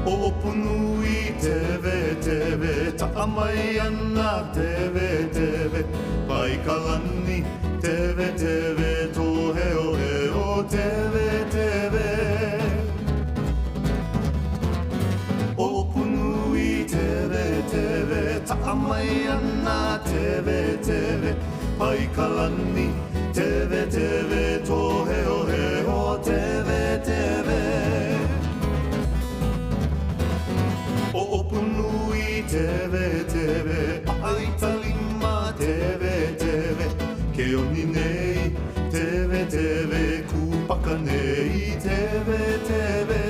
Opunui tewe tewe, ta'amai ana tewe tewe, paikalani tewe tewe, toheo heo tewe tewe. Opunui tewe tewe, ta'amai ana tewe tewe, paikalani tewe tewe, toheo heo tewe tewe. Opunui tewe tewe, pa'aitalima tewe tewe, keoni nei tewe tewe, kupaka nei tewe tewe.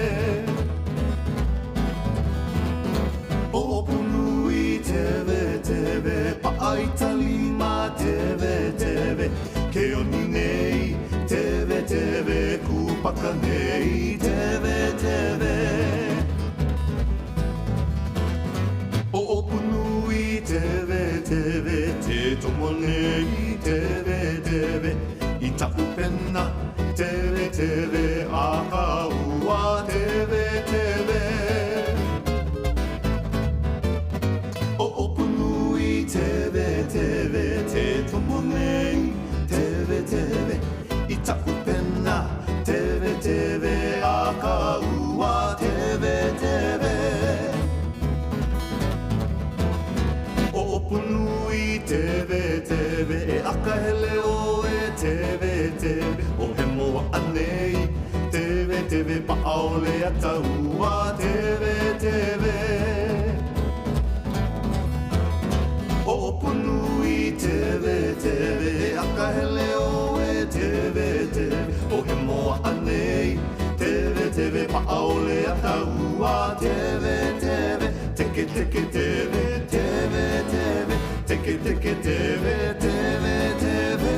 Opunui tewe tewe, pa'aitalima tewe tewe, keoni nei tewe tewe, kupaka nei tewe tewe. Opunui tewe tewe, te tomo nei tewe tewe, I ta'upena tewe tewe, a ka ua tewe tewe. Opunui tewe tewe, te tomo nei tewe tewe, I ta'upena tewe tewe, a ka ua tewe tewe. Opunui tewe tewe, e akahele o e tewe tewe, o he moa anei tewe tewe, pa'aole ata ua tewe tewe. Opunui tewe tewe, e akahele o e tewe tewe, o he moa anei tewe tewe, pa'aole ata ua tewe tewe. Teke teke tewe tewe tewe, teke teke tewe tewe tewe.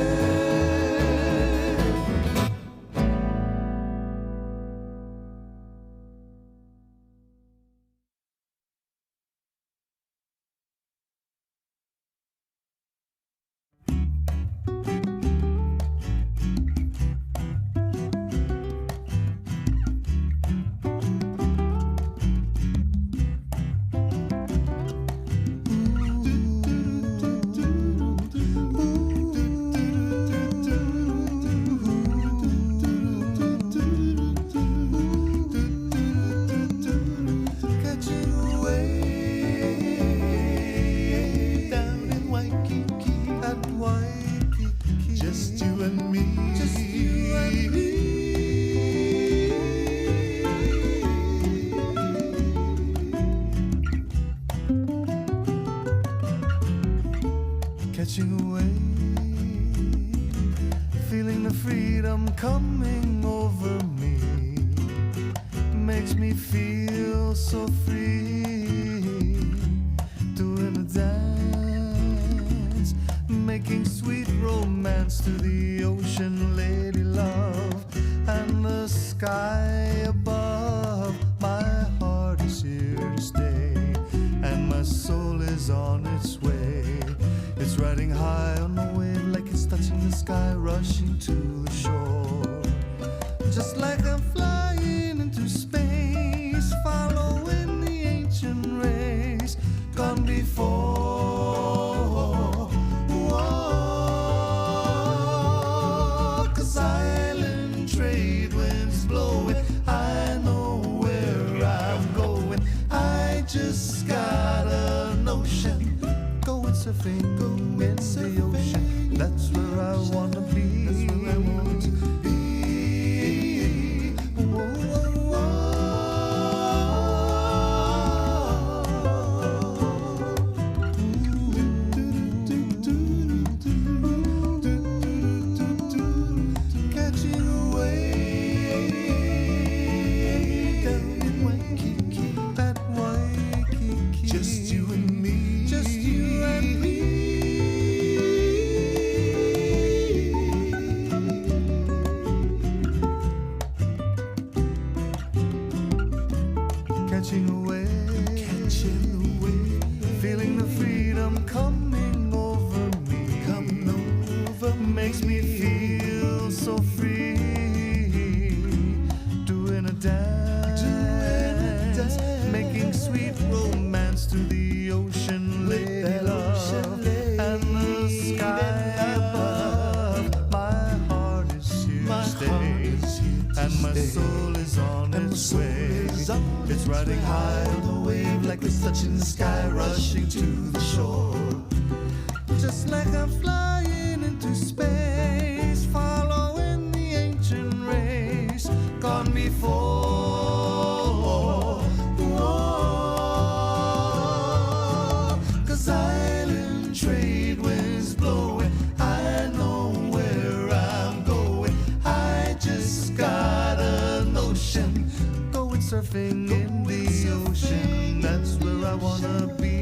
Catching away, feeling the freedom coming over me, makes me feel so free. Doing a dance, making sweet romance to the ocean, lady love, and the sky above. My heart is here to stay, and my soul is on its way. It's riding high on the wave like it's touching the sky, rushing to the shore. Just like I'm flying into space, following the ancient race gone before. Whoa, 'cause island trade winds blowing, I know where I'm going. I just got a notion, going surfing in the ocean. That's where I wanna be. Catching away down in Waikiki, at Waikiki. Just you and me, just you and me. Catching away, feeling the freedom coming over me, makes me feel so free. Doing a dance, away. It's riding high on the wave like it's touching the sky, rushing to the shore. Just like I'm flying into space, following the ancient race gone before. Whoa. 'Cause island trade winds blowing, I know where I'm going. I just got a notion, going surfing in the ocean. That's where I wanna be.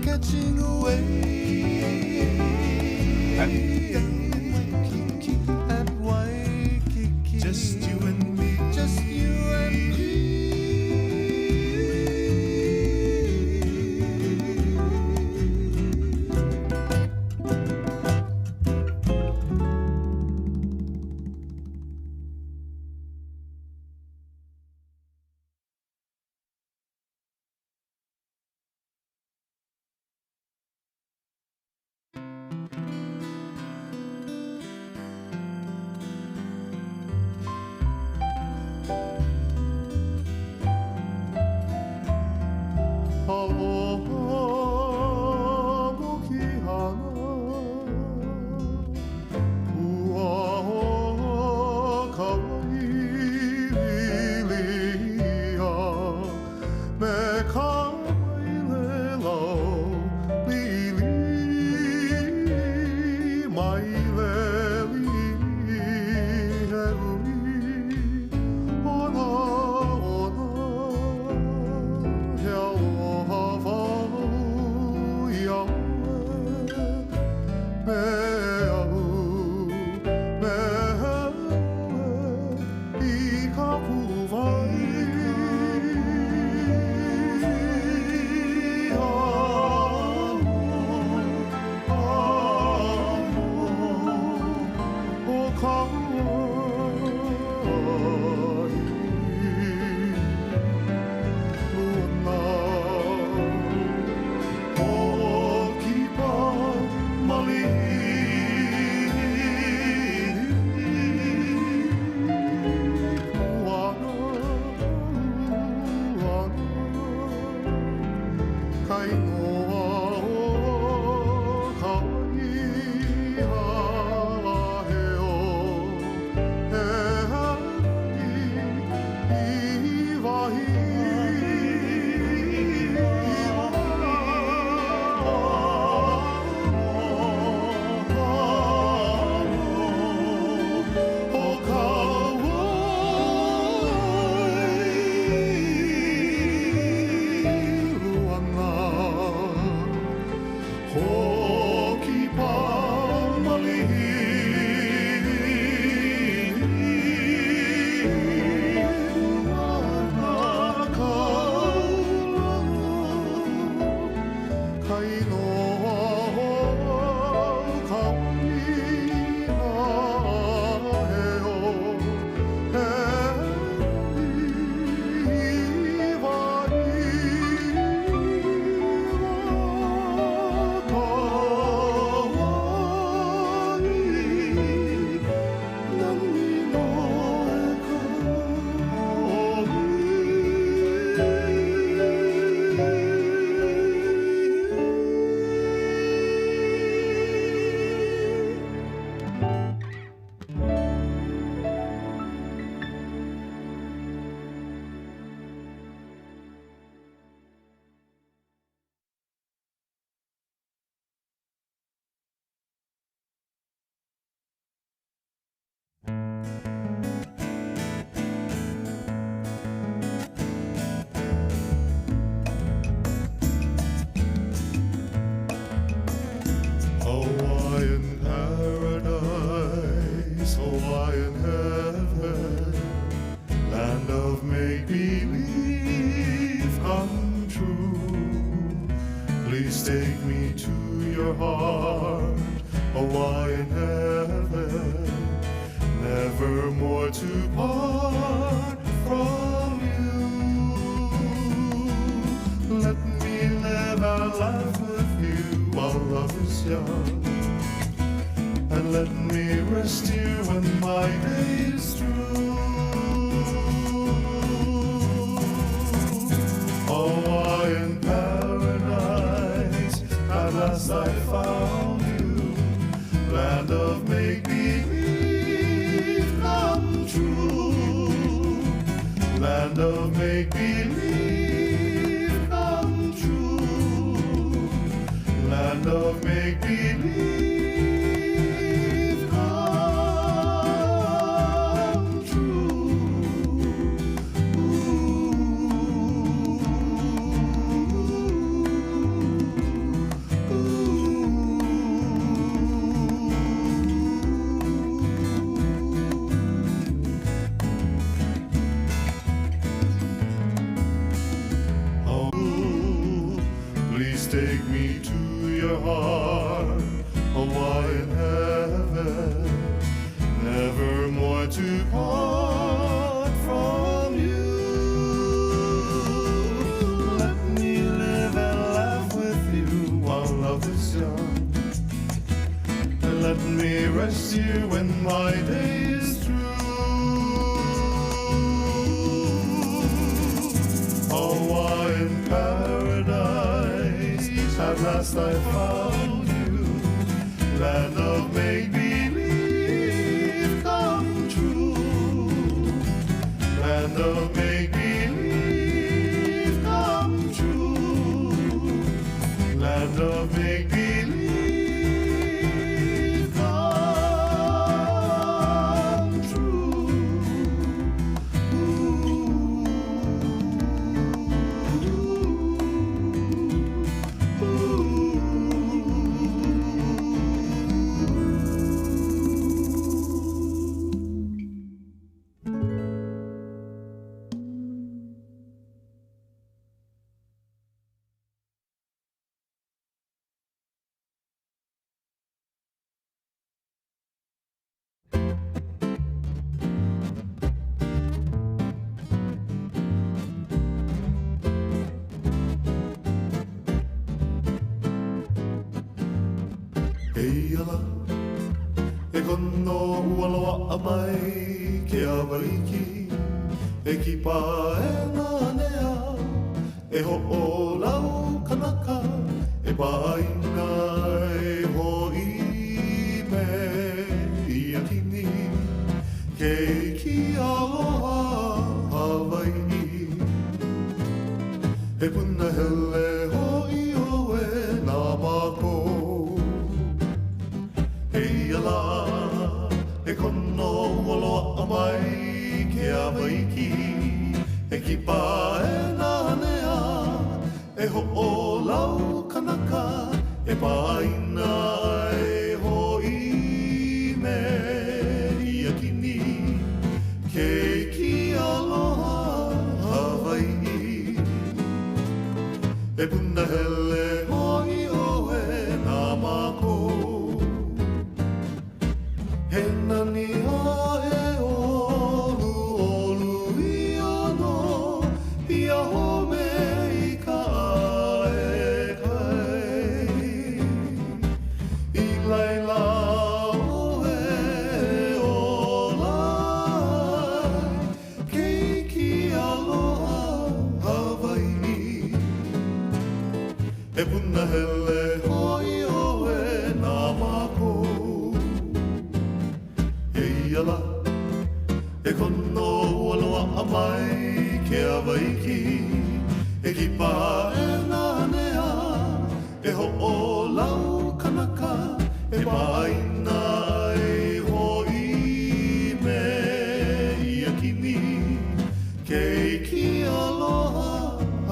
Catching a wave at Waikiki. Just you and me. Just you and me. I in heaven, never more to part from you. Let me live and laugh with you while love is young, and let me rest here when my day is through. Hawaiian paradise, at last I found you, land of make-believe come true, land of make-believe come true, land of make-believe. Take me to your heart, Hawaiian heaven, never more to part from you. Let me live and laugh with you while love is young, and let me rest here when my day is through. Hawaiian paradise, at last I found you, land of make-believe come true, land of make-believe come true, land of make-believe come true. Eiala, e kono ua loa mai ke Hawai'i, e kipa e nā nea, e ho'o lau kanaka, e paina e ho'i me ia kini, ke ki aloha Hawai'i, e puna hele ho'i oe nā mako. Eiala, e kono ua loa mai ke Hawai'i, e kipa e nā nea, e ho'o lau kanaka, e paina e ho'i me ia kini, ke ki aloha Hawai'i, e puna hele ho'i oe nā mako. He nani a e olu olu I ono, I aho me I ka ae kai. I laila o e olai, kei ki aloha Hawai'i. E puna hele hoi oe nā mako. Eiala, e kono ua loa mai ke Hawai'i, e kipa e nā nea, e ho'o lau kanaka, e paina e ho'i me ia kini, ke ki aloha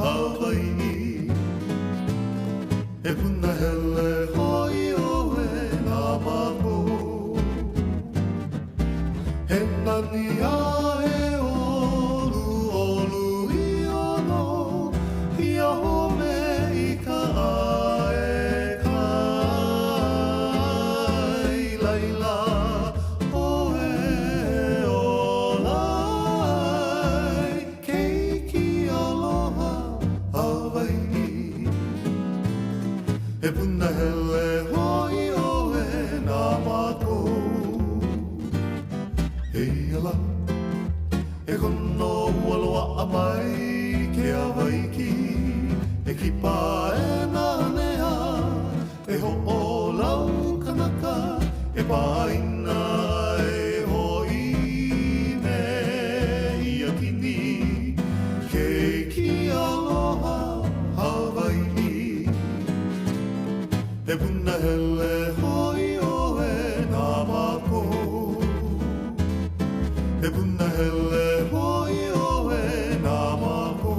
Hawai'i, e puna hele hoi oe nā mako. He nani a e olu olu I ono, E paina e hoi me ia kini ke ki aloha Hawai'i. E puna hele hoi oe nā mako. E puna hele hoi oe nā mako.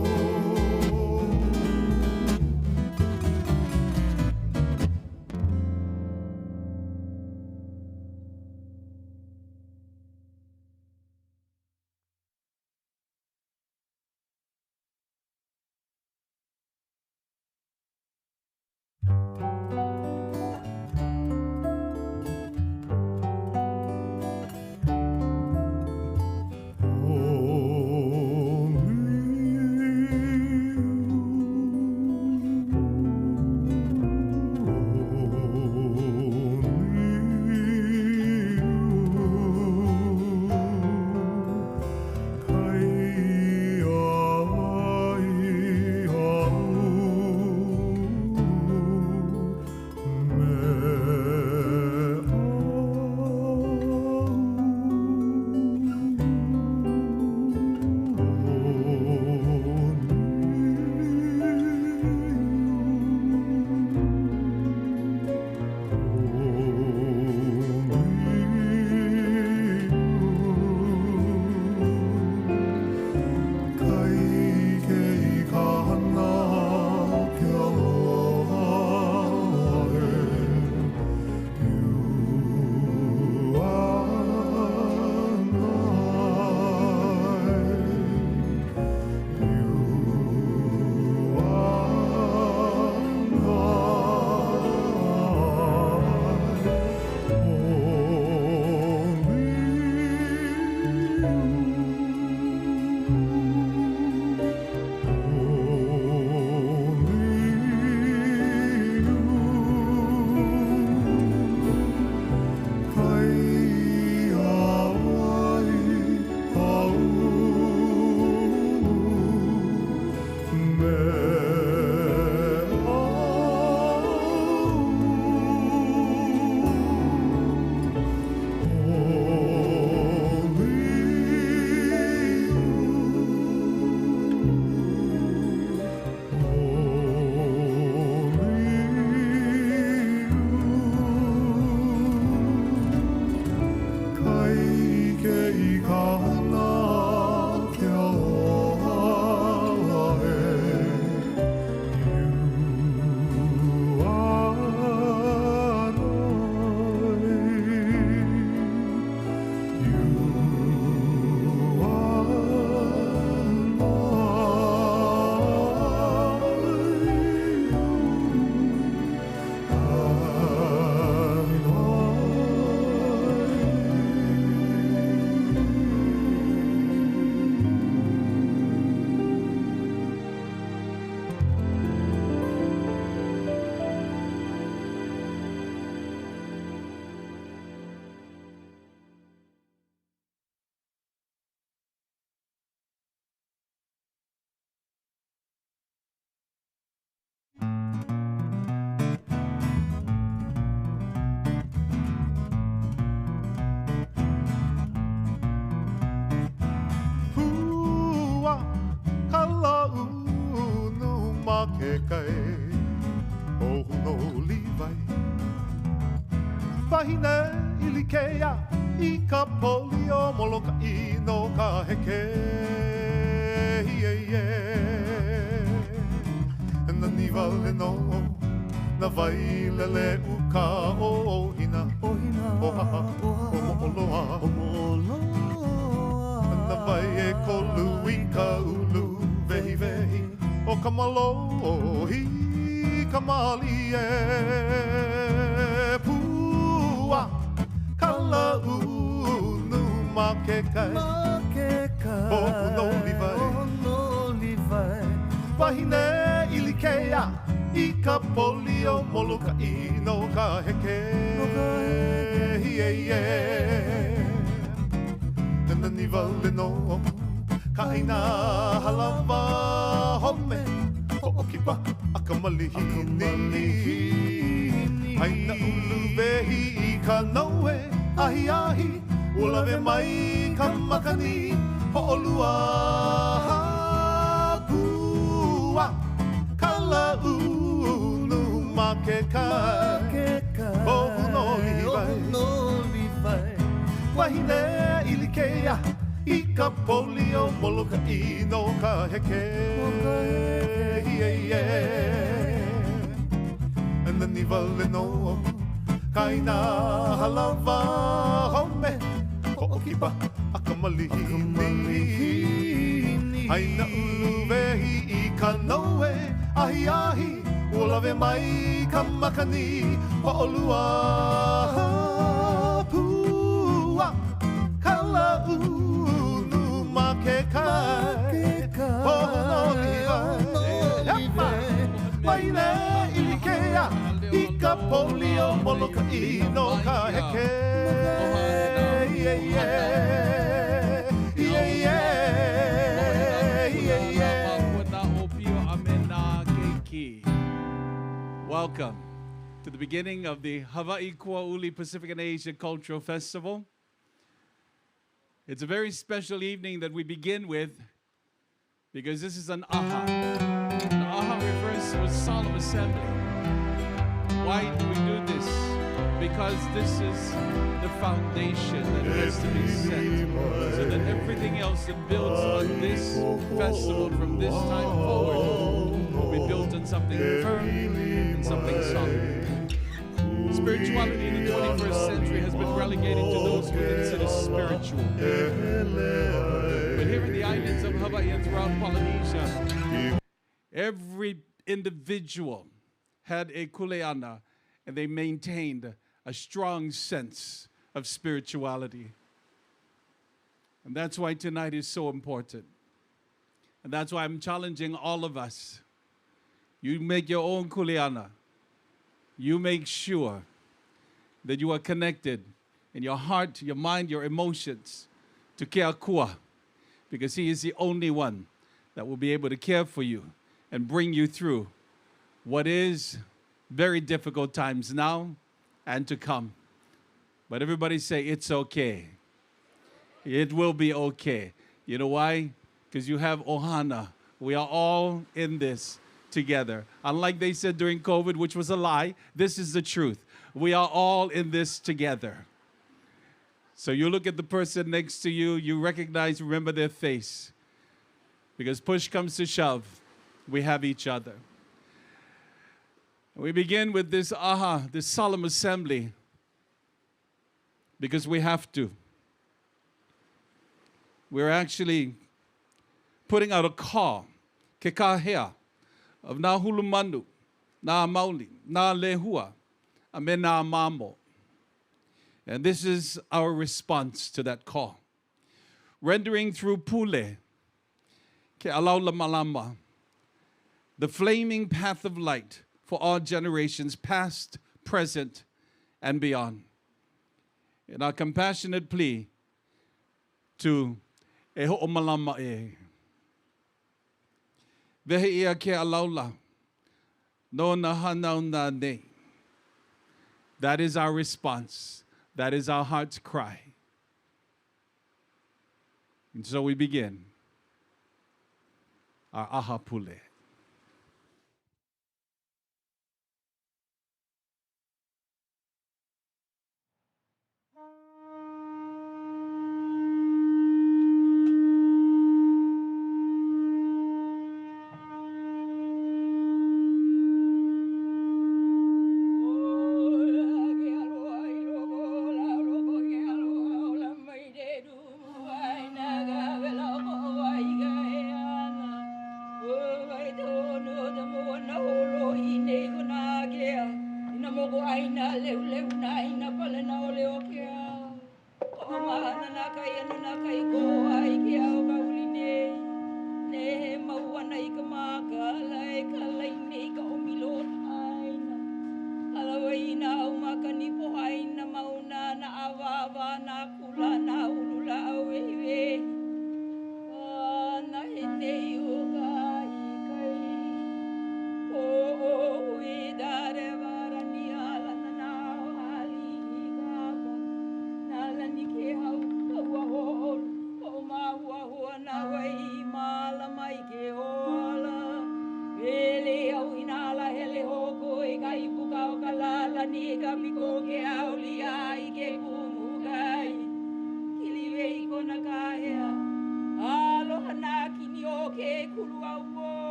Wahine ilikea I ka poli o moloka I no ka heke Na ni wale no Na vai lele uka o hina O haha o mooloa Na vai e kolu I ka ulu vehi vehi O ka malo o hi ka mali e Pua kala unu makekai O no livai Wahine ilikea I ka poli o moloka I no ka heke Na ni wale no Ka ina halawa home Ho o kipa a ka malihini Haina ulu vehi I ka naue ua lawe mai ka makani ho'olua pua kala ulu ma ke kai o noli vai wahine ilikea I ka polio moloka I no ka heke And then vale no kaina halava home ho'okipa akamalihini Aina uluwehi I ka noe ahi ahi ua lawe mai ka makani ho'olua pua kala ke kai Honoli Waile ilikea I ka polio moloka I no ka heke Welcome to the beginning of the Hawai'i Kuauli Pacific and Asia Cultural Festival. It's a very special evening that we begin with because this is an aha. An aha refers to a solemn assembly. Why do we do this? Because this is the foundation that has to be set so that everything else that builds on this festival from this time forward will be built on something firm and something solid. Spirituality in the 21st century has been relegated to those who consider spiritual. But here in the islands of Hawaii and throughout Polynesia, every individual had a kuleana and they maintained a strong sense of spirituality. And that's why tonight is so important. And that's why I'm challenging all of us. You make your own kuleana. You make sure that you are connected in your heart, your mind, your emotions to Keakua, because he is the only one that will be able to care for you and bring you through what is very difficult times now and to come. But everybody say, it's okay. It will be okay. You know why? Because you have Ohana. We are all in this together. Unlike they said during COVID, which was a lie, this is the truth. We are all in this together. So you look at the person next to you, you recognize, remember their face. Because push comes to shove, we have each other. We begin with this this solemn assembly, because we have to. We're actually putting out a call, kekahea, of na hulumandu, na mauli, na lehua, ame na mamo. And this is our response to that call. Rendering through pule, ke alaula malama, the flaming path of light for all generations, past, present, and beyond. In our compassionate plea to e ho'omalama e. Vehe ia ke alaula, no na hanau na ne. That is our response. That is our heart's cry. And so we begin our aha pule. How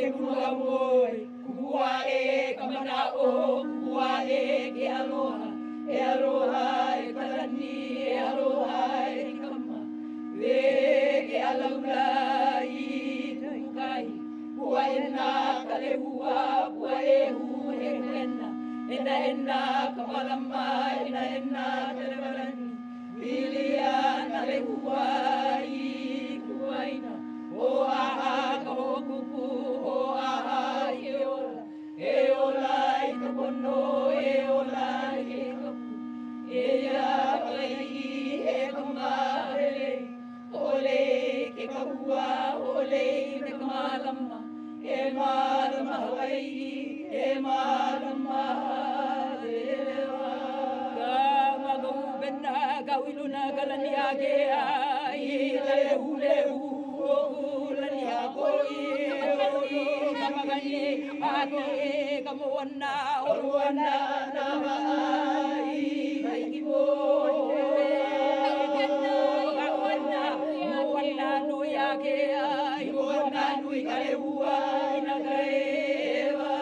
ke kua moi, kua e kamana o, kua e ke aloha, e aloha e kalani, e aloha e kama, e ke alaula i tukai, kua e nā kale hua, kua e hu he kuena, ena kamalama, ena televarani, Ilia na le hua i kuaina, o aha ka hokupu, o aha e ola I ka pono, e ola I ke kapu, e ia kai e ka mahele, ole ke ka hua, ole me ka malama, e malama Hawai'i, e malama lewa. Ka wiluna kalani ake ai le hule hu lani akoi kamagani ake kamoana oruana na mai ki mo moana no yake ai moana no kale hua ina kaeva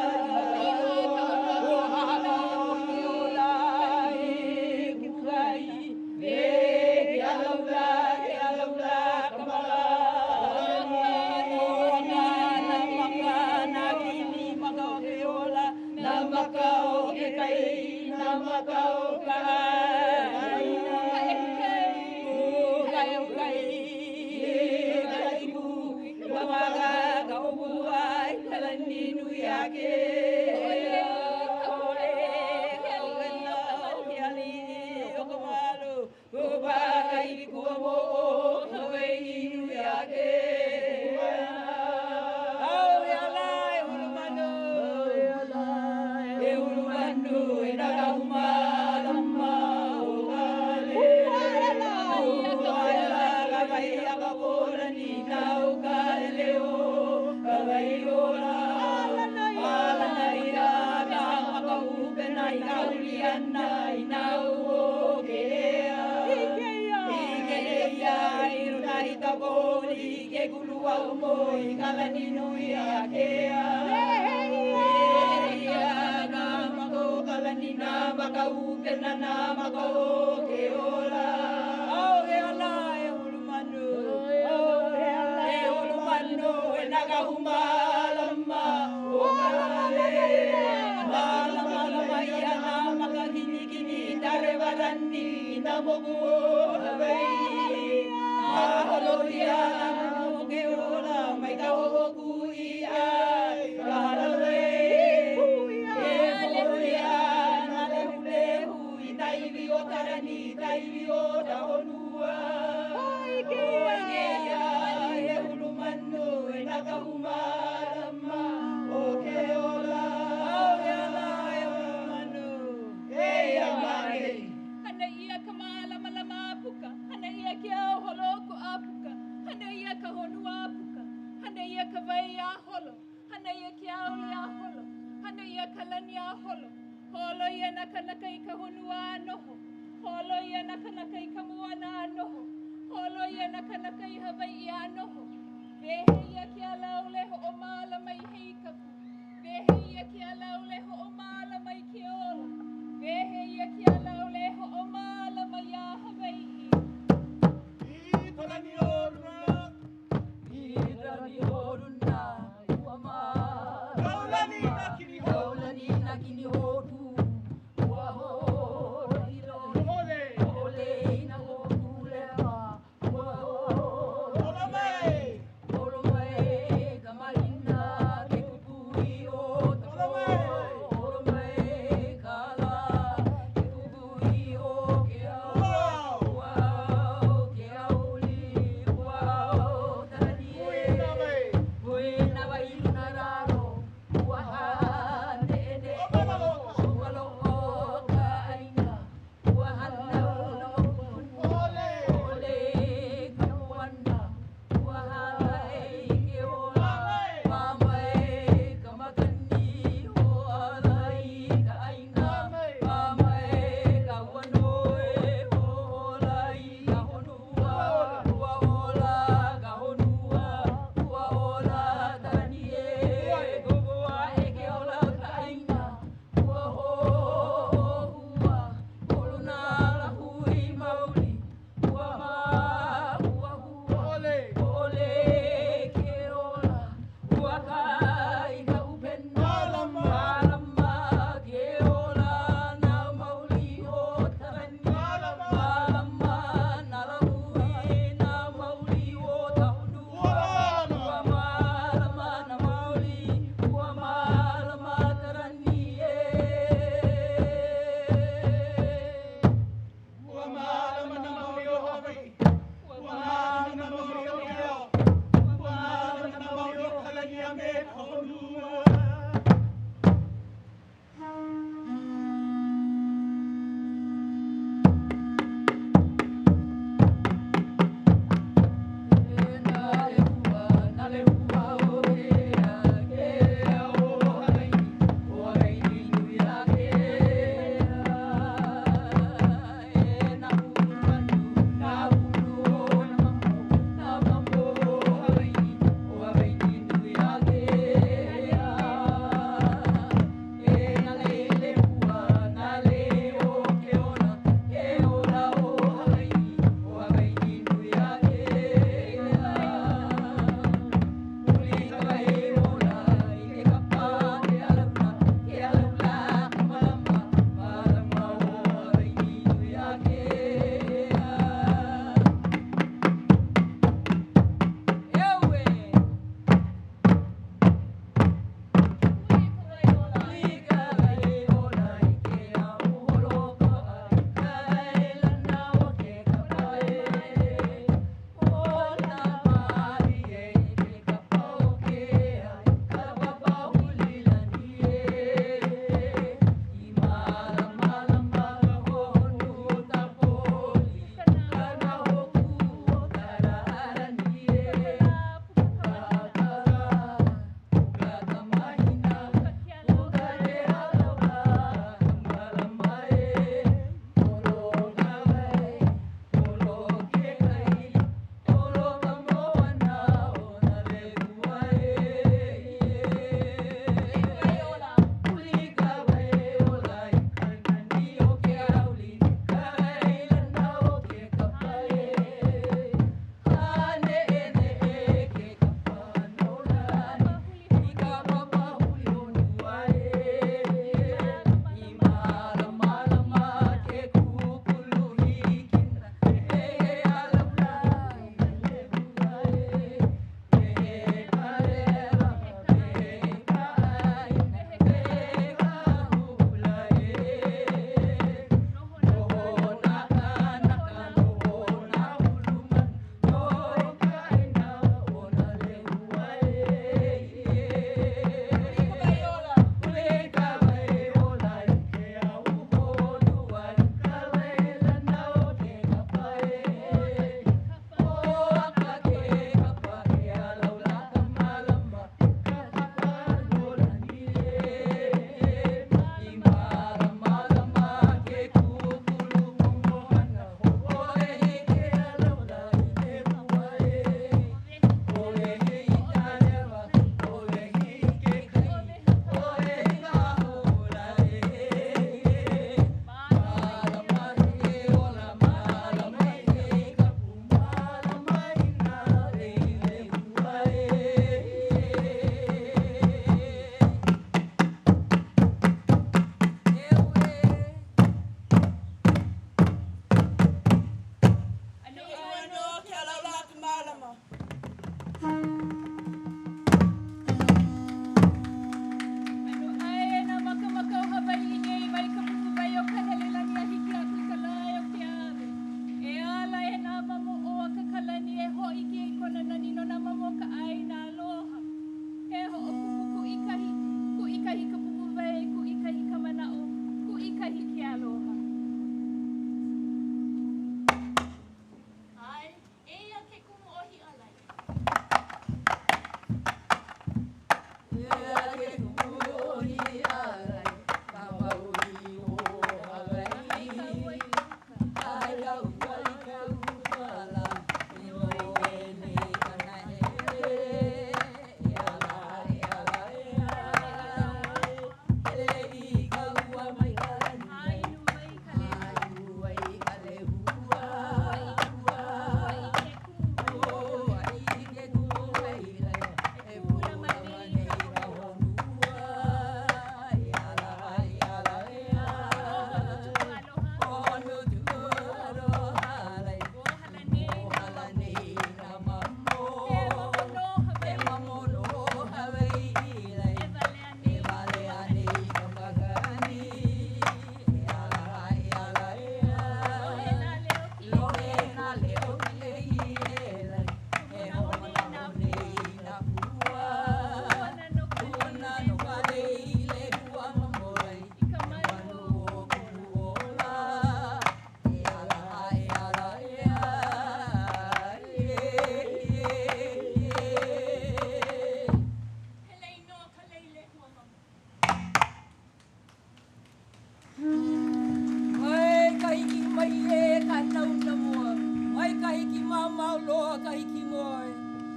kahiki mamau loa kahiki moe.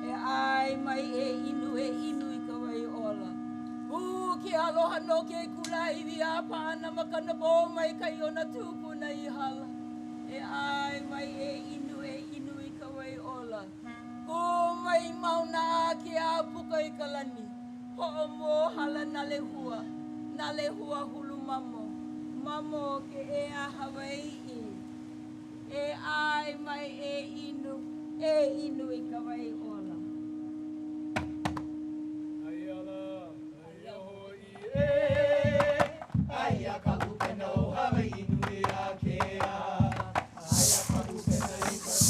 E ai mai e inu I ka wai ola. Ke aloha no ke kulai vi a pana makana bo mai kai ona tupu na I hala. E ai mai e inu I ka wai ola. Ko mai mauna a ke a puka I ka lani. Ho mo hala nale hua hulu mamo. Mamo ke e a Hawai'i. E ai mai e inu I ka wai ola. Aia ka upe no Hawai'i nui a kea. Aia ka upe na I ka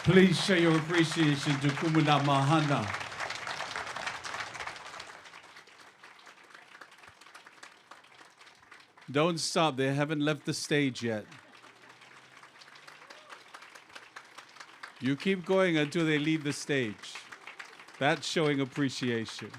Please show your appreciation to Kumuna Mahana. Don't stop. They haven't left the stage yet. You keep going until they leave the stage. That's showing appreciation.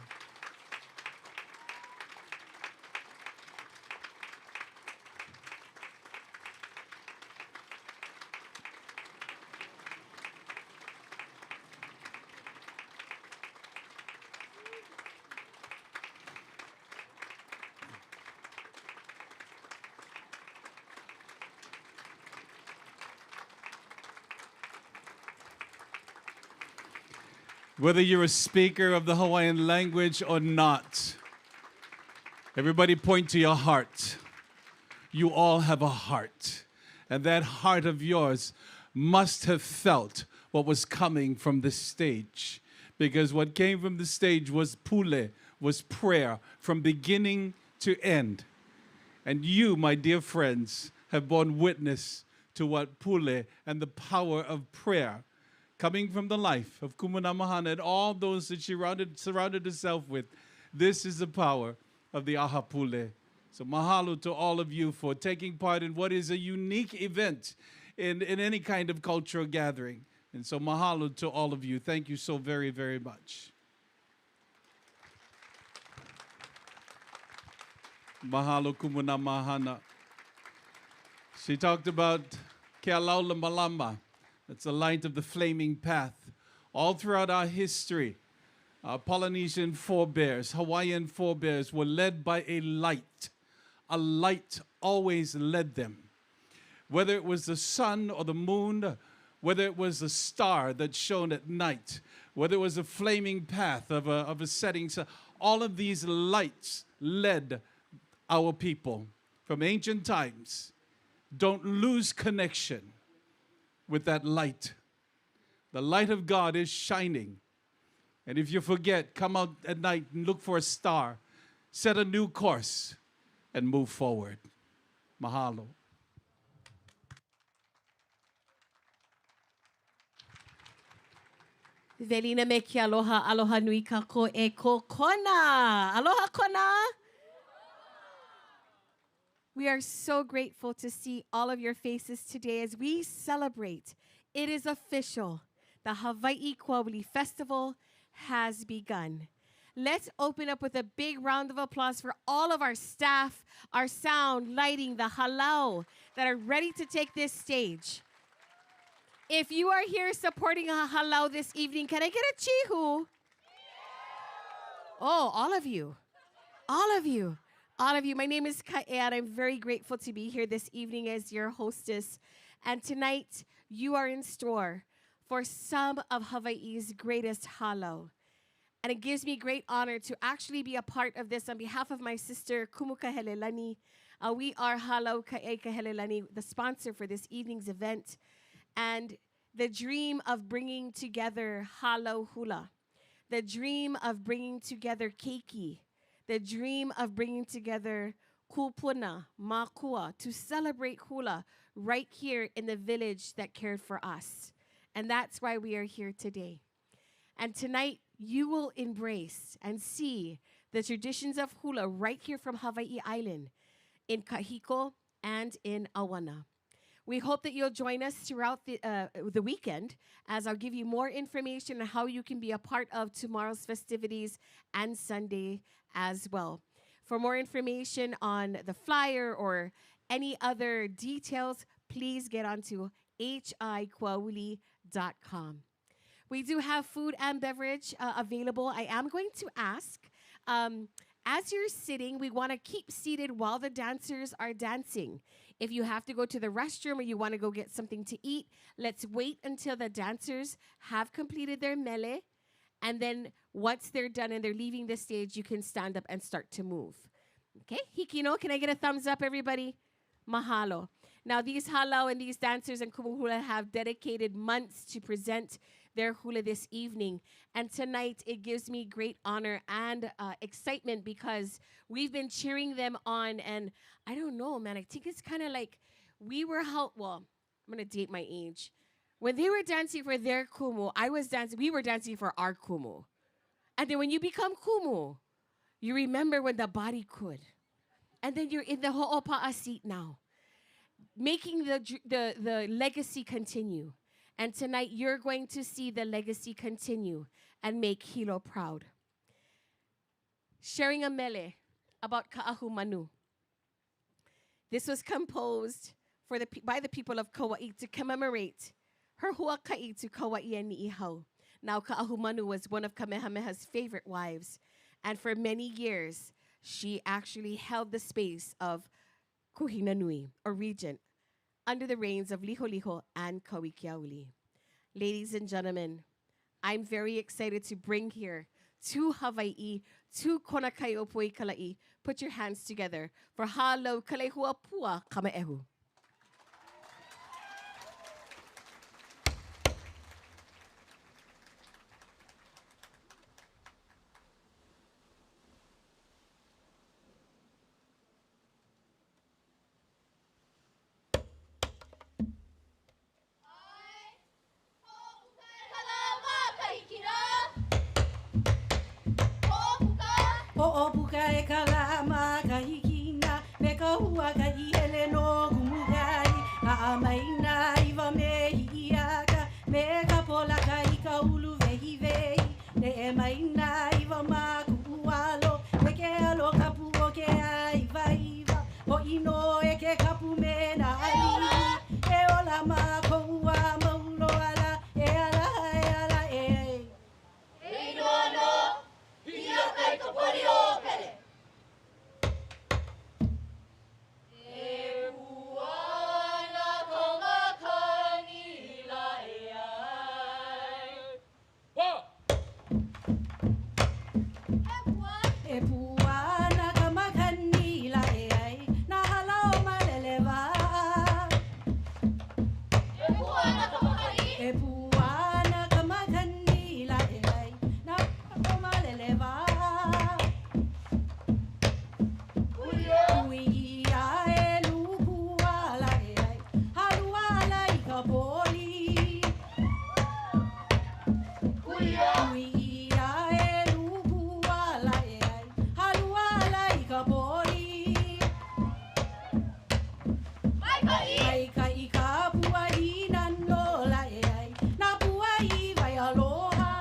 Whether you're a speaker of the Hawaiian language or not, everybody point to your heart. You all have a heart. And that heart of yours must have felt what was coming from the stage. Because what came from the stage was pule, was prayer from beginning to end. And you, my dear friends, have borne witness to what pule and the power of prayer coming from the life of Kumuna Mahana and all those that she surrounded herself with. This is the power of the Ahapule. So mahalo to all of you for taking part in what is a unique event in any kind of cultural gathering. And so mahalo to all of you. Thank you so very, very much. Mahalo Kumuna Mahana. She talked about Kealaula Malama. That's the light of the flaming path. All throughout our history, our Polynesian forebears, Hawaiian forebears were led by a light. A light always led them. Whether it was the sun or the moon, whether it was a star that shone at night, whether it was a flaming path of a setting sun, all of these lights led our people from ancient times. Don't lose connection with that light. The light of God is shining. And if you forget, come out at night and look for a star. Set a new course and move forward. Mahalo. Velina me ki aloha, aloha nui ka ko e ko kona. Aloha kona. We are so grateful to see all of your faces today as we celebrate. It is official. The Hawai'i Kuauli Festival has begun. Let's open up with a big round of applause for all of our staff, our sound, lighting, the halau that are ready to take this stage. If you are here supporting a halau this evening, can I get a chihu? Oh, all of you. All of you. All of you, my name is Ka'ea, and I'm very grateful to be here this evening as your hostess. And tonight, you are in store for some of Hawaii's greatest halau. And it gives me great honor to actually be a part of this on behalf of my sister, Kumuka Helelani. We are Halau Ka'eka Helelani, the sponsor for this evening's event. And the dream of bringing together halau hula, the dream of bringing together keiki, the dream of bringing together kupuna, makua, to celebrate hula right here in the village that cared for us. And that's why we are here today. And tonight, you will embrace and see the traditions of hula right here from Hawaii Island, in Kahiko and in Awana. We hope that you'll join us throughout the weekend as I'll give you more information on how you can be a part of tomorrow's festivities and Sunday as well. For more information on the flyer or any other details, please get onto hiquauli.com. We do have food and beverage available. I am going to ask, as you're sitting, we want to keep seated while the dancers are dancing. If you have to go to the restroom or you want to go get something to eat, let's wait until the dancers have completed their mele. And then once they're done and they're leaving the stage, you can stand up and start to move. Okay, Hikino, can I get a thumbs up, everybody? Mahalo. Now, these halau and these dancers and kumuhula have dedicated months to present their hula this evening. And tonight, it gives me great honor and excitement because we've been cheering them on. And I don't know, man, I think it's kind of like we were well, I'm going to date my age. When they were dancing for their kumu, we were dancing for our kumu. And then when you become kumu, you remember when the body could. And then you're in the ho'opa'a seat now, making the legacy continue. And tonight you're going to see the legacy continue and make Hilo proud. Sharing a mele about Ka'ahu Manu. This was composed by the people of Kauai to commemorate her huaka'i to Kauai Ni'ihau. Now, Ka'ahu Manu was one of Kamehameha's favorite wives, and for many years, she actually held the space of Kuhinanui, or regent, under the reigns of Liholiho and Hawai'i Kuauli. Ladies and gentlemen, I'm very excited to bring here to Hawaii, to Konakai Opoi Kala'i. Put your hands together for Halo Kalehua Pua Kamaehu. Ho'opuka e kalama kahikina me ka hua ka I hele no kumugai a amaina iwa me hiaka me ka pola ka I ka ulu vehi vehi ne e maina iwa ma kualo me ke alo kapu o ke a iwa iwa ho ino e ke kapu me na ali e ola ma koua maulo ala e ala e ala e e no no hia kai ka pori o pere e puana ka makani la e ai na hala o malele wa e puana ka makani la e ai na o malele wa ui ia e lupua la e ai halua la I ka poli ui ia e lupua la e ai halua la I ka poli mai ka I ka pua I nano la e ai na pua I vai aloha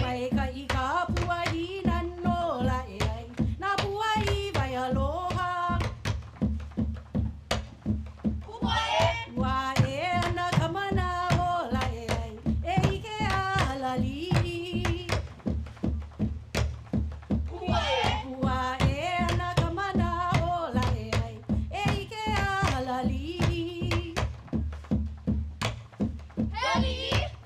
mai ka I ka pua I nano la e ai na pua I vai aloha Wa e ana kamana o la e ai e ike a halali Wa e ana kamana o la e ai e ike a halali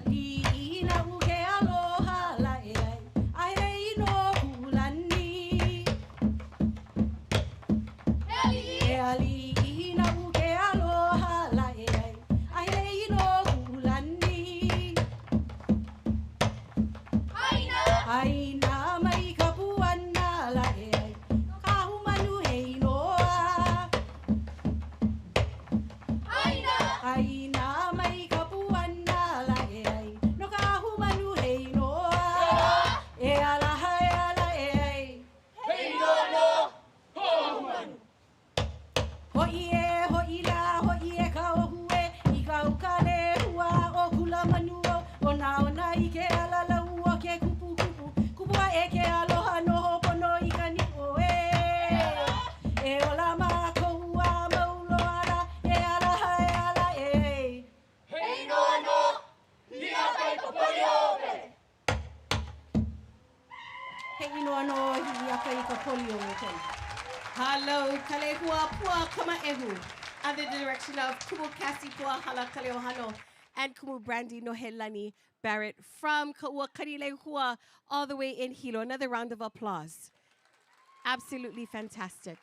Li na uke aloha la e ai ai rei no kulani E ali na uke aloha la e ai ai rei no kulani Aina mai ka puana la e ai ka humanu hei noa Aina mai ka puana la e ai no ka humanu hei noa E ala e ai Hoi la hoi e ka ohue I ka ukale hua o kula manuo ona I ke ala lau o ke kupu kupu Kupua e ke aloha no hopono I ka ni o E ola ma koua maulo ala e ala e Hei no hia kai ka pori o pere Hei no hia kai ka pori o pere Halo Kalehua Pua Kamaehu, under the direction of Kumu Kasi Pua Hala Kaleohano and Kumu Brandy Nohelani Barrett from Kaua Karilehua all the way in Hilo. Another round of applause. Absolutely fantastic.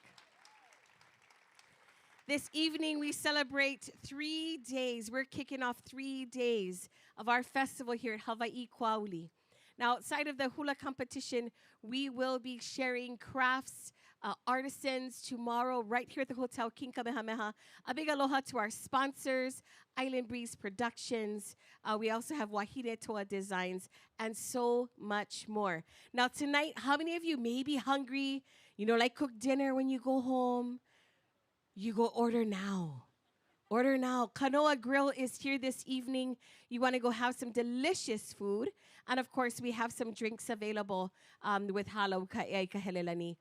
This evening we celebrate 3 days. We're kicking off 3 days of our festival here at Hawai'i Kuauli. Now, outside of the hula competition, we will be sharing crafts, artisans tomorrow right here at the Hotel King Kamehameha. A big aloha to our sponsors, Island Breeze Productions. We also have Wahine Toa Designs and so much more. Now tonight, how many of you may be hungry? You know, like cook dinner when you go home? You go order now. Order now. Kanoa Grill is here this evening. You want to go have some delicious food. And of course, we have some drinks available with Hula Hō'ike.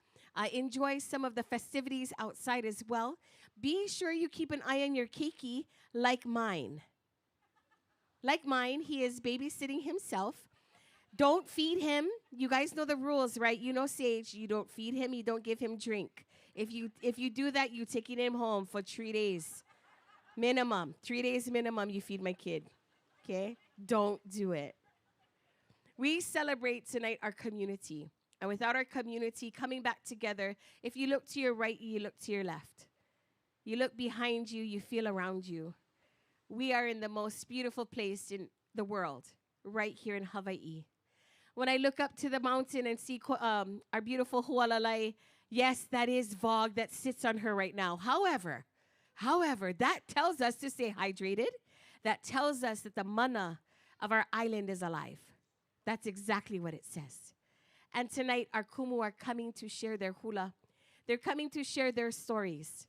Enjoy some of the festivities outside as well. Be sure you keep an eye on your keiki like mine. Like mine, he is babysitting himself. Don't feed him. You guys know the rules, right? You know, Sage, you don't feed him, you don't give him drink. If you do that, you taking him home for 3 days. Minimum. 3 days minimum, you feed my kid. Okay? Don't do it. We celebrate tonight our community. And without our community coming back together, if you look to your right, you look to your left. You look behind you, you feel around you. We are in the most beautiful place in the world, right here in Hawaii. When I look up to the mountain and see our beautiful Hualalai, yes, that is Vogue that sits on her right now. However, that tells us to stay hydrated. That tells us that the mana of our island is alive. That's exactly what it says. And tonight, our kumu are coming to share their hula. They're coming to share their stories.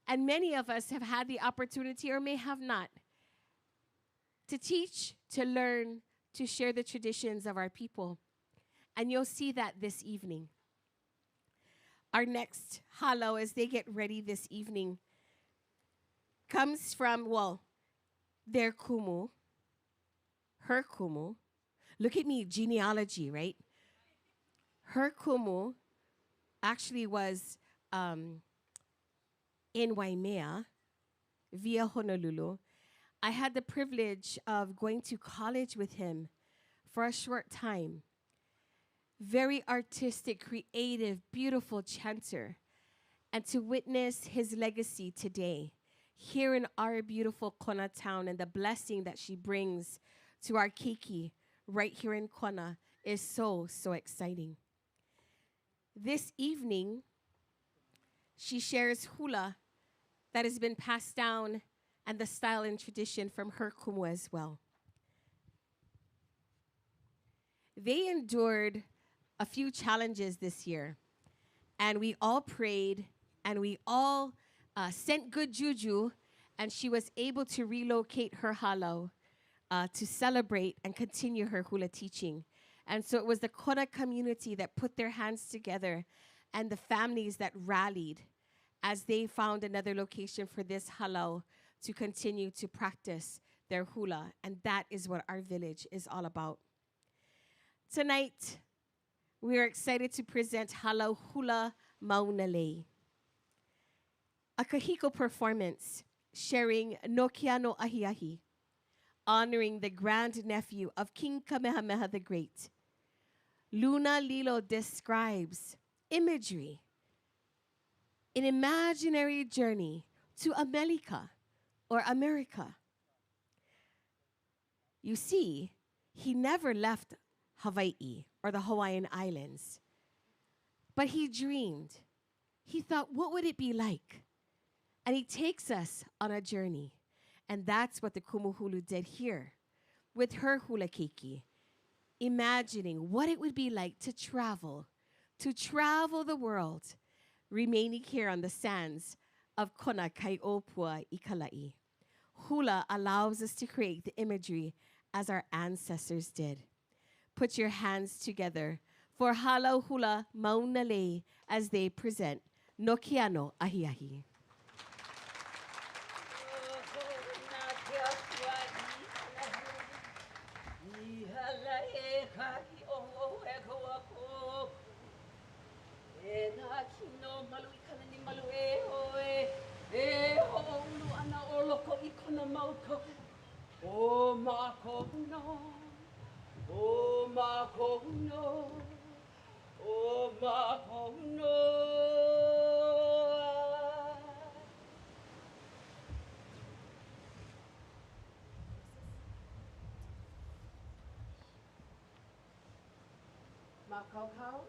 And many of us have had the opportunity, or may have not, to teach, to learn, to share the traditions of our people. And you'll see that this evening. Our next halo, as they get ready this evening, comes from, well, their kumu, her kumu. Look at me, genealogy, right? Her kumu actually was in Waimea via Honolulu. I had the privilege of going to college with him for a short time. Very artistic, creative, beautiful chanter. And to witness his legacy today here in our beautiful Kona town and the blessing that she brings to our keiki right here in Kona is so, so exciting. This evening, she shares hula that has been passed down and the style and tradition from her kumu as well. They endured a few challenges this year, and we all prayed, and we all sent good juju, and she was able to relocate her halau to celebrate and continue her hula teaching. And so it was the Kona community that put their hands together and the families that rallied as they found another location for this halau to continue to practice their hula. And that is what our village is all about. Tonight, we are excited to present Halau Hula Maunalei, a kahiko performance sharing Nokia no Ahiahi, honoring the grandnephew of King Kamehameha the Great. Luna Lilo describes imagery, an imaginary journey to America or America. You see, he never left Hawaii or the Hawaiian Islands, but he dreamed. He thought, what would it be like? And he takes us on a journey. And that's what the Kumuhulu did here with her hula keiki, imagining what it would be like to travel the world, remaining here on the sands of Kona Kaiopua Ikalai. Hula allows us to create the imagery as our ancestors did. Put your hands together for Halau Hula Maunalei as they present Nokia no Ahiahi. Oh, Makono, oh, Makono, oh, Makono. Makokau?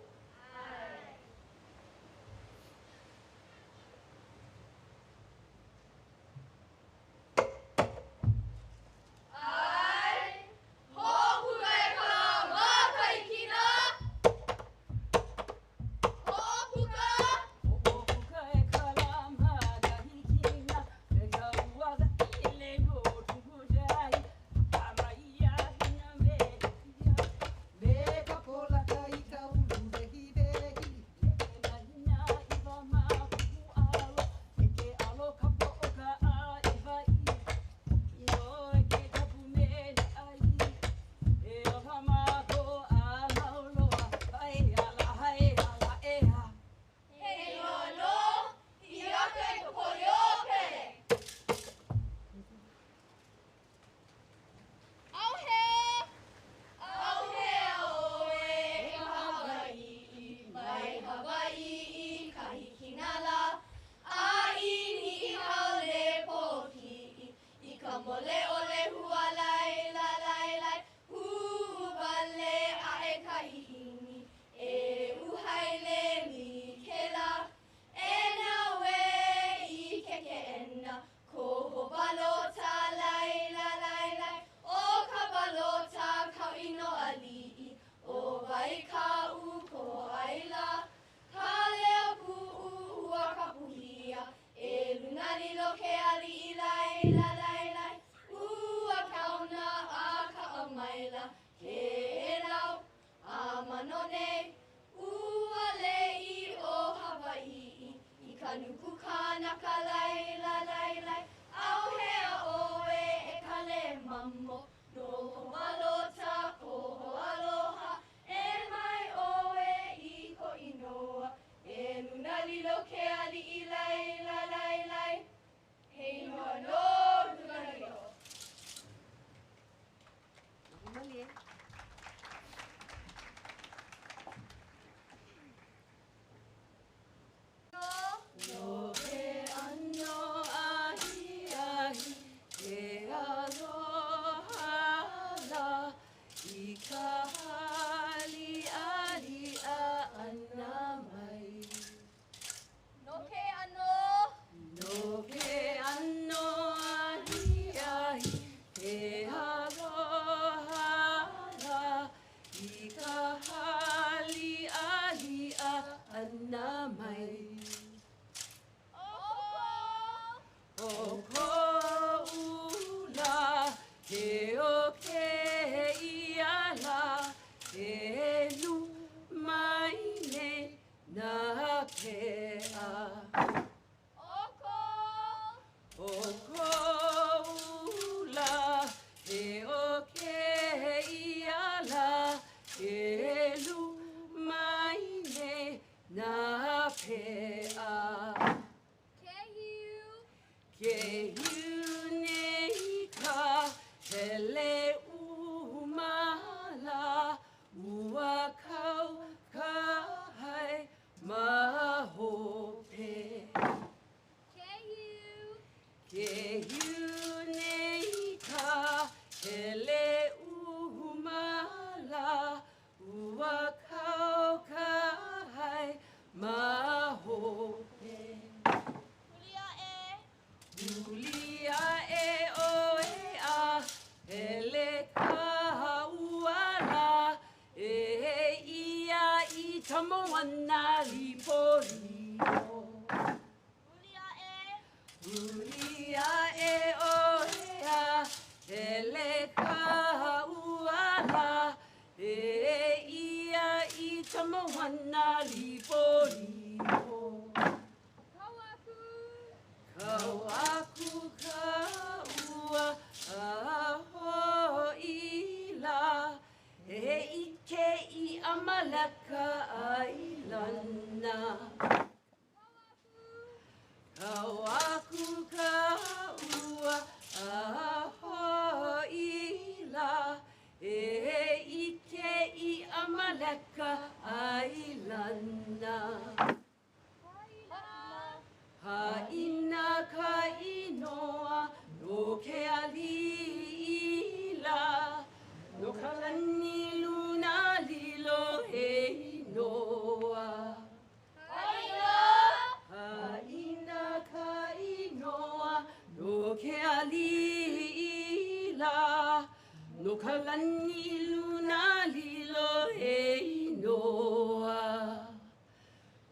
kalani luna lilo e noa.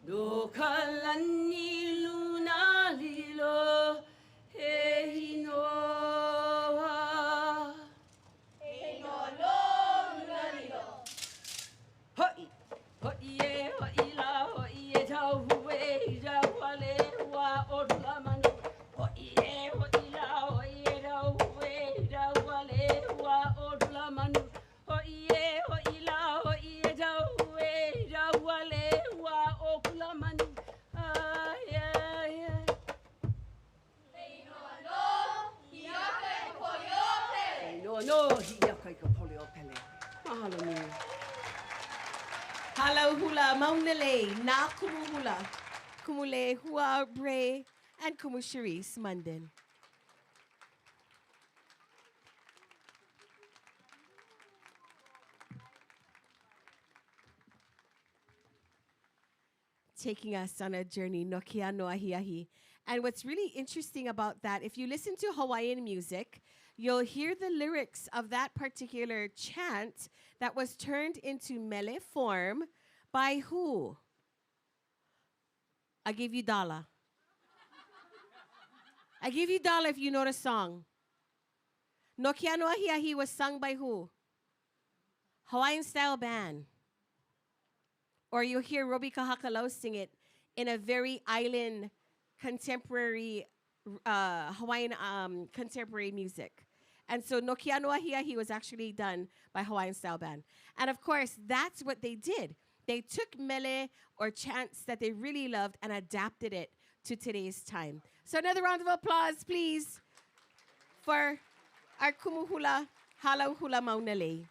Do kalani luna lilo e noa. E no luna lilo. Hoi, hoi e hoi la hoi e tau hue tau ale wa orla manu. Hoi e hoi la hoi e tau hue tau ale wa orla manu. Hoi e hoi la hoi e tau hue tau ale wa orla manu. Ai ai ai. No no hiaka ka polio pele. Mahalo ni. Hala hula maunale na kumuhula. Kumule hua bre and kumu Sharice Munden. Taking us on a journey, Nokia no ahiahi. And what's really interesting about that, if you listen to Hawaiian music, you'll hear the lyrics of that particular chant that was turned into mele form by who? I give you $1. I give you $1 if you know the song. Nokia no ahiahi was sung by who? Hawaiian style band. Or you'll hear Robi Kahakalau sing it in a very island contemporary, Hawaiian contemporary music. And so Nokia no Ahiahi was actually done by Hawaiian style band. And of course, that's what they did. They took mele or chants that they really loved and adapted it to today's time. So another round of applause, please, for our kumuhula, halau hula maunalei.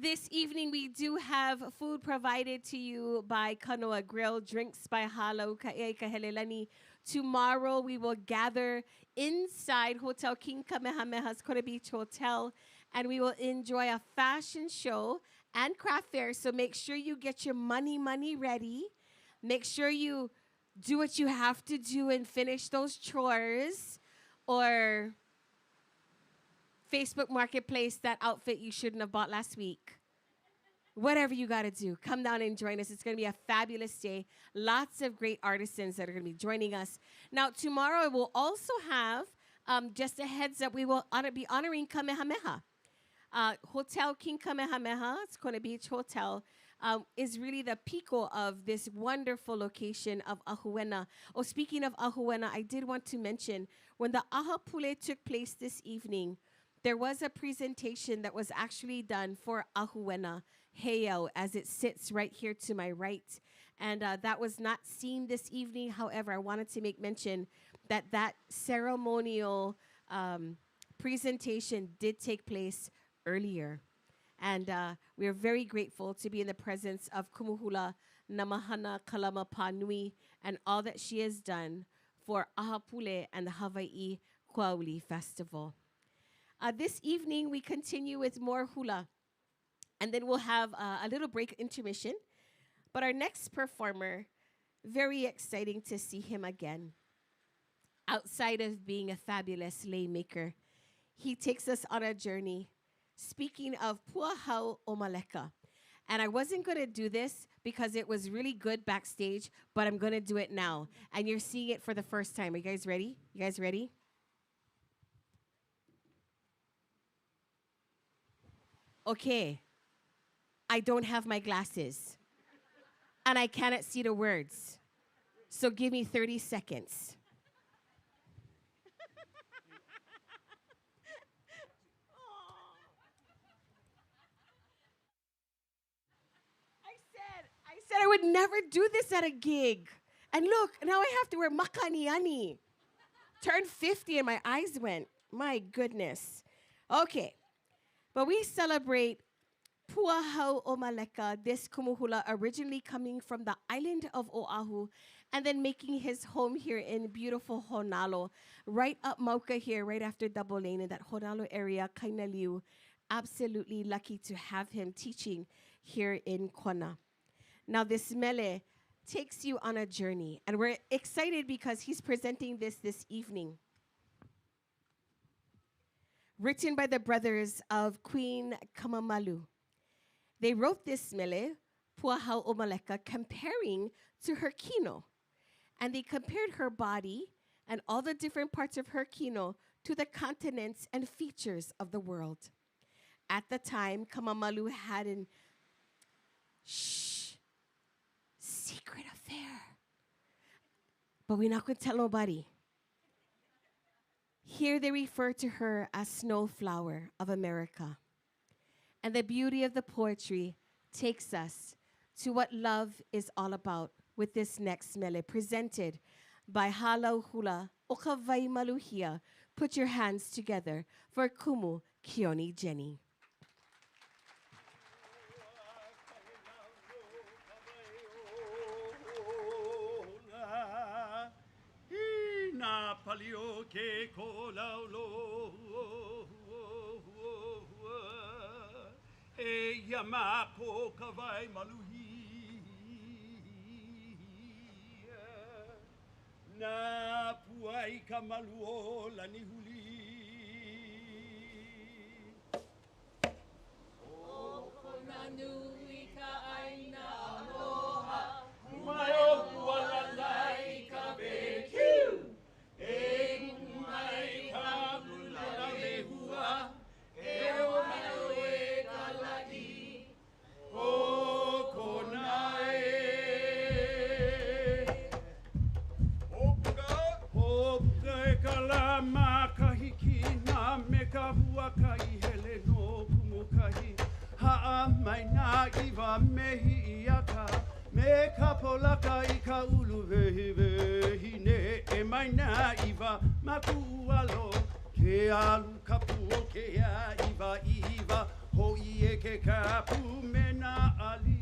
This evening, we do have food provided to you by Kanoa Grill, drinks by Halo Kahelelani. Tomorrow, we will gather inside Hotel King Kamehameha's Kona Beach Hotel, and we will enjoy a fashion show and craft fair. So make sure you get your money ready. Make sure you do what you have to do and finish those chores, or Facebook Marketplace that outfit you shouldn't have bought last week. Whatever you got to do, come down and join us. It's going to be a fabulous day. Lots of great artisans that are going to be joining us. Now, tomorrow we'll also have, just a heads up, we will be honoring Kamehameha. Hotel King Kamehameha, it's Kona Beach Hotel, is really the pico of this wonderful location of Ahuena. Oh, speaking of Ahuena, I did want to mention, when the Ahapule took place this evening, there was a presentation that was actually done for Ahuena Heiau, as it sits right here to my right. And that was not seen this evening. However, I wanted to make mention that that ceremonial presentation did take place earlier. And we are very grateful to be in the presence of Kumuhula Namahana Kalama Panui and all that she has done for Ahapule and the Hawai'i Kuauli Festival. This evening, we continue with more hula, and then we'll have a little break intermission. But our next performer, very exciting to see him again. Outside of being a fabulous lei maker, he takes us on a journey. Speaking of Puahau Omaleka, and I wasn't going to do this because it was really good backstage, but I'm going to do it now. And you're seeing it for the first time. Are you guys ready? You guys ready? Okay, I don't have my glasses, and I cannot see the words, so give me 30 seconds. I said I would never do this at a gig, and look, now I have to wear makaniani. Turned 50 and my eyes went, my goodness. Okay. But we celebrate Puahau Omaleka, this kumuhula originally coming from the island of Oahu and then making his home here in beautiful Honalo, right up Mauka here, right after Double Lane in that Honalo area, Kainaliu. Absolutely lucky to have him teaching here in Kona. Now this mele takes you on a journey, and we're excited because he's presenting this evening. written by the brothers of Queen Kamamalu. They wrote this mele, Pua Hau'omaleka, comparing to her kino. And they compared her body and all the different parts of her kino to the continents and features of the world. At the time, Kamamalu had an secret affair. But we're not going to tell nobody. Here they refer to her as Snowflower of America. And the beauty of the poetry takes us to what love is all about with this next mele presented by Hula Hō'ike Maluhia. Put your hands together for Kumu Kioni Jenny. Palio ke kolaulo e yama po kawai maluhi na puai kamaluo lani huli o konanui ka aina aloha mayo kualalai ka bekiu Mehi aka me kapolaka ika ulu vehi vehi ne e mai na iva makualo ke alu kapu ke a iva hoi ke kapu mena ali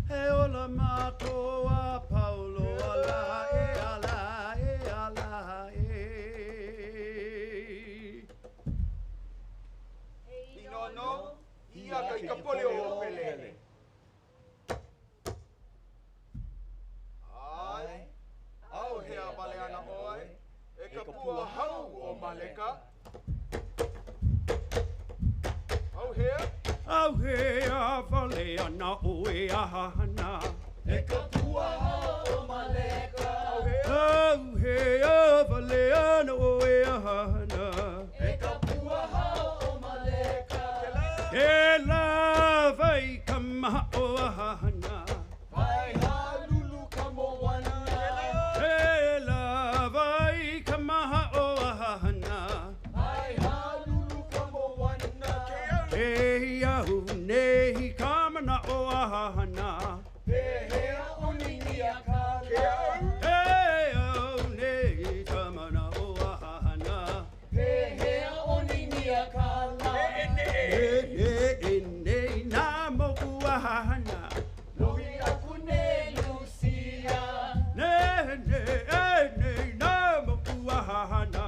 e ola matoa paulo ala e ala e ala e no ia ka ikapole o pelele. Au hea vale ana oe, e ka pua hau o maleka. Au hea vale ana oe ahana. E ka pua hau o maleka. Au hea vale ana oe ahana. E ka pua hau o maleka. E la vai kamaha o ahana. Vai ha lulu kamo wana. E la vai kamaha o ahana. Vai ha lulu kamo wana. E iahu nehi kamana o ahana. He hea unini a kala. E au nehi kamana o ahana. He hea unini a kala. E na moku ahana. Lohi aku ne Lucia. Ne na moku ahana.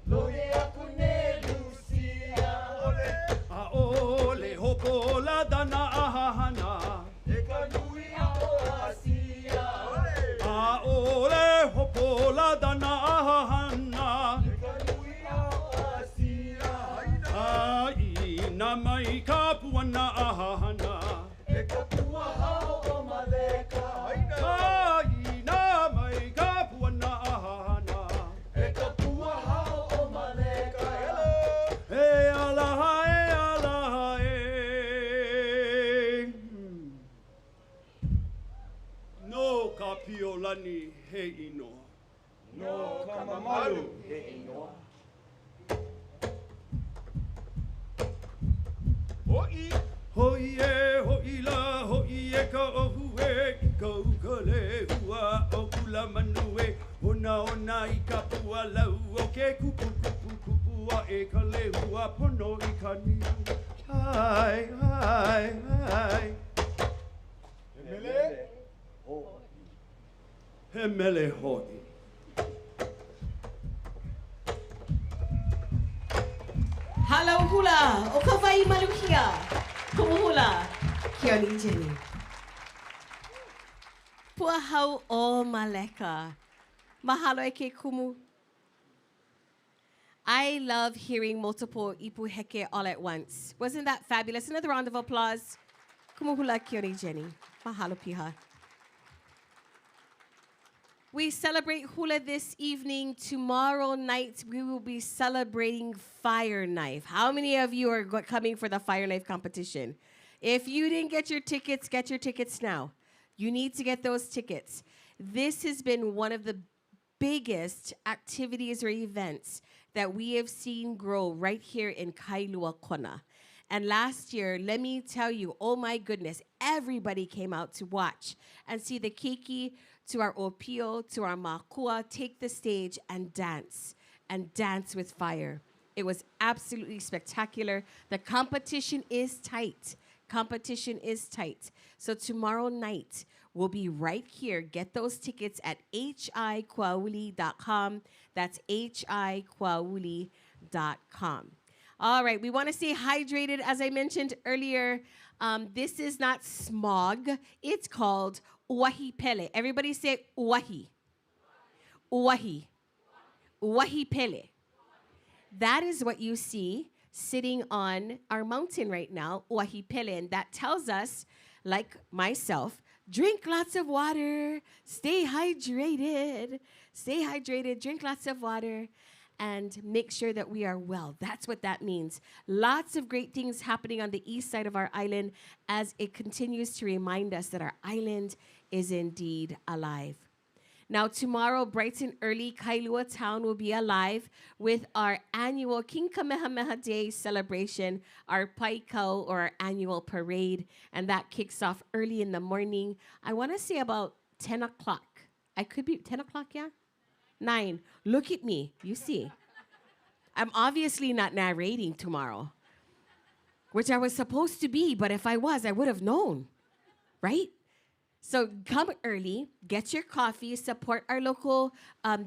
Lohi aku ne Lucia. A ole hopo la dana ahana. E ka nui a o Asia. A ole hopo la dana ahana. E ka nui a o Asia. A ina mai kapuana ahana. E ka pua hau o maleka. A ina mai kapuana ahana. E ka pua hau o maleka. E alaha e alaha e. No ka piolani he ino. No kamamalu he inoa. Hoi la hoi e ka ohu e i ka ukale hua o kula manue ona i ka pua lau o ke kupu kupua e ka lehua pono i ka niu. Ai. He mele hoi. Halo hula, o ka wai maluhia. Kumuhula, Kioni Jenny. Pua hau o maleka. Mahalo e ke kumu. I love hearing multiple ipu heke all at once. Wasn't that fabulous? Another round of applause. Kumuhula kioni Jenny. Mahalo piha. We celebrate hula this evening. Tomorrow night, we will be celebrating Fire Knife. How many of you are coming for the Fire Knife competition? If you didn't get your tickets now. You need to get those tickets. This has been one of the biggest activities or events that we have seen grow right here in Kailua Kona. And last year, let me tell you, oh my goodness, everybody came out to watch and see the keiki, to our opio, to our makua, take the stage and dance with fire. It was absolutely spectacular. The competition is tight. So tomorrow night, we'll be right here. Get those tickets at hiquauli.com. That's hiquauli.com. All right, we want to stay hydrated. As I mentioned earlier, this is not smog. It's called uahi pele. Everybody say uahi. Uahi. Uahi pele. That is what you see sitting on our mountain right now, uahi pele. And that tells us, like myself, drink lots of water, stay hydrated, drink lots of water, and make sure that we are well. That's what that means. Lots of great things happening on the east side of our island as it continues to remind us that our island is indeed alive. Now, tomorrow, bright and early, Kailua Town will be alive with our annual King Kamehameha Day celebration, our paikau, or our annual parade, and that kicks off early in the morning. I want to say about 10 o'clock. I could be 10 o'clock, yeah? 9. Look at me. You see. I'm obviously not narrating tomorrow, which I was supposed to be, but if I was, I would have known, right? So come early, get your coffee, support our local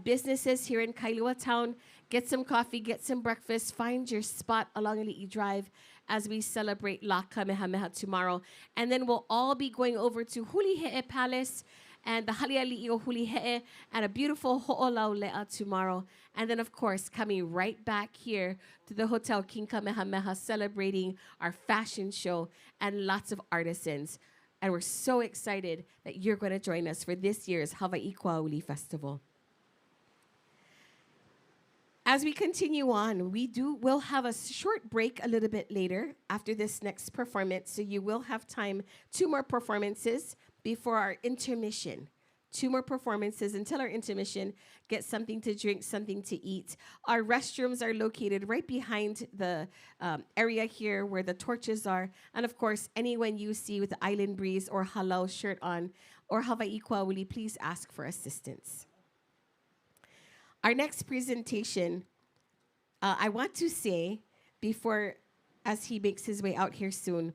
businesses here in Kailua Town, get some coffee, get some breakfast, find your spot along Ali'i Drive as we celebrate La Kamehameha tomorrow. And then we'll all be going over to Hulihe'e Palace and the Haliali'i o Hulihe'e and a beautiful Ho'olaule'a tomorrow. And then, of course, coming right back here to the Hotel King Kamehameha, celebrating our fashion show and lots of artisans. And we're so excited that you're going to join us for this year's Hawai'i Kuauli Festival. As we continue on, we'll have a short break a little bit later after this next performance. So you will have time, 2 more performances before our intermission. 2 more performances until our intermission. Get something to drink, something to eat. Our restrooms are located right behind the area here where the torches are. And of course, anyone you see with the Island Breeze or Halau shirt on or Hawai'i Kuauli, please ask for assistance. Our next presentation, I want to say before, as he makes his way out here soon,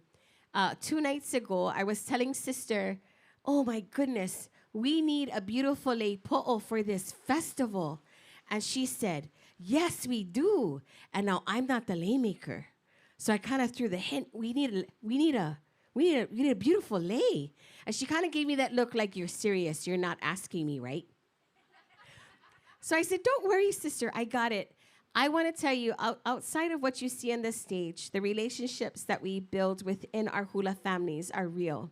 2 nights ago, I was telling Sister, oh my goodness, we need a beautiful lei po'o for this festival. And she said, yes, we do. And now I'm not the lei maker. So I kind of threw the hint, we need a beautiful lei. And she kind of gave me that look like, you're serious, you're not asking me, right? So I said, don't worry, sister, I got it. I want to tell you, outside of what you see on the stage, the relationships that we build within our hula families are real.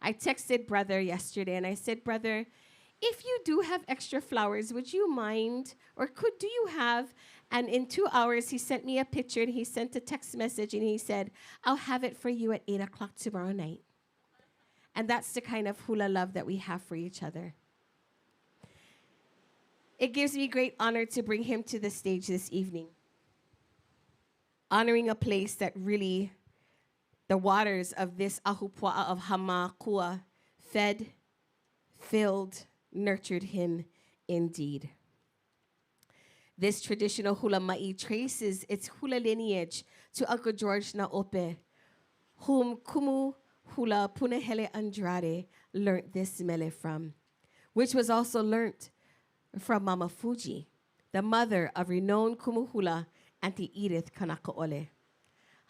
I texted brother yesterday and I said, brother, if you do have extra flowers, would you mind, or do you have? And in 2 hours, he sent me a picture and he sent a text message and he said, I'll have it for you at 8 o'clock tomorrow night. And that's the kind of hula love that we have for each other. It gives me great honor to bring him to the stage this evening, honoring a place that really, the waters of this ahupua'a of Hamakua fed, filled, nurtured him indeed. This traditional hula ma'i traces its hula lineage to Uncle George Naope, whom Kumu Hula Punahele Andrade learned this mele from, which was also learnt from Mama Fuji, the mother of renowned kumuhula Auntie Edith Kanakaole.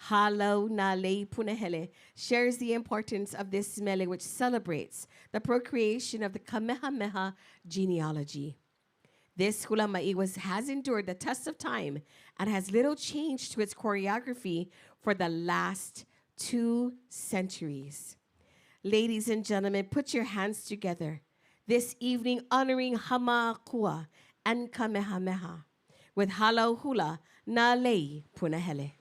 Halau na lei punahele shares the importance of this mele, which celebrates the procreation of the Kamehameha genealogy. This hula ma'i has endured the test of time and has little change to its choreography for the last 2 centuries. Ladies and gentlemen, put your hands together this evening honoring Hamakua and Kamehameha with Halau Hula na Lei Punahele.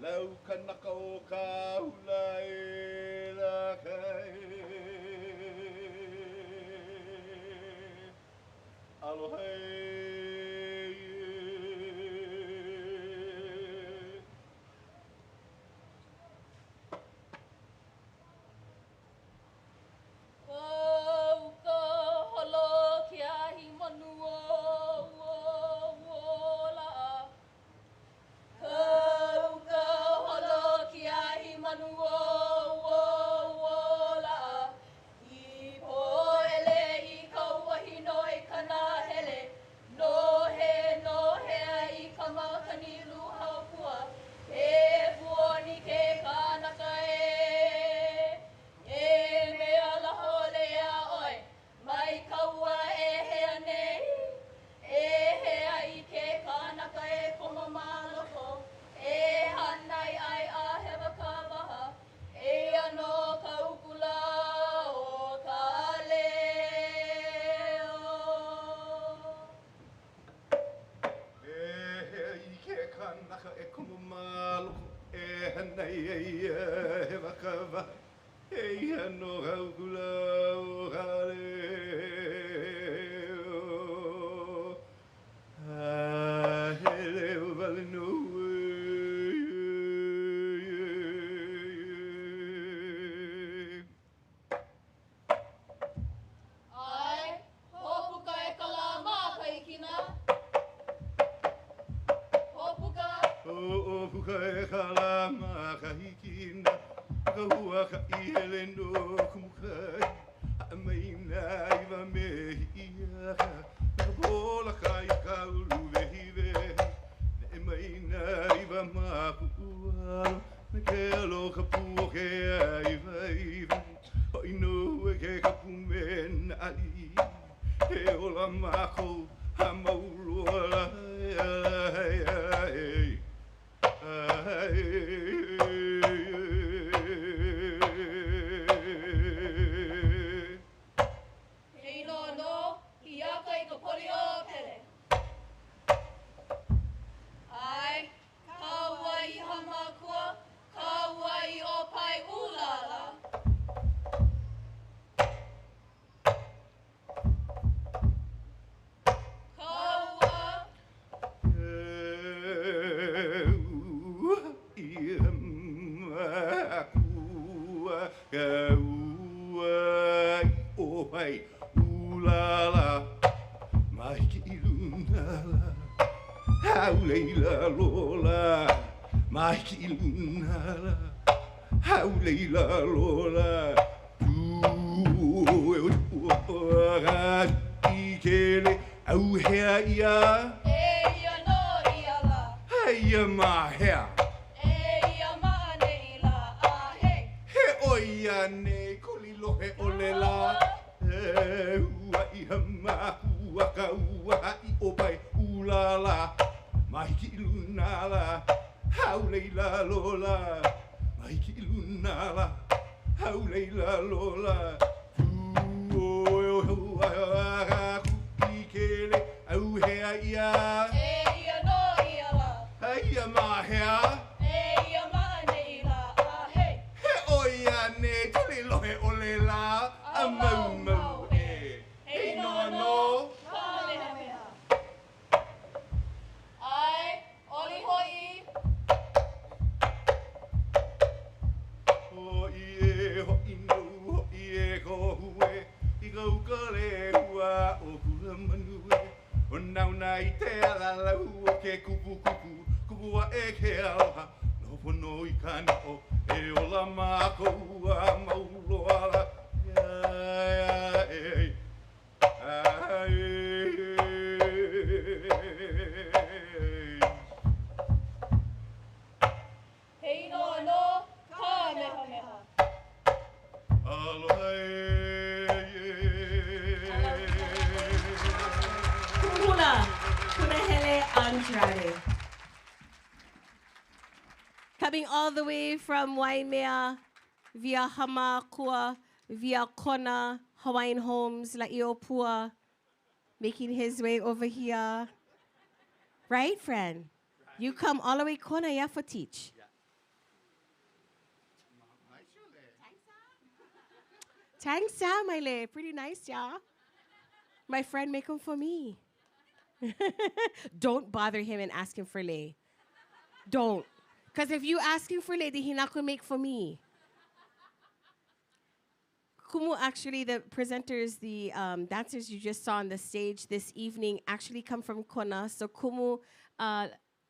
Lau kanaka o ka hula e la kai aloha Hopono I kana o e ola mākou a mauloala. Hei no no, Kamehameha. Aloha Hula, Punahele Andrade. Coming all the way from Waimea, via Hamakua, via Kona, Hawaiian Homes, La'iopua, making his way over here. Right, friend? You come all the way Kona, yeah, for teach. Thanks, my lay. Pretty nice, yeah. My friend make them for me. Don't bother him and ask him for lay. Don't. Because if you ask him for lay, then he's not going to make for me. Kumu, actually, the presenters, the dancers you just saw on the stage this evening actually come from Kona. So Kumu,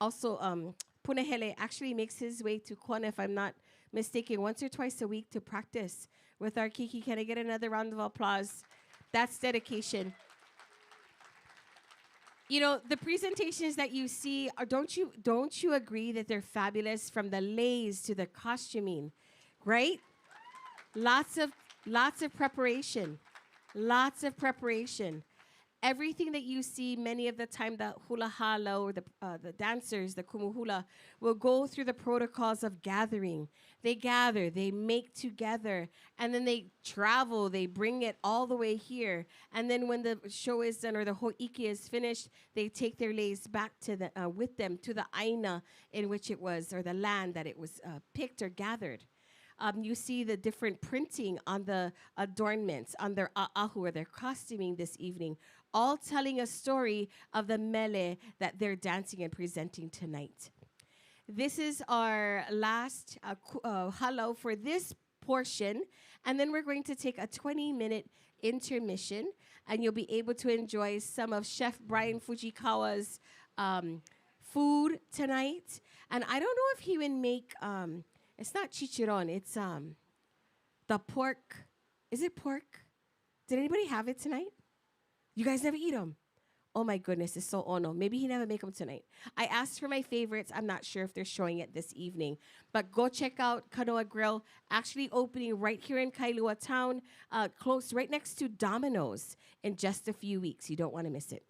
also Punahele, actually makes his way to Kona, if I'm not mistaken, once or twice a week to practice with our Kiki. Can I get another round of applause? That's dedication. You know, the presentations that you see, don't you agree that they're fabulous, from the leis to the costuming, right? Lots of preparation. Lots of preparation. Everything that you see, many of the time, the hula hala or the dancers, the kumu hula, will go through the protocols of gathering. They gather, they make together, and then they travel, they bring it all the way here. And then when the show is done or the Hō'ike is finished, they take their leis back to the with them to the aina in which it was, or the land that it was picked or gathered. You see the different printing on the adornments, on their a'ahu, or their costuming this evening, all telling a story of the mele that they're dancing and presenting tonight. This is our last halo for this portion, and then we're going to take a 20-minute intermission, and you'll be able to enjoy some of Chef Brian Fujikawa's food tonight. And I don't know if he would make... it's not chichiron, it's the pork. Is it pork? Did anybody have it tonight? You guys never eat them? Oh my goodness, it's so ono. Maybe he never make them tonight. I asked for my favorites. I'm not sure if they're showing it this evening. But go check out Kanoa Grill, actually opening right here in Kailua Town, close right next to Domino's in just a few weeks. You don't want to miss it.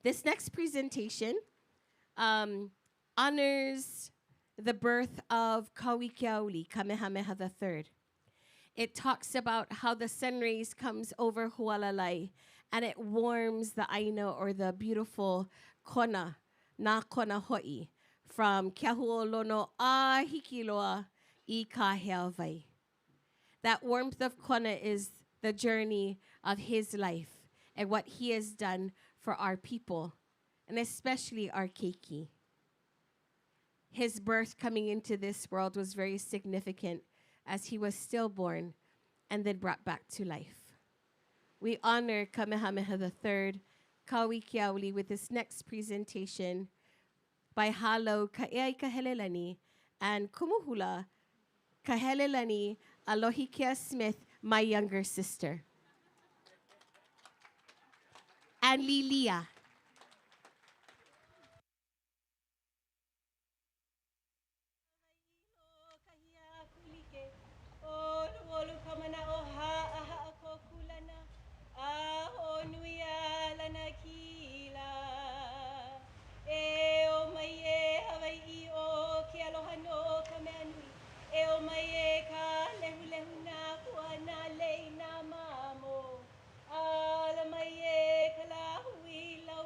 This next presentation honors the birth of Hawai'i Kuauli, Kamehameha III. It talks about how the sun rays comes over Hualalai, and it warms the aina, or the beautiful kona, na kona ho'i, from Kiahuolono a hikiloa I ka heawai. That warmth of kona is the journey of his life and what he has done for our people, and especially our keiki. His birth coming into this world was very significant, as he was stillborn and then brought back to life. We honor Kamehameha III, Hawai'i Kuauli, with this next presentation by Halo Kaeai Kahelelani and Kumuhula Kahelelani Alohikia Smith, my younger sister. And Lilia. Ala mai e ka la hui la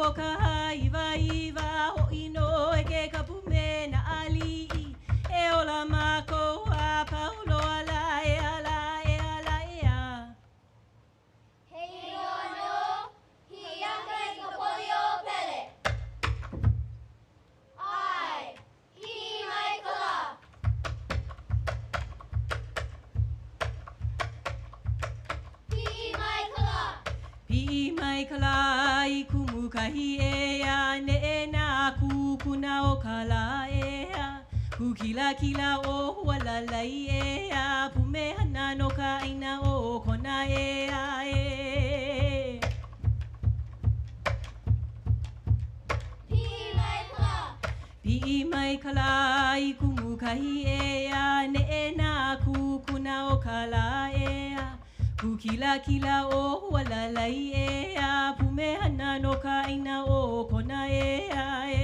o ka haiva iva ho ino e ke kapu me na ali'i e ola mako a paulo ala e ala e ala e a. Hei ono, hi aka I ka poli o pele. Ai, hi mai ka la. Hi mai ka la. Pi'i mai ka la I kumukahi e a ne e na kukuna o ka la e a. Kukila kila o walalai e a. Pume hana no ka aina o kona e a e. Hi mai ka la. Pi'i mai ka la I kumukahi e a ne e na kukuna o ka la e a. Kukila kila o walalai e a. Pume hana no ka aina o kona e a e.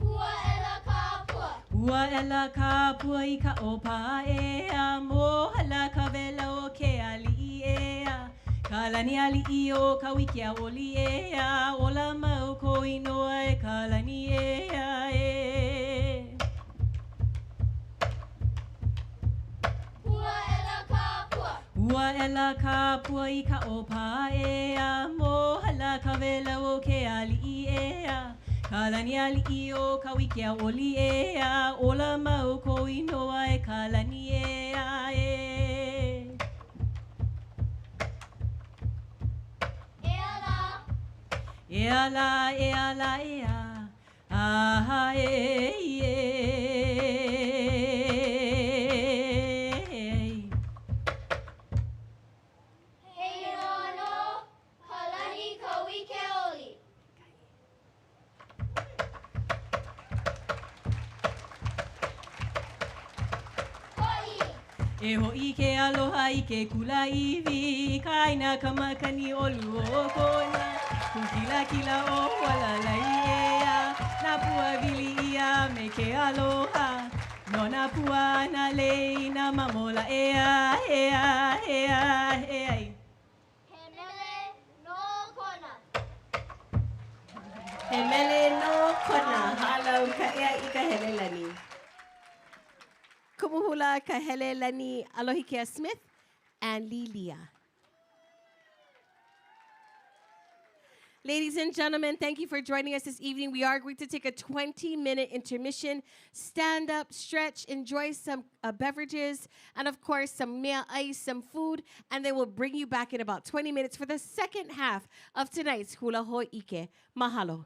Ua ela ka pua. Ua ela ka pua I ka opa e a. Mo hala ka vela o ke ali'i e a. Ka lani ali'i o ka wiki a oli e a. Ola mau ko inoa e ka lani e a e. Ua ela ka pua. Ua ela ka pua I ka opa e a. Mo hala ka vela o ke ali'i e a. Ka lani ali'i o ka wiki a oli e a. Ola mau ko inoa e ka lani e a e. E ala. E ala e a. Aha e e. Hei ono, ka lani ka wike oli. Hoi. E ho'i ke aloha I ke kula iwi. Kaina ka makani o lu o kona. Kukila kila o walalai e a. Na pua vili ia me ke aloha. No na pua na lei na mamola e a e a e a e a. He mele no kona. He mele no kona halau ka ea I ka helelani. Kumuhula ka helelani Alohikea Smith and Lilia. Ladies and gentlemen, thank you for joining us this evening. We are going to take a 20-minute intermission. Stand up, stretch, enjoy some beverages, and of course, some mea ice, some food, and then we'll bring you back in about 20 minutes for the second half of tonight's Hula Hō'ike. Mahalo.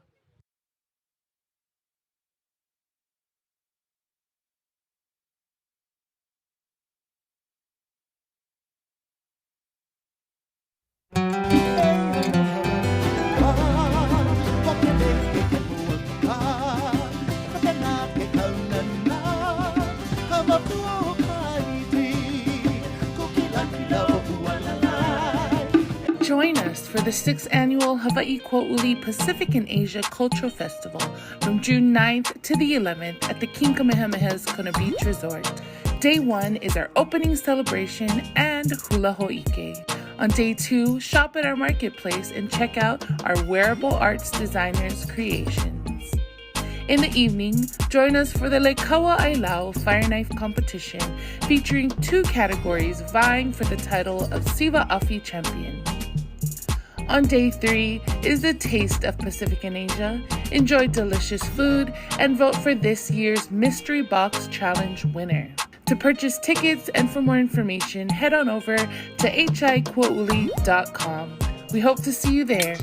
Join us for the 6th annual Hawai'i Kuauli Pacific and Asia Cultural Festival from June 9th to the 11th at the King Kamehameha's Kona Beach Resort. Day 1 is our opening celebration and Hula Hō'ike. On day 2, shop at our marketplace and check out our wearable arts designers' creations. In the evening, join us for the Lekaua Ailau Fire Knife Competition featuring 2 categories vying for the title of Siva Afi Champion. On day 3 is the Taste of Pacific and Asia. Enjoy delicious food and vote for this year's Mystery Box Challenge winner. To purchase tickets and for more information, head on over to hiquauli.com. We hope to see you there.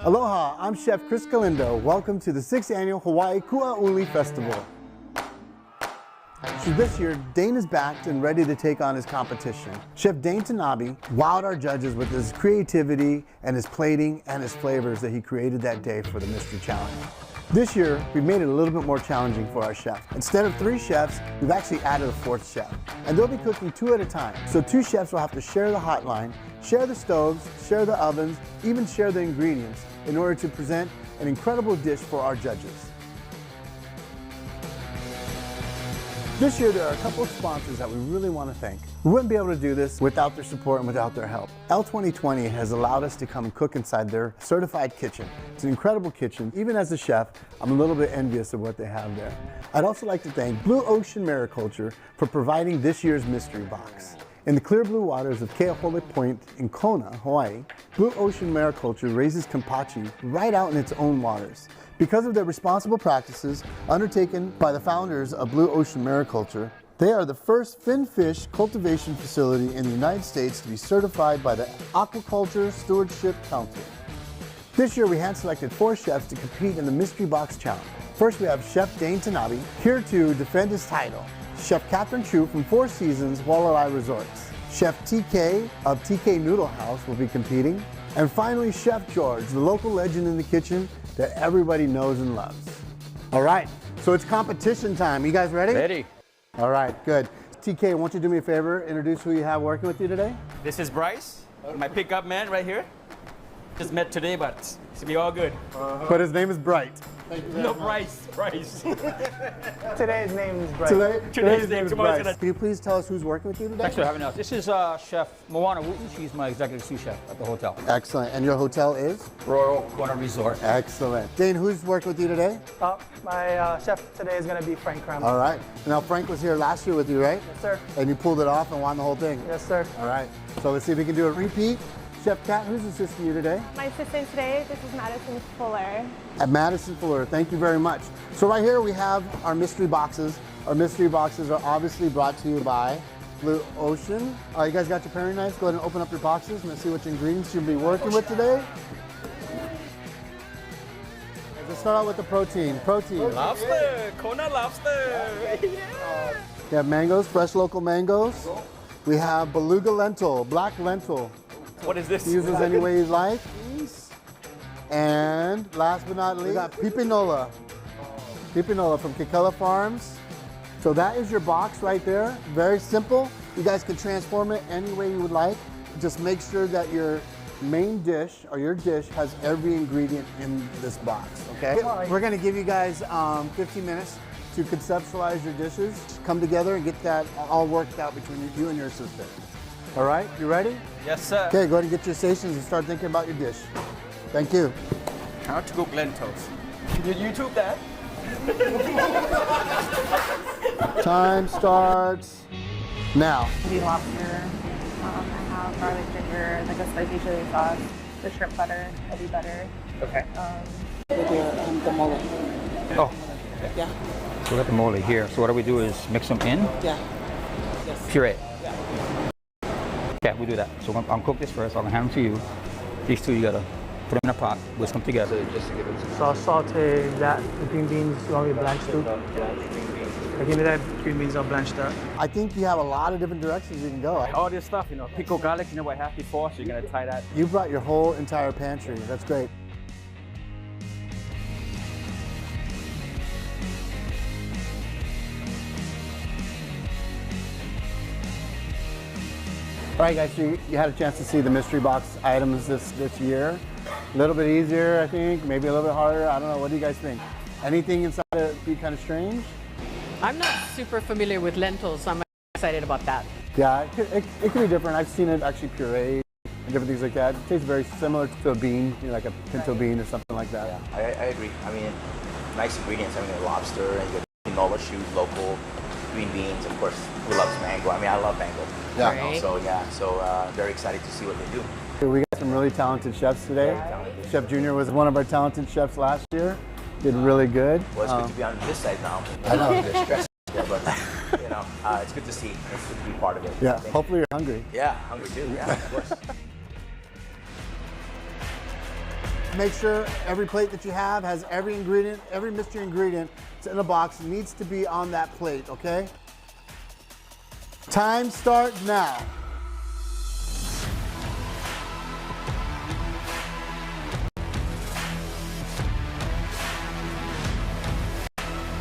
Aloha, I'm Chef Chris Galindo. Welcome to the 6th Annual Hawai'i Kuauli Festival. So this year, Dane is backed and ready to take on his competition. Chef Dane Tanabe wowed our judges with his creativity and his plating and his flavors that he created that day for the Mystery Challenge. This year, we made it a little bit more challenging for our chef. Instead of 3 chefs, we've actually added a 4th chef. And they'll be cooking 2 at a time. So 2 chefs will have to share the hotline, share the stoves, share the ovens, even share the ingredients in order to present an incredible dish for our judges. This year, there are a couple of sponsors that we really want to thank. We wouldn't be able to do this without their support and without their help. L2020 has allowed us to come and cook inside their certified kitchen. It's an incredible kitchen. Even as a chef, I'm a little bit envious of what they have there. I'd also like to thank Blue Ocean Mariculture for providing this year's mystery box. In the clear blue waters of Hula Hō'ike Point in Kona, Hawaii, Blue Ocean Mariculture raises kampachi right out in its own waters. Because of their responsible practices undertaken by the founders of Blue Ocean Mariculture, they are the first fin fish cultivation facility in the United States to be certified by the Aquaculture Stewardship Council. This year, we hand-selected 4 chefs to compete in the Mystery Box Challenge. First, we have Chef Dane Tanabe, here to defend his title. Chef Catherine Chu from 4 Seasons Waialae Resorts. Chef TK of TK Noodle House will be competing. And finally, Chef George, the local legend in the kitchen that everybody knows and loves. All right, so it's competition time. You guys ready? Ready. All right, good. TK, won't you do me a favor, introduce who you have working with you today? This is Bryce, my pickup man right here. Just met today, but it's gonna be all good. But his name is Bright. No, Bryce. Today's name is Bright. Today's name is Bryce. Can you please tell us who's working with you today? Thanks for having us. This is Chef Moana Wooten. She's my executive sous chef at the hotel. Excellent. And your hotel is? Royal Kona Resort. Excellent. Dane, who's working with you today? My chef today is going to be Frank Kram. All right. Now, Frank was here last year with you, right? Yes, sir. And you pulled it off and won the whole thing? Yes, sir. All right. So let's see if we can do a repeat. Chef Kat, who's assisting you today? My assistant today, this is Madison Fuller. At Madison Fuller, thank you very much. So right here we have our mystery boxes. Our mystery boxes are obviously brought to you by Blue Ocean. You guys got your paring knives? Go ahead and open up your boxes and let's see which ingredients you'll be working with today. Let's start out with the protein. Lobster, Kona lobster. Yeah. We have mangoes, fresh local mangoes. We have beluga lentil, black lentil. What is this? Use this any way you like. And last but not least, we got pipinola. Pipinola from Kekela Farms. So that is your box right there. Very simple. You guys can transform it any way you would like. Just make sure that your main dish or your dish has every ingredient in this box, okay? We're gonna give you guys 15 minutes to conceptualize your dishes, come together and get that all worked out between you and your assistant. All right, you ready? Yes, sir. Okay, go ahead and get your stations and start thinking about your dish. Thank you. How to cook lentils. Did you YouTube that? Time starts now. The lobster, I have garlic ginger, like a spicy chili sauce, the shrimp butter, ebi butter. Okay. The mole. Oh. Yeah. So we got the mole here. So what do we do is mix them in? Yeah. Yes. Puree. Yeah. Yeah, we do that. So I'll cook this first. I'll hand them to you. These two you gotta put them in a pot, whisk them together. Just to give it some. So I'll saute that, the green beans, you want me to blanch too? Give me that green beans, I'll blanch that. I think you have a lot of different directions you can go. All this stuff, you know, pickled garlic, you know what I have before, so you're gonna tie that. You brought your whole entire pantry. That's great. All right, guys, so you had a chance to see the mystery box items this year. A little bit easier, I think, maybe a little bit harder. I don't know. What do you guys think? Anything inside it be kind of strange? I'm not super familiar with lentils, so I'm excited about that. Yeah, it can be different. I've seen it actually pureed and different things like that. It tastes very similar to a bean, you know, like a pinto bean or something like that. Yeah, I agree. I mean, nice ingredients. I mean, lobster and you got canola shoes, local green beans. Of course, who loves mango? I mean, I love mango. Yeah. You know, so very excited to see what they do. We got some really talented chefs today. Chef Junior was one of our talented chefs last year. Did really good. Well, it's good to be on this side now. I know. There's stress there, but you know, it's good to see. It's good to be part of it. Yeah. Hopefully you're hungry. Yeah, hungry too. Yeah, of course. Make sure every plate that you have has every ingredient, every mystery ingredient that's in a box needs to be on that plate, okay? Time starts now.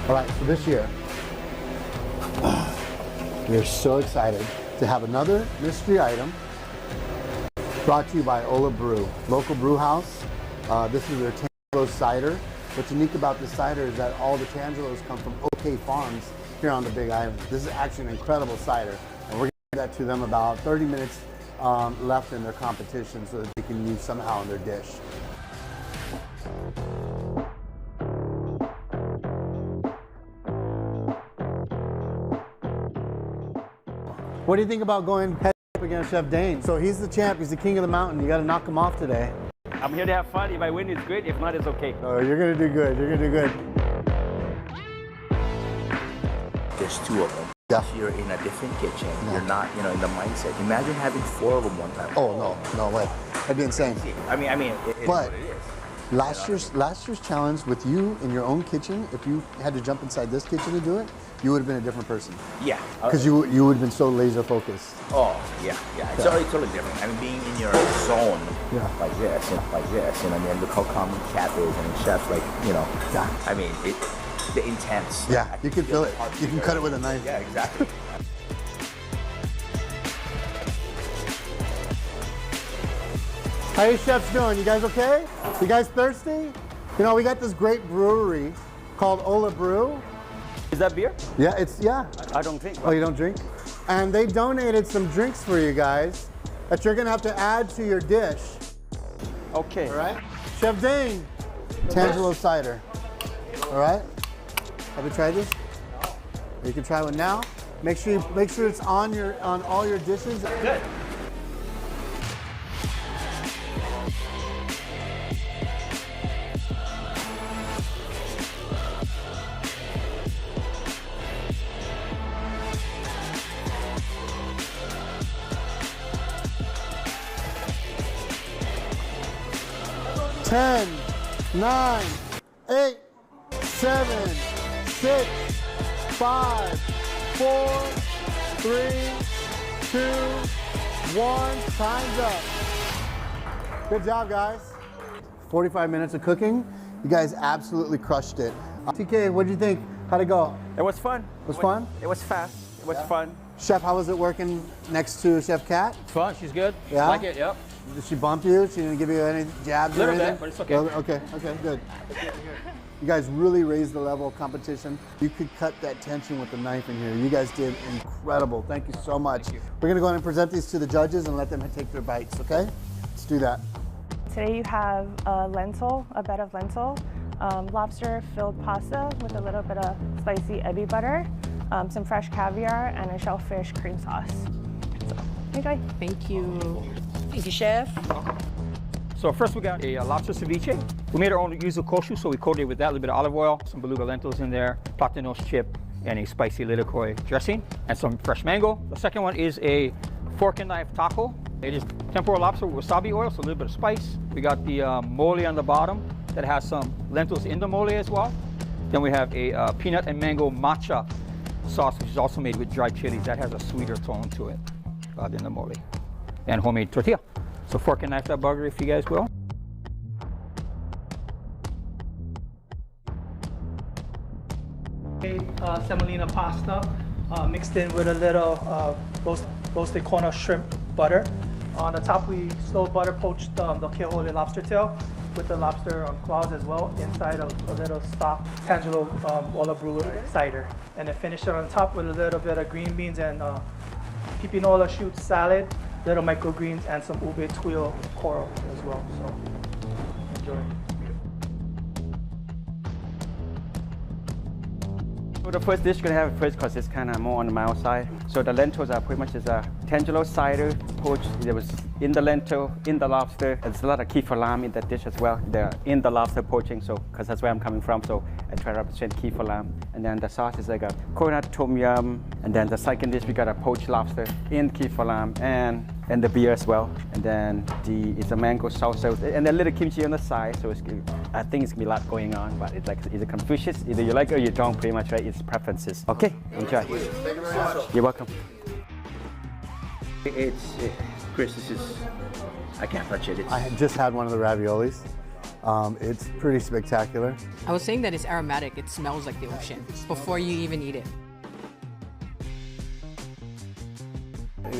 All right, so this year, we're so excited to have another mystery item brought to you by Ola Brew, local brew house. This is their Tangelo cider. What's unique about this cider is that all the Tangelos come from OK Farms here on the Big Island. This is actually an incredible cider, and we're going to give that to them about 30 minutes left in their competition so that they can use somehow in their dish. What do you think about going head up against Chef Dane? So he's the champ, he's the king of the mountain. You got to knock him off today. I'm here to have fun. If I win, it's great. If not, it's okay. Oh, you're going to do good. You're going to do good. There's 2 of them. Yeah. You're in a different kitchen. Yeah. You're not, in the mindset. Imagine having 4 of them one time. Oh, no way. That'd be insane. I mean, it is what it is. Last year's challenge with you in your own kitchen, if you had to jump inside this kitchen to do it, you would have been a different person. Yeah. Because you would have been so laser focused. Oh, yeah. It's totally different. I mean, being in your zone like this, and I mean, look how common Cat is, and chefs I mean, the intense. Yeah, you can feel it. You can cut it with a knife. Yeah, exactly. How you chefs doing? You guys okay? You guys thirsty? We got this great brewery called Ola Brew. Is that beer? Yeah, I don't drink. Oh, you don't drink? And they donated some drinks for you guys that you're gonna have to add to your dish. Okay. All right? Chef Dane, Tangelo cider. All right? Have you tried this? No. You can try one now. Make sure it's on all your dishes. Good. Ten, 9, 8, 7, 6, 5, 4, 3, 2, 1. Time's up. Good job, guys. 45 minutes of cooking. You guys absolutely crushed it. TK, what did you think? How'd it go? It was fun. It was fun? It was fast. It was fun. Chef, how was it working next to Chef Kat? It's fun. She's good. Yeah? Like it, yep. Did she bump you? She didn't give you any jabs or anything? Bit, but it's okay. Okay, good. You guys really raised the level of competition. You could cut that tension with the knife in here. You guys did incredible. Thank you so much. We're gonna go ahead and present these to the judges and let them take their bites, okay? Let's do that. Today you have a bed of lentil, lobster-filled pasta with a little bit of spicy ebi butter, some fresh caviar, and a shellfish cream sauce. So, enjoy. Thank you. Thank you, Chef. So first we got a lobster ceviche. We made our own yuzu koshu, so we coated it with that, a little bit of olive oil, some beluga lentils in there, platanos chip, and a spicy lilikoi dressing, and some fresh mango. The second one is a fork and knife taco. It is tempura lobster with wasabi oil, so a little bit of spice. We got the mole on the bottom that has some lentils in the mole as well. Then we have a peanut and mango matcha sauce, which is also made with dried chilies. That has a sweeter tone to it than the mole. And homemade tortilla. So fork and knife that burger if you guys will. Semolina pasta mixed in with a little roasted corner shrimp butter. On the top we slow butter poached the Hawai'i lobster tail with the lobster claws as well inside of a little stock Tangelo Ola Brew cider. And then finish it on top with a little bit of green beans and pipinola shoot salad, little microgreens, and some ube tuile coral as well. So enjoy. So the first dish you're gonna have it first because it's kind of more on the mild side. So the lentils are pretty much just a Tangelo cider poached. There was in the lentil, in the lobster. There's a lot of kefir lamb in that dish as well. They're in the lobster poaching, so because that's where I'm coming from. So I try to represent kefir lamb. And then the sauce is like a coconut tom yum. And then the second dish we got a poached lobster in kefir lamb and the beer as well. And then it's a mango salsa and a little kimchi on the side. So I think it's gonna be a lot going on, but it's like either Confucius, either you like it or you don't, pretty much, right? It's preferences. Okay, enjoy. Thank you very much. You're welcome. Chris, this is, I can't touch it. I just had one of the raviolis. It's pretty spectacular. I was saying that it's aromatic. It smells like the ocean before you even eat it.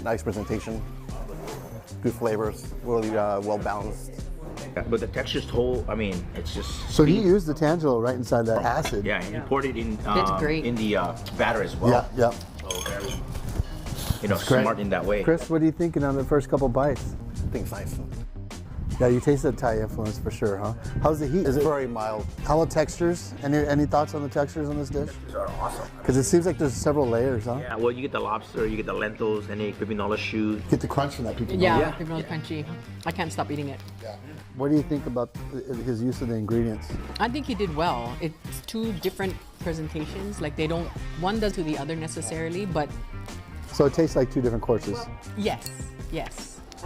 Nice presentation, good flavors, really well balanced. Yeah, but the texture's whole, I mean, it's just... So he used the tangelo right inside that acid. Yeah, and he poured it in, great. in the batter as well. Yeah. So very, you know, smart in that way. Chris, what are you thinking on the first couple bites? I think it's nice. Yeah, you taste the Thai influence for sure, huh? How's the heat? Is it very mild? How about textures? Any thoughts on the textures on this dish? These are awesome. Because it seems like there's several layers, huh? Yeah, well, you get the lobster, you get the lentils, and the pipinola shoot. Get the crunch from that pipinola. Yeah, pipinola crunchy. I can't stop eating it. Yeah. What do you think about his use of the ingredients? I think he did well. It's two different presentations. Like one does to the other necessarily, but... So it tastes like two different courses. Yes.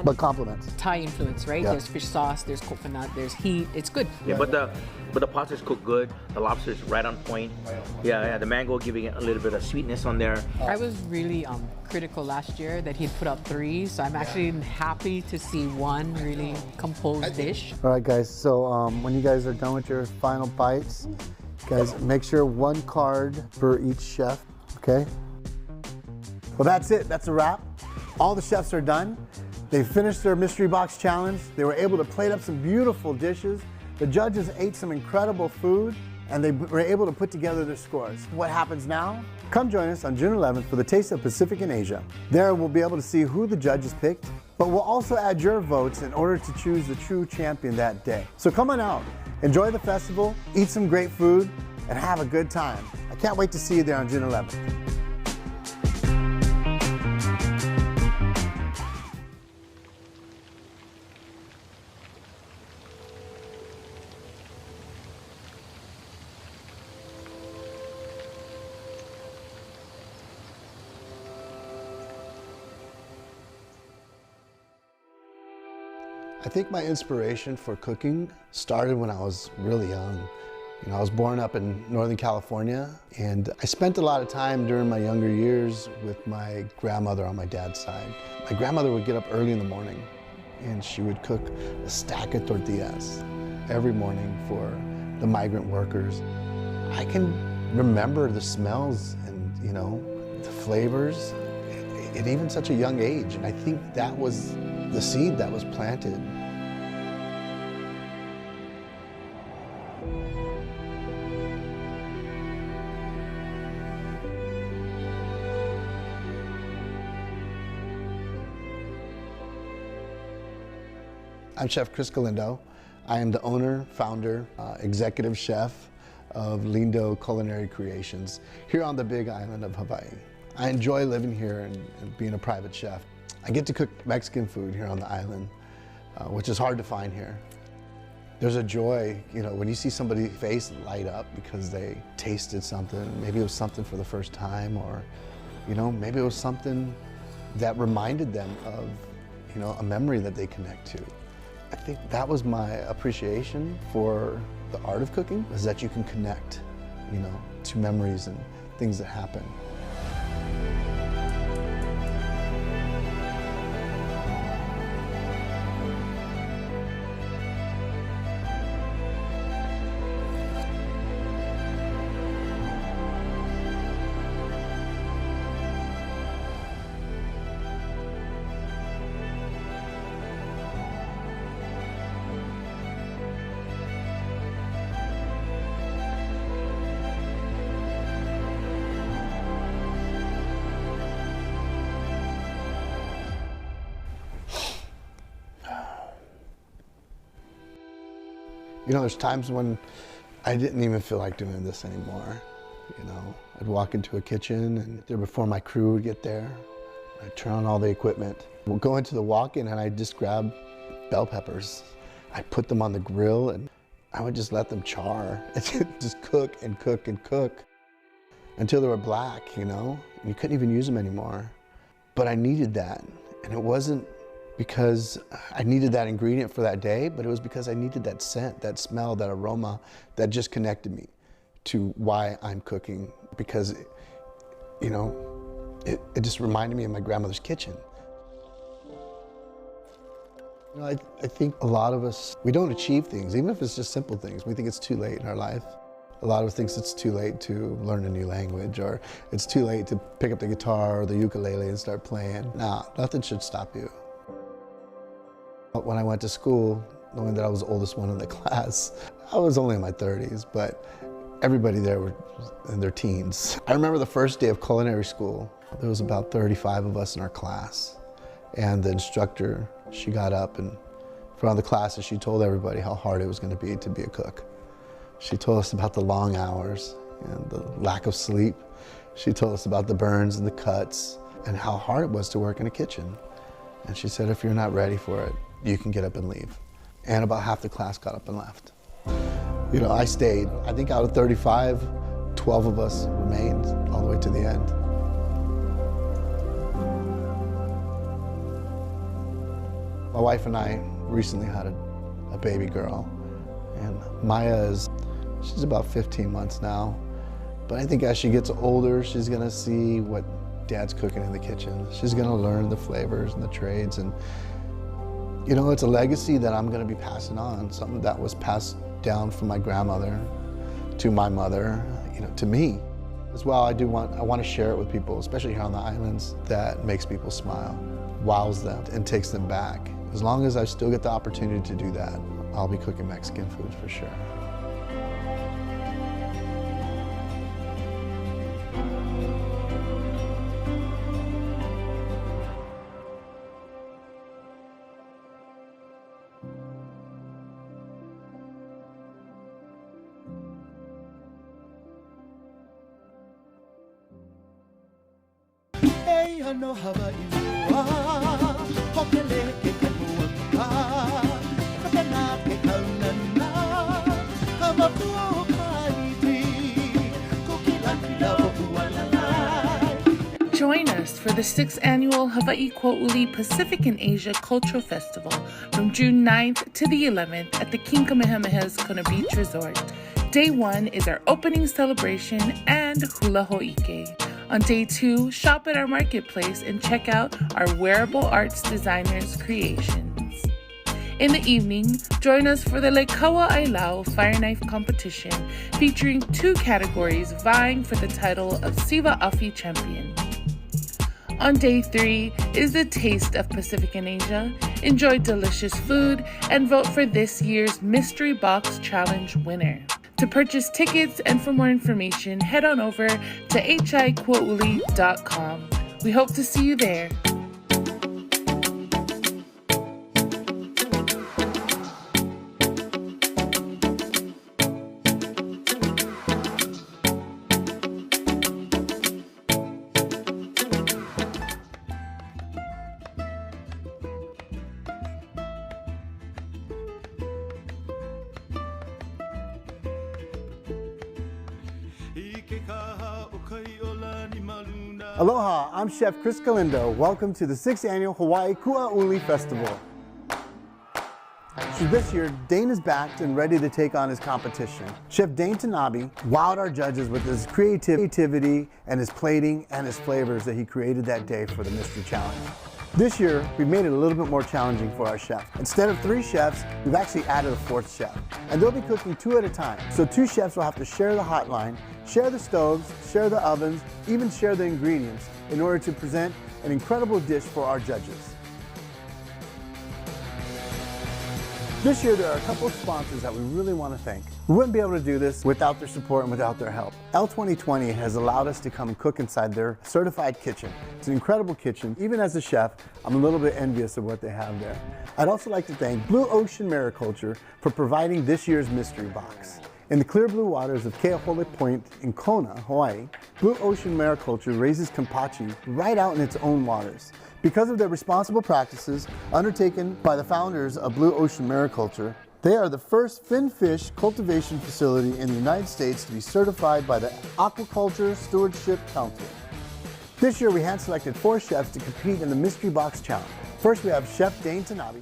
But complements. Thai influence, right? Yeah. There's fish sauce, there's coconut, there's heat. It's good. Yeah, but the pasta's cooked good. The lobster's right on point. Yeah, the mango giving it a little bit of sweetness on there. I was really critical last year that he'd put out 3, so I'm actually happy to see one really composed dish. All right, guys, so when you guys are done with your final bites, guys, make sure 1 card per each chef, okay? Well, that's it. That's a wrap. All the chefs are done. They finished their mystery box challenge. They were able to plate up some beautiful dishes. The judges ate some incredible food, and they were able to put together their scores. What happens now? Come join us on June 11th for the Taste of Pacific and Asia. There we'll be able to see who the judges picked, but we'll also add your votes in order to choose the true champion that day. So come on out, enjoy the festival, eat some great food, and have a good time. I can't wait to see you there on June 11th. I think my inspiration for cooking started when I was really young. You know, I was born up in Northern California, and I spent a lot of time during my younger years with my grandmother on my dad's side. My grandmother would get up early in the morning, and she would cook a stack of tortillas every morning for the migrant workers. I can remember the smells and, you know, the flavors at even such a young age, and I think that was the seed that was planted. I'm Chef Chris Galindo. I am the owner, founder, executive chef of Lindo Culinary Creations here on the Big Island of Hawaii. I enjoy living here and being a private chef. I get to cook Mexican food here on the island, which is hard to find here. There's a joy, you know, when you see somebody's face light up because they tasted something. Maybe it was something for the first time, or, you know, maybe it was something that reminded them of, you know, a memory that they connect to. I think that was my appreciation for the art of cooking, is that you can connect, you know, to memories and things that happen. You know, there's times when I didn't even feel like doing this anymore. You know, I'd walk into a kitchen and there before my crew would get there, I'd turn on all the equipment. We'll go into the walk-in and I'd just grab bell peppers. I put them on the grill and I would just let them char. Just cook and cook and cook until they were black, you know? And you couldn't even use them anymore. But I needed that. And it wasn't because I needed that ingredient for that day, but it was because I needed that scent, that smell, that aroma that just connected me to why I'm cooking. Because, you know, it just reminded me of my grandmother's kitchen. You know, I think a lot of us, we don't achieve things, even if it's just simple things. We think it's too late in our life. A lot of us thinks it's too late to learn a new language, or it's too late to pick up the guitar or the ukulele and start playing. Nah, nothing should stop you. When I went to school, knowing that I was the oldest one in the class, I was only in my 30s, but everybody there were in their teens. I remember the first day of culinary school. There was about 35 of us in our class. And the instructor, she got up and in front of the classes, she told everybody how hard it was going to be a cook. She told us about the long hours and the lack of sleep. She told us about the burns and the cuts and how hard it was to work in a kitchen. And she said, if you're not ready for it, you can get up and leave. And about half the class got up and left. You know, I stayed. I think out of 35, 12 of us remained all the way to the end. My wife and I recently had a baby girl, and Maya she's about 15 months now. But I think as she gets older, she's gonna see what Dad's cooking in the kitchen. She's gonna learn the flavors and the trades, and you know, it's a legacy that I'm gonna be passing on, something that was passed down from my grandmother to my mother, you know, to me. As well, I want to share it with people, especially here on the islands, that makes people smile, wows them, and takes them back. As long as I still get the opportunity to do that, I'll be cooking Mexican food for sure. no Hawai'i hokele ke kanua kapena ke kaunana kamapu kaiti kukilakila opualala. Join us for the 6th annual Hawai'i Kuauli Pacific and Asia Cultural Festival from June 9th to the 11th at the King Kamehameha's Kona Beach Resort. Day 1 is our opening celebration and Hula Hō'ike. On day 2, shop at our marketplace and check out our wearable arts designers' creations. In the evening, join us for the Lekaua Ailau Fire Knife Competition, featuring 2 categories vying for the title of Siva Afi Champion. On day 3 is the Taste of Pacific and Asia. Enjoy delicious food and vote for this year's Mystery Box Challenge winner. To purchase tickets and for more information, head on over to hiquauli.com. We hope to see you there. Aloha, I'm Chef Chris Galindo. Welcome to the 6th annual Hawai'i Kuauli Festival. So this year, Dane is backed and ready to take on his competition. Chef Dane Tanabe wowed our judges with his creativity and his plating and his flavors that he created that day for the Mystery Challenge. This year, we made it a little bit more challenging for our chef. Instead of 3 chefs, we've actually added a 4th chef. And they'll be cooking 2 at a time. So 2 chefs will have to share the hotline, share the stoves, share the ovens, even share the ingredients in order to present an incredible dish for our judges. This year, there are a couple of sponsors that we really want to thank. We wouldn't be able to do this without their support and without their help. L2020 has allowed us to come and cook inside their certified kitchen. It's an incredible kitchen. Even as a chef, I'm a little bit envious of what they have there. I'd also like to thank Blue Ocean Mariculture for providing this year's mystery box. In the clear blue waters of Keahole Point in Kona, Hawaii, Blue Ocean Mariculture raises kampachi right out in its own waters. Because of their responsible practices undertaken by the founders of Blue Ocean Mariculture, they are the first fin fish cultivation facility in the United States to be certified by the Aquaculture Stewardship Council. This year we hand-selected 4 chefs to compete in the Mystery Box Challenge. First we have Chef Dane Tanabe.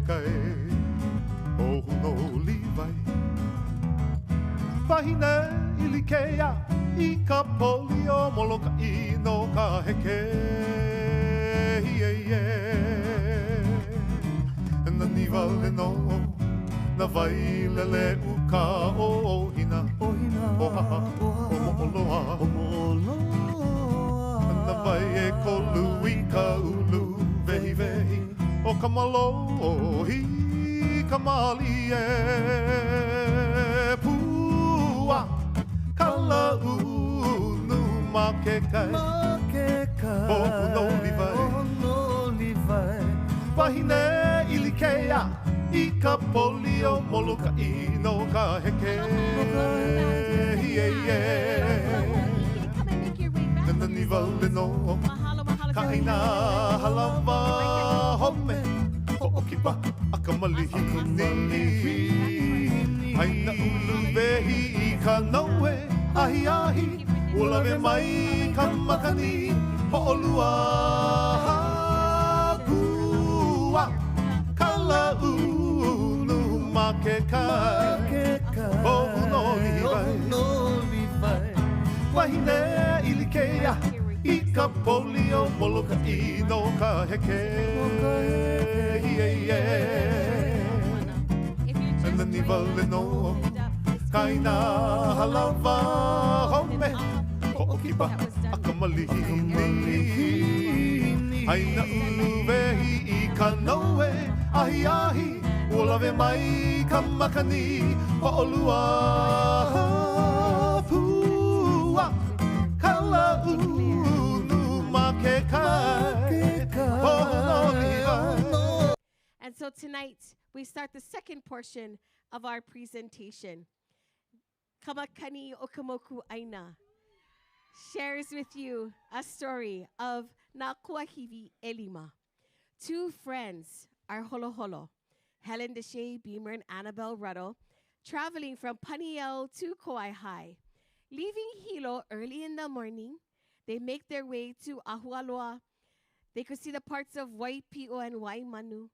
kai o huno liwai Pahine ilikea I ka poli o moloka I no ka heke Na niwale no Na vai lele uka o hina O haha o mo'oloa Na vai e kolu I ka ulu vehi vehi O ka malohi ka mali e Pua ka launu ma ke kai O no liwai Wahine ilikea I ka poli o moloka I no ka heke Na niwale no Ka ina halawa home Ho'okipa a ka malihini Aina ulu vehi I ka naue Ahi ahi Ula ve mai ka makani Ho'olua Pua Ka launu ma ke kai O no liwai Wahine ilikea I ka poli o moloka I no ka heke Na niwale no Ka ina halawa home Ho'okipa a ka malihini Aina ulu vehi I ka naue Ahi ahi Ula ve mai ka makani Ho'olua Pua Ka launu ma ke kai And so tonight, we start the second portion of our presentation. Kamakani Okamoku Aina shares with you a story of Nakuahivi Elima. Two friends are holo holo, Helen Deshay Beamer and Annabelle Ruddle, traveling from Paniel to Kauai High. Leaving Hilo early in the morning, they make their way to Ahualoa. They could see the parts of Waipio and Waimanu.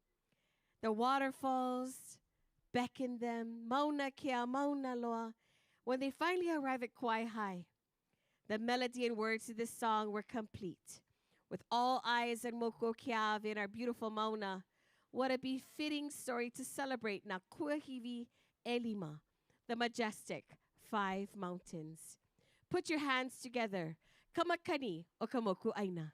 The waterfalls beckon them, Mauna Kea, Mauna Loa. When they finally arrive at Kauai High, the melody and words to this song were complete. With all eyes on Moko Keawe and our beautiful Mauna, what a befitting story to celebrate Nakuahivi Elima, the majestic 5 mountains. Put your hands together. Kamakani o Kamoku Aina.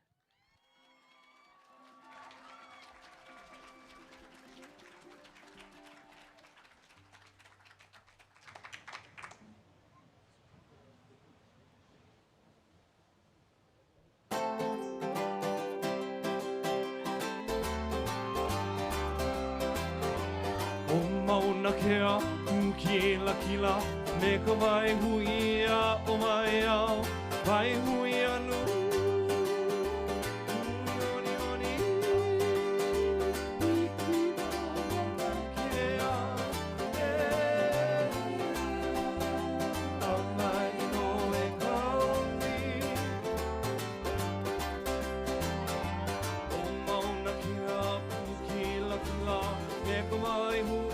Mauna kea, kuki la kila, me ka vai hui a o mai au, vai hui anu. Oni oni, mauna kea, Hawai'i Kuauli. O mauna kea, kuki la kila, me ka vai hui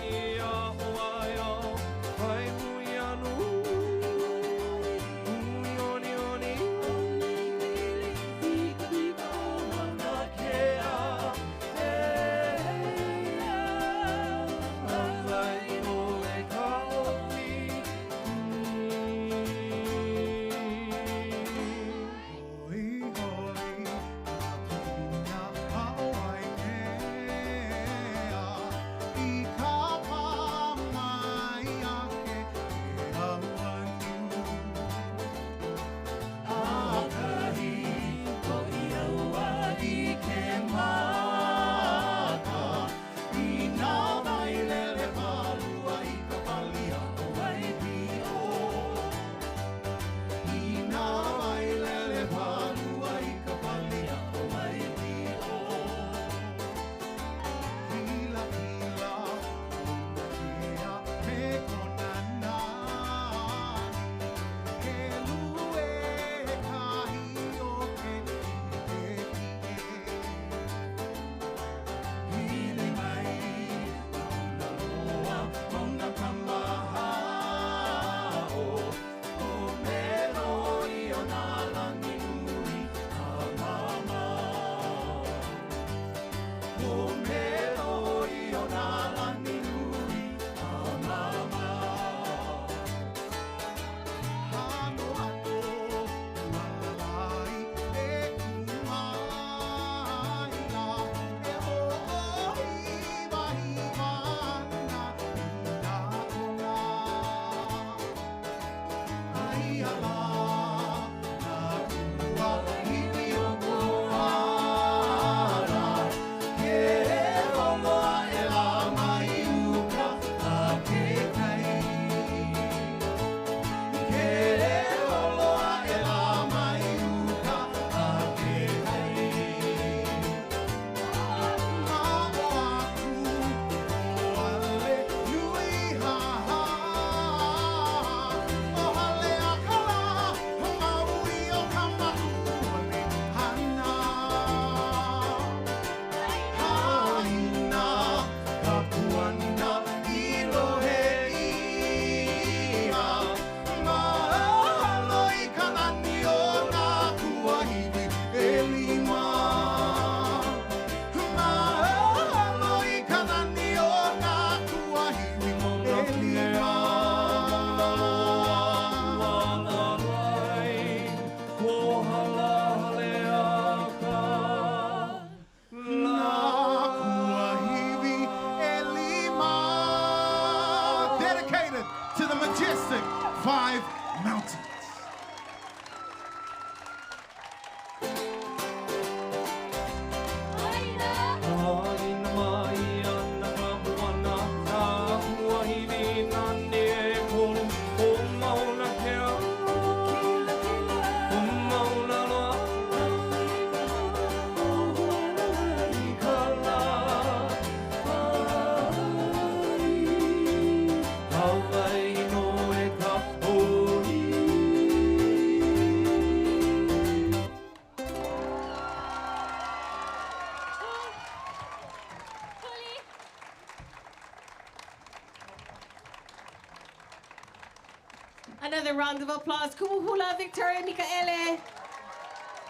Another round of applause. Kumuhula, Victoria, Mikaele.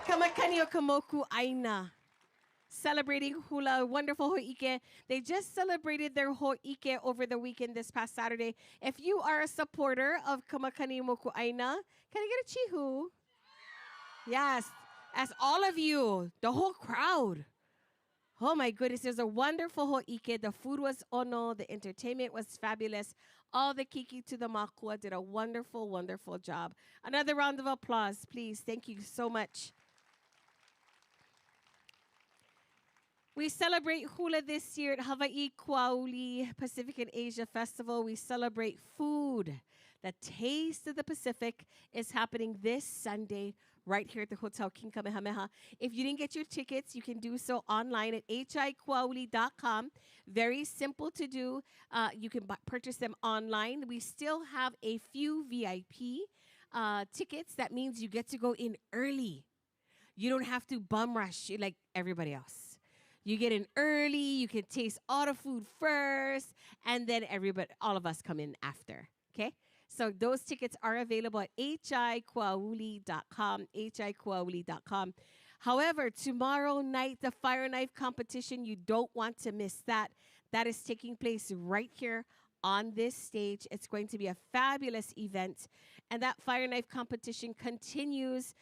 Kamakani o Kamoku Aina. Celebrating hula, wonderful Hō'ike. They just celebrated their Hō'ike over the weekend this past Saturday. If you are a supporter of Kamakani Moku Aina, can I get a chihu? Yes, as all of you, the whole crowd. Oh my goodness, it was a wonderful Hō'ike. The food was ono, the entertainment was fabulous. All the kiki to the makua did a wonderful, wonderful job. Another round of applause, please. Thank you so much. We celebrate hula this year at Hawai'i Kuauli Pacific and Asia Festival. We celebrate food. The Taste of the Pacific is happening this Sunday right here at the Hotel King Kamehameha. If you didn't get your tickets, you can do so online at hiquauli.com. Very simple to do. You can purchase them online. We still have a few VIP tickets. That means you get to go in early. You don't have to bum rush like everybody else. You get in early, you can taste all the food first, and then all of us come in after, okay? So those tickets are available at hiquauli.com, hiquauli.com. However, tomorrow night, the fire knife competition, you don't want to miss that. That is taking place right here on this stage. It's going to be a fabulous event. And that fire knife competition continues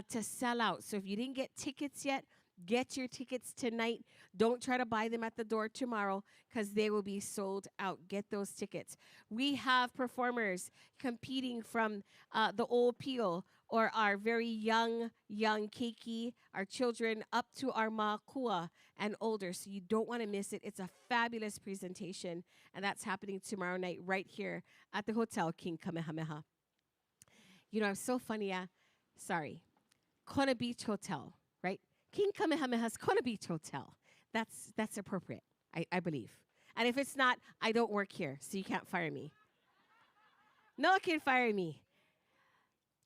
to sell out. So if you didn't get tickets yet, get your tickets tonight. Don't try to buy them at the door tomorrow because they will be sold out. Get those tickets. We have performers competing from the old Peel or our very young keiki, our children up to our makua and older. So you don't want to miss it. It's a fabulous presentation. And that's happening tomorrow night right here at the Hotel King Kamehameha. You know, it's so funny. Sorry. Kona Beach Hotel, right? King Kamehameha's Kona Beach Hotel. That's appropriate, I believe. And if it's not, I don't work here, so you can't fire me. No one can fire me.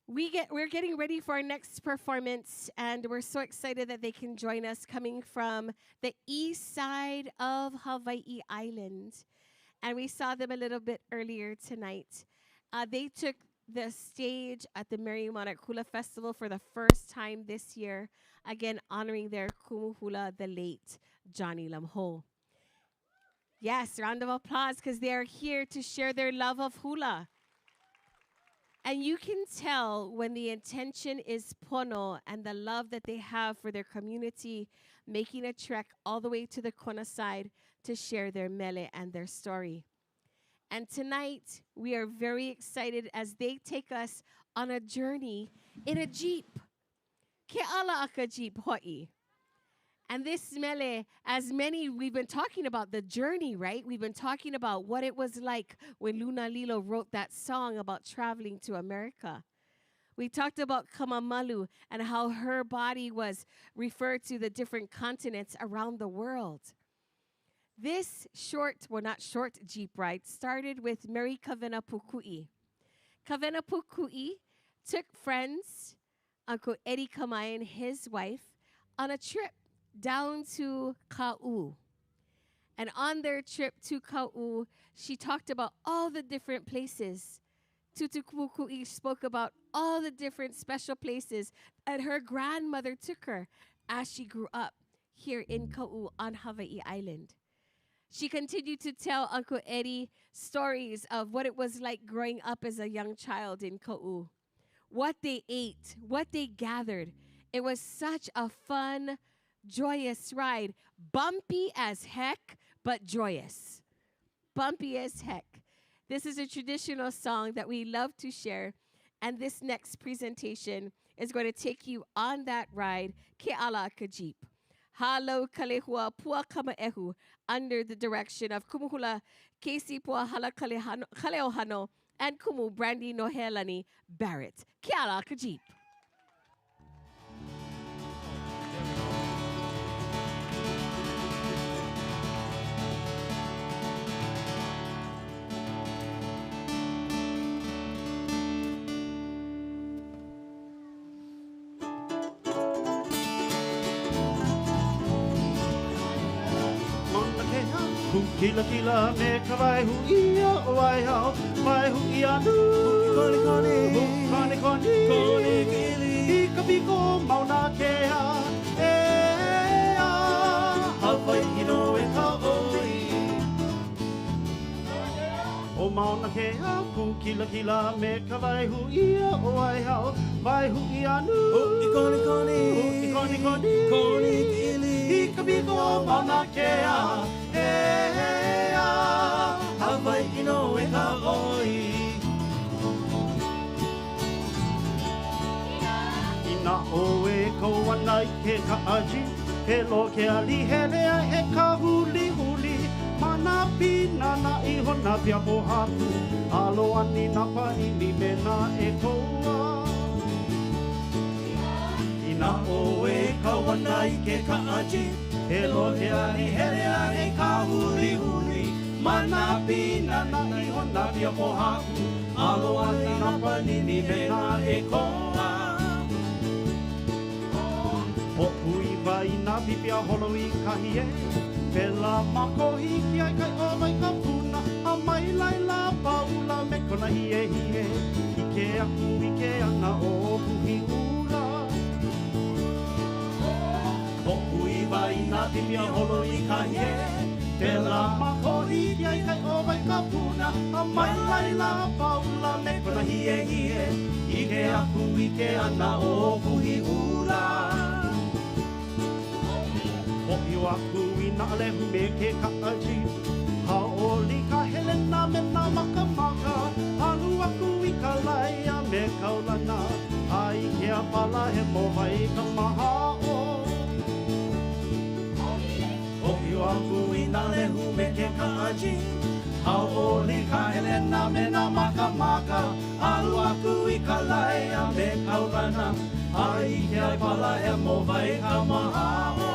We're getting ready for our next performance, and we're so excited that they can join us coming from the east side of Hawaii Island. And we saw them a little bit earlier tonight. They took the stage at the Merry Monarch Hula Festival for the first time this year, again honoring their kumuhula, the late Johnny Lamho. Yes, round of applause because they are here to share their love of hula. And you can tell when the intention is pono and the love that they have for their community, making a trek all the way to the Kona side to share their mele and their story. And tonight, we are very excited as they take us on a journey in a Jeep. Ke ala aka Jeep ho'i. And this mele, we've been talking about the journey, right? We've been talking about what it was like when Luna Lilo wrote that song about traveling to America. We talked about Kamamalu and how her body was referred to the different continents around the world. This not short Jeep ride started with Mary Kawena Pukui. Kawena Pukui took friends, Uncle Eddie Kamai and his wife, on a trip down to Ka'u. And on their trip to Ka'u, she talked about all the different places. Tutu Pukui spoke about all the different special places that her grandmother took her as she grew up here in Ka'u on Hawaii Island. She continued to tell Uncle Eddie stories of what it was like growing up as a young child in Ka'u, what they ate, what they gathered. It was such a fun, joyous ride. Bumpy as heck, but joyous. Bumpy as heck. This is a traditional song that we love to share, and this next presentation is going to take you on that ride, Ke ala ka Jeep. Halo kalehua pua kamaehu under the direction of Kumuhula Casey Pua Hala Kaleohano and Kumu Brandy Nohelani Barrett. Ke ala ka Jeep. Mauna Kea, Kila kila me ka vai hu ia o ai hao vai hu ia nu koni koni koni koni koni kili I ka piko mauna ke a e a Hawai'i no e ka oi O mauna ke a ku kila kila me ka vai hu ia o ai hao vai hu ia nu koni koni koni koni koni kili I ka piko mauna ke a Hawai'i no e ka oi Ina o e kou ana I ke ka aji He lo ke ali hele a he ka huli huli Mana pina na I hona pia po haku Alo ani na paini me na e koua Ina o e kou ana I ke ka aji He lo ke ali hele a he ka huli huli Mana pina na I hona pia po haku Alo ani na panini me na e koa O ui vai na pipia holo I kahi e Pela makohi ki ai kai o mai ka puna A mai lai la paula me kona hie hie I ke aku I ke ana o puhi ura O ui vai na pipia holo I kahi e Pela makohi ki ai kai o mai ka puna A mai lai la paula me kona hie hie I ke aku I ke ana o puhi ura Ho'i o aku I na alehu me ke ka aji Haoli ka helena me na maka maka Halu aku I ka laia me kaulana Ai ke a pala he mowai ka maha o Ho'i o aku I na alehu me ke ka aji Haoli ka helena me na maka maka Halu aku I ka laia me kaulana Ai ke a pala he mowai ka maha o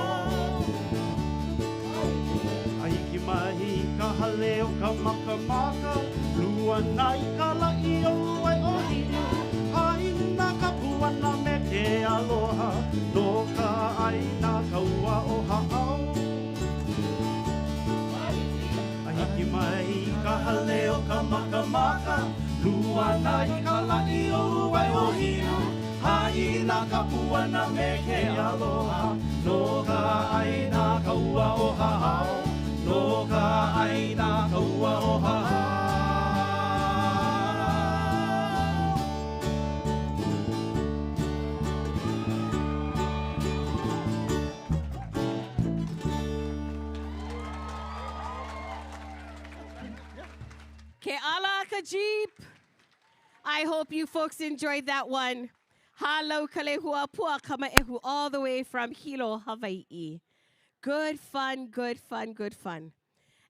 Mahi ka hale o ka maka maka Lua nai ka lai o ai o hinu Haina ka puana me ke aloha No ka aina ka ua o haau Ahiki mai ka hale o ka maka maka Lua nai ka lai o ai o hinu Haina ka puana me ke aloha No ka aina ka ua o haau No ka aina ka ua o haha Ke ala ka Jeep. I hope you folks enjoyed that one. Halau kalehua pua kama ehu all the way from Hilo, Hawaii. Good fun, good fun, good fun.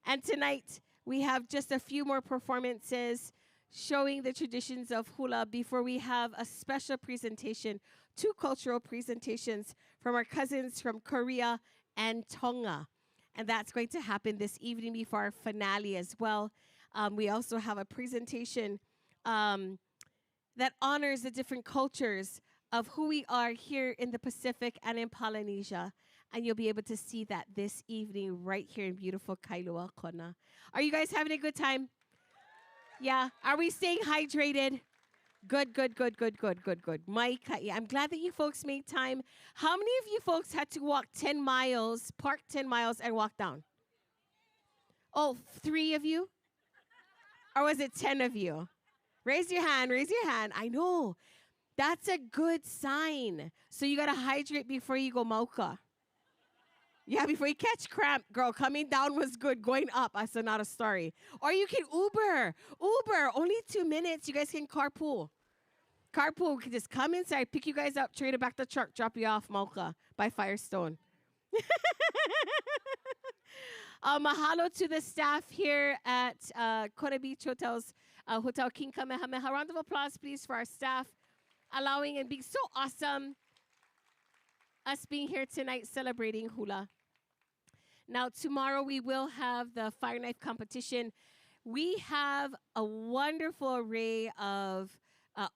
And tonight, we have just a few more performances showing the traditions of hula before we have a special presentation, 2 cultural presentations from our cousins from Korea and Tonga. And that's going to happen this evening before our finale as well. We also have a presentation that honors the different cultures of who we are here in the Pacific and in Polynesia. And you'll be able to see that this evening right here in beautiful Kailua Kona. Are you guys having a good time? Yeah. Are we staying hydrated? Good, good, good, good, good, good, good. I'm glad that you folks made time. How many of you folks had to walk 10 miles, park 10 miles, and walk down? Oh, 3 of you? Or was it 10 of you? Raise your hand, raise your hand. I know. That's a good sign. So you got to hydrate before you go mauka. Yeah, before you catch cramp, girl, coming down was good. Going up, that's not a story. Or you can Uber. Uber, only 2 minutes. You guys can carpool. Carpool, we can just come inside, pick you guys up, trade it back to the truck, drop you off Mauka by Firestone. Mahalo to the staff here at Kona Beach Hotel's Hotel King Kamehameha. Round of applause, please, for our staff allowing and being so awesome. Us being here tonight celebrating hula. Now, tomorrow we will have the fire knife competition. We have a wonderful array of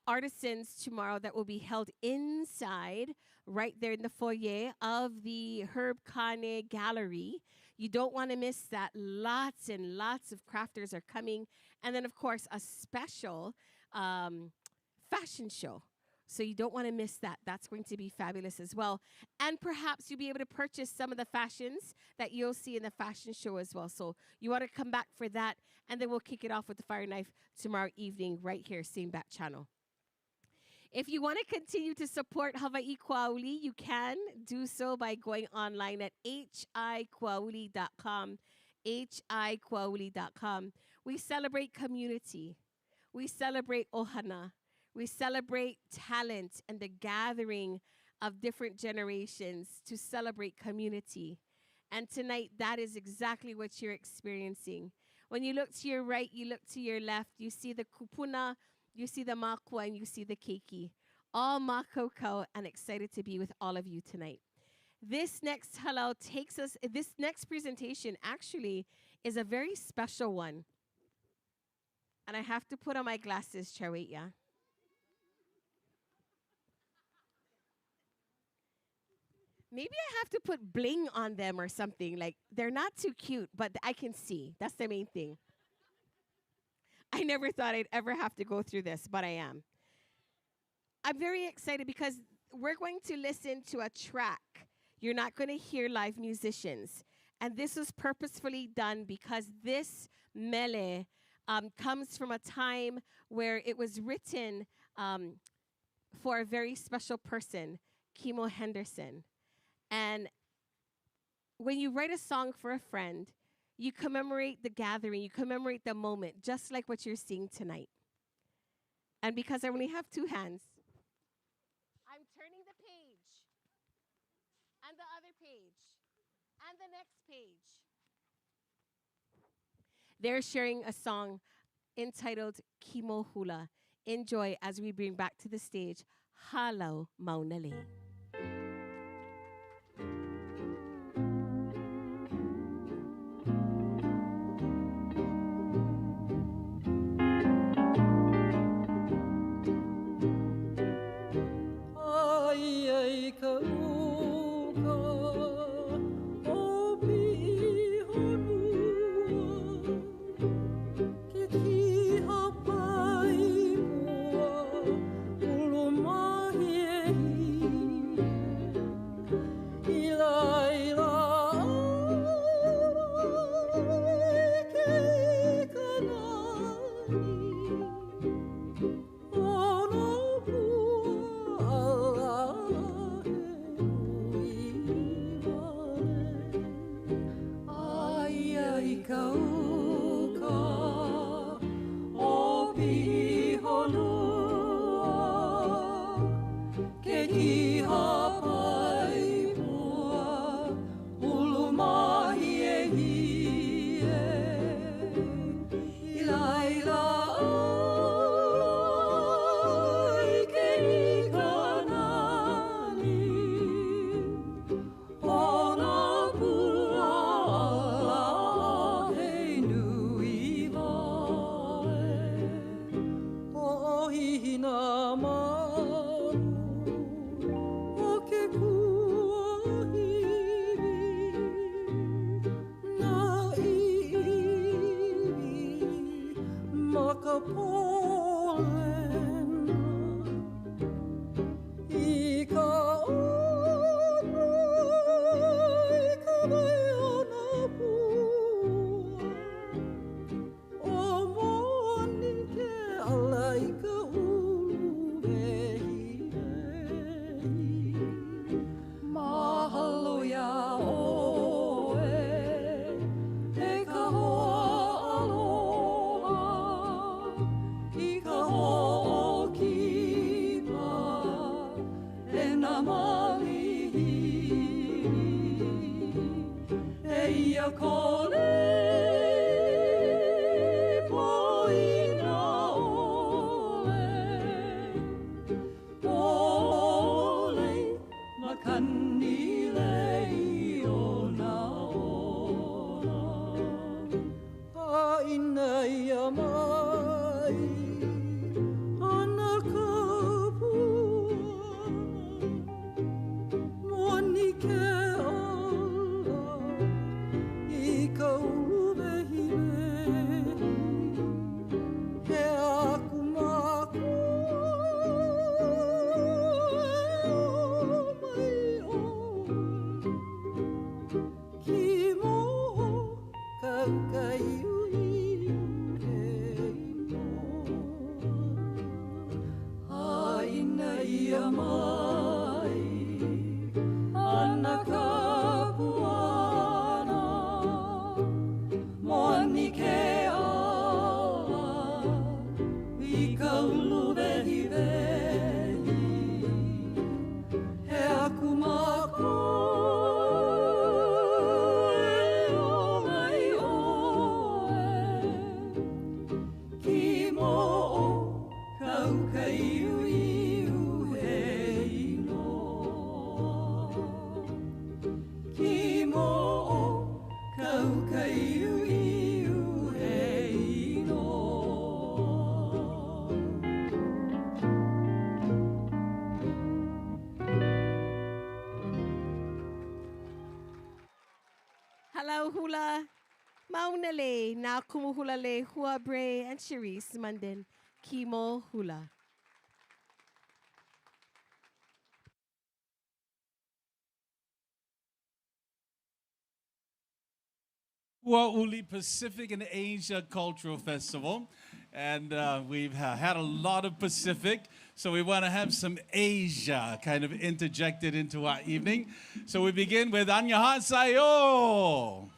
artisans tomorrow that will be held inside, right there in the foyer of the Herb Kane Gallery. You don't want to miss that. Lots and lots of crafters are coming. And then, of course, a special fashion show. So you don't want to miss that. That's going to be fabulous as well. And perhaps you'll be able to purchase some of the fashions that you'll see in the fashion show as well. So you want to come back for that. And then we'll kick it off with the Fire Knife tomorrow evening right here, same bat channel. If you want to continue to support Hawai'i Kuauli, you can do so by going online at hikuauli.com, hikuauli.com. We celebrate community. We celebrate ohana. We celebrate talent and the gathering of different generations to celebrate community. And tonight, that is exactly what you're experiencing. When you look to your right, you look to your left, you see the kupuna, you see the makua, and you see the keiki. All makoko, and excited to be with all of you tonight. This next halau takes us, this next presentation actually is a very special one. And I have to put on my glasses, Charwaiya. Maybe I have to put bling on them or something. Like, they're not too cute, but I can see. That's the main thing. I never thought I'd ever have to go through this, but I am. I'm very excited because we're going to listen to a track. You're not going to hear live musicians. And this was purposefully done because this mele comes from a time where it was written for a very special person, Kimo Henderson. And when you write a song for a friend, you commemorate the gathering, you commemorate the moment, just like what you're seeing tonight. And because I only have two hands, I'm turning the page, and the other page, and the next page. They're sharing a song entitled Kimo Hula. Enjoy as we bring back to the stage Halau Maunalei. Halau hula. Maunale, na kumuhulale, huabre, and Cherise Munden, Kimo Hula. Kuauli Pacific and Asia Cultural Festival. And we've had a lot of Pacific, so we want to have some Asia kind of interjected into our evening. So we begin with Annyeonghaseyo.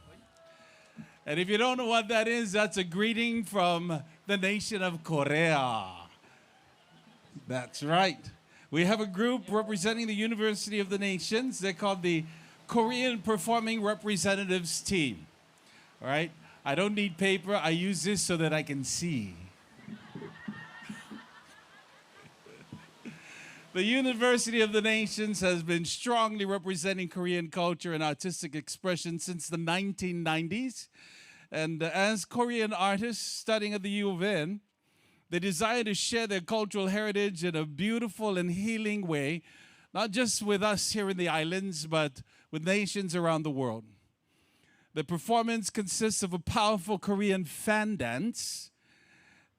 And if you don't know what that is, that's a greeting from the nation of Korea. That's right. We have a group representing the University of the Nations. They're called the Korean Performing Representatives Team. All right? I don't need paper. I use this so that I can see. The University of the Nations has been strongly representing Korean culture and artistic expression since the 1990s. And as Korean artists studying at the U of N, they desire to share their cultural heritage in a beautiful and healing way, not just with us here in the islands, but with nations around the world. The performance consists of a powerful Korean fan dance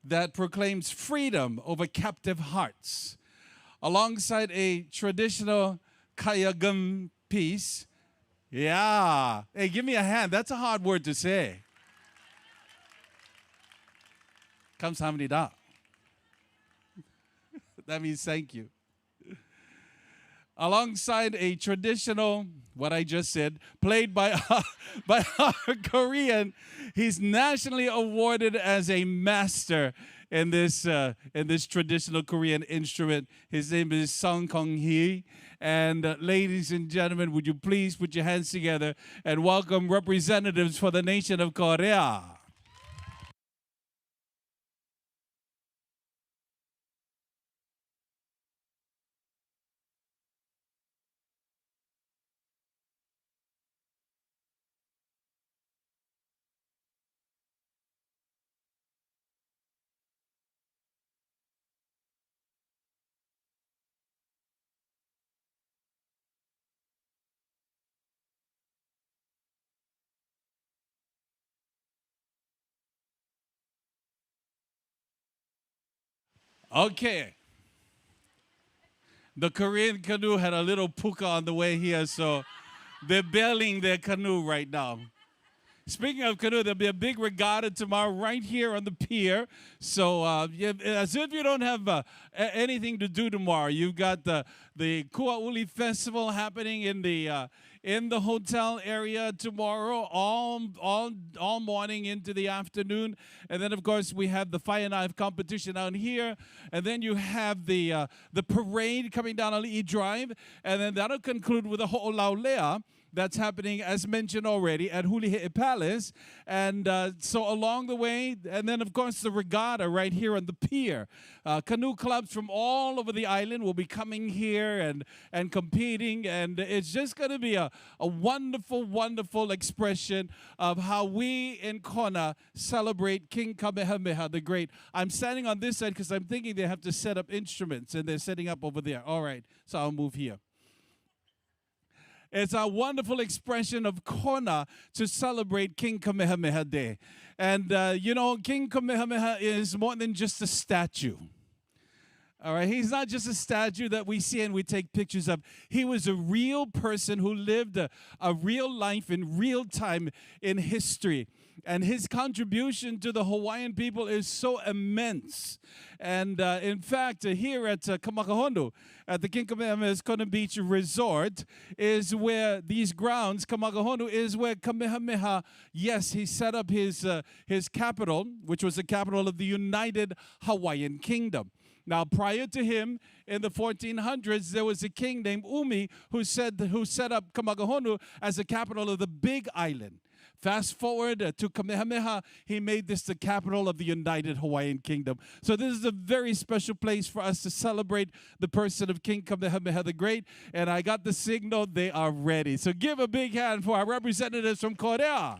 that proclaims freedom over captive hearts, alongside a traditional kayagum piece. Yeah. Hey, give me a hand. That's a hard word to say. Kamsahamnida. That means thank you. Alongside a traditional, what I just said, played by our Korean, he's nationally awarded as a master in this traditional Korean instrument. His name is Sung Kong Hee. And ladies and gentlemen, would you please put your hands together and welcome representatives for the nation of Korea. Okay. The Korean canoe had a little puka on the way here, so they're bailing their canoe right now. Speaking of canoe, there'll be a big regatta tomorrow right here on the pier. So as if you don't have anything to do tomorrow, you've got the Kuauli Festival happening in the hotel area tomorrow, all morning into the afternoon. And then, of course, we have the fire knife competition out here. And then you have the parade coming down Ali'i Drive. And then that'll conclude with the Ho'olaulea. That's happening, as mentioned already, at Hula Hō'ike Palace. And so along the way, and then, of course, the regatta right here on the pier. Canoe clubs from all over the island will be coming here and competing. And it's just going to be a wonderful, wonderful expression of how we in Kona celebrate King Kamehameha the Great. I'm standing on this side because I'm thinking they have to set up instruments, and they're setting up over there. All right, so I'll move here. It's a wonderful expression of Kona to celebrate King Kamehameha Day. And, King Kamehameha is more than just a statue. All right, he's not just a statue that we see and we take pictures of. He was a real person who lived a real life in real time in history. And his contribution to the Hawaiian people is so immense. And in fact, here at Kamakahondo, at the King Kamehameha's Kona Beach Resort, is where these grounds, Kamakahondo, is where Kamehameha, yes, he set up his capital, which was the capital of the United Hawaiian Kingdom. Now, prior to him, in the 1400s, there was a king named Umi who set up Kamakahondo as the capital of the Big Island. Fast forward to Kamehameha, he made this the capital of the United Hawaiian Kingdom. So this is a very special place for us to celebrate the person of King Kamehameha the Great. And I got the signal, they are ready. So give a big hand for our representatives from Korea.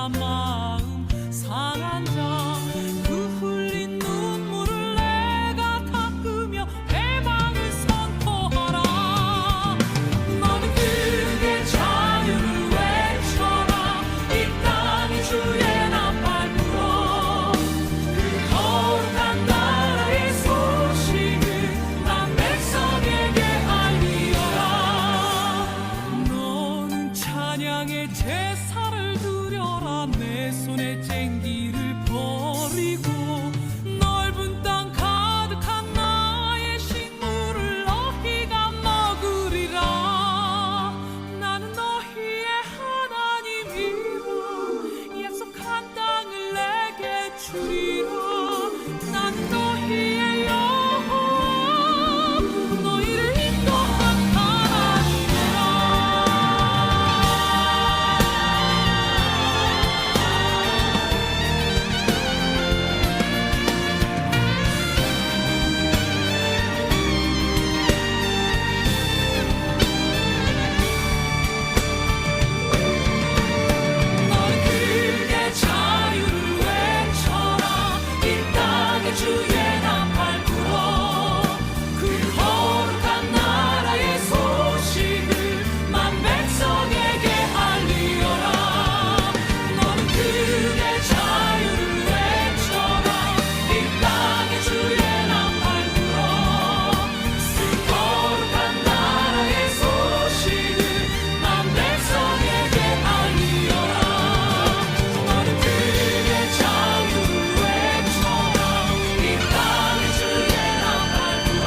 나 마음 상한 자 그 흘린 눈물을 내가 닦으며 해방을 선포하라 너는 그게 자유를 외쳐라 이 땅이 주의 나팔 불어 그 거룩한 나라의 소식을 난 백성에게 알리어라 너는 찬양의 제사를 드려라 내 손에 쟁기를 버리고 넓은 땅 가득한 나의 식물을 너희가 먹으리라 나는 너희의 하나님이라 약속한 땅을 내게 주리라 나는 너희의 여호와 너희를 인도한 하나님이라 너는 그게 자유를 외쳐라 이 땅에 주의 나팔 불어 그 거룩한 나라의 소식을 만 백성에게 알리어라 너는 그게 자유를 외쳐라 이 땅에 주의 나팔 불어 그 거룩한 나라의 소식을 만 백성에게 알리어라 너는 그게 자유를 외쳐라 이 땅에 주의 나팔 불어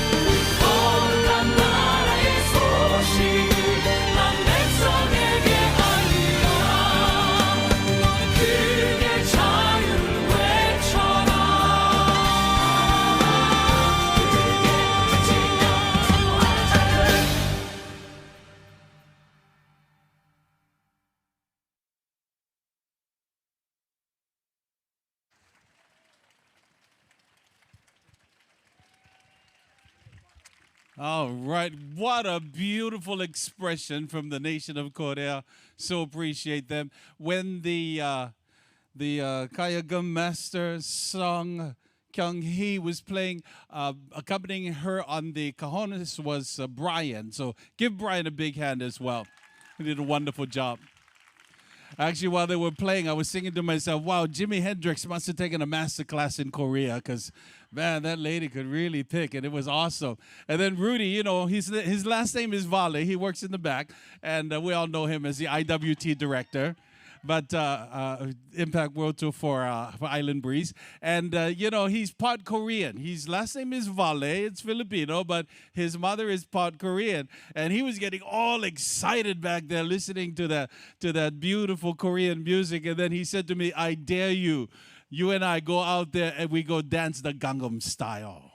그 거룩한 나라의 소식을 만 백성에게 알리어라 너는 그게 자유를 외쳐라 All right, what a beautiful expression from the nation of Korea. So appreciate them. When the Kayagum master song Kyung Hee was playing, accompanying her on the cajones was Brian. So give Brian a big hand as well. He did a wonderful job. Actually, while they were playing, I was thinking to myself, wow, Jimi Hendrix must have taken a master class in Korea because, man, that lady could really pick, and it was awesome. And then Rudy, you know, his last name is Vale. He works in the back, and we all know him as the IWT director. But Impact World Tour for Island Breeze. And, you know, he's part Korean. His last name is Vale. It's Filipino, but his mother is part Korean. And he was getting all excited back there listening to that beautiful Korean music. And then he said to me, I dare you. You and I go out there and we go dance the Gangnam style.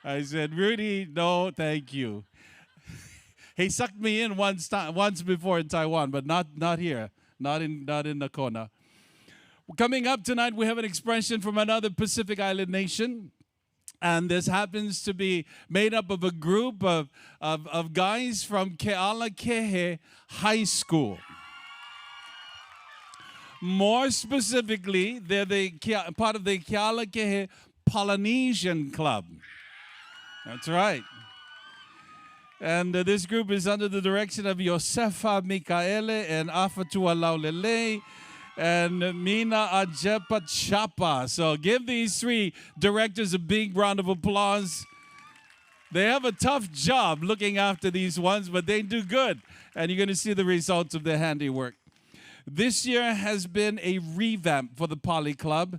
I said, Rudy, no, thank you. He sucked me in once before in Taiwan, but not here, not in the corner. Coming up tonight, we have an expression from another Pacific Island nation, and this happens to be made up of a group of guys from Kealakehe High School. More specifically, they're part of the Kealakehe Polynesian Club. That's right. And this group is under the direction of Josefa Mikaele and Afatua Laulele and Mina Ajepa Chapa. So give these three directors a big round of applause. They have a tough job looking after these ones, but they do good. And you're going to see the results of their handiwork. This year has been a revamp for the Poly Club,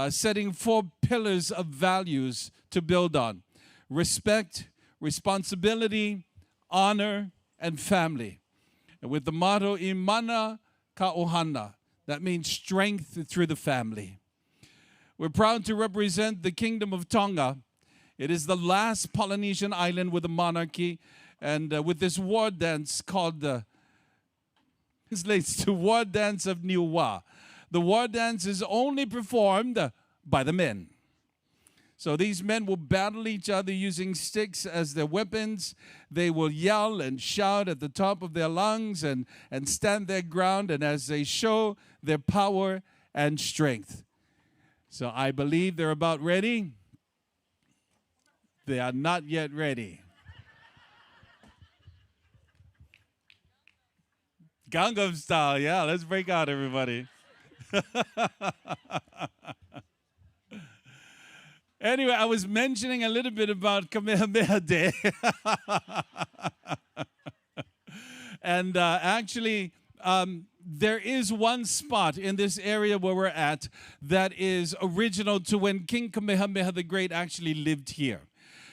setting 4 pillars of values to build on: respect, responsibility, honor, and family. And with the motto, Imana Ka'ohana, that means strength through the family. We're proud to represent the Kingdom of Tonga. It is the last Polynesian island with a monarchy, and with this war dance called this relates to War Dance of Niuwa. The war dance is only performed by the men. So these men will battle each other using sticks as their weapons. They will yell and shout at the top of their lungs and stand their ground, and as they show their power and strength. So I believe they're about ready. They are not yet ready. Gangnam style, yeah, let's break out, everybody. Anyway, I was mentioning a little bit about Kamehameha Day. And actually, there is one spot in this area where we're at that is original to when King Kamehameha the Great actually lived here.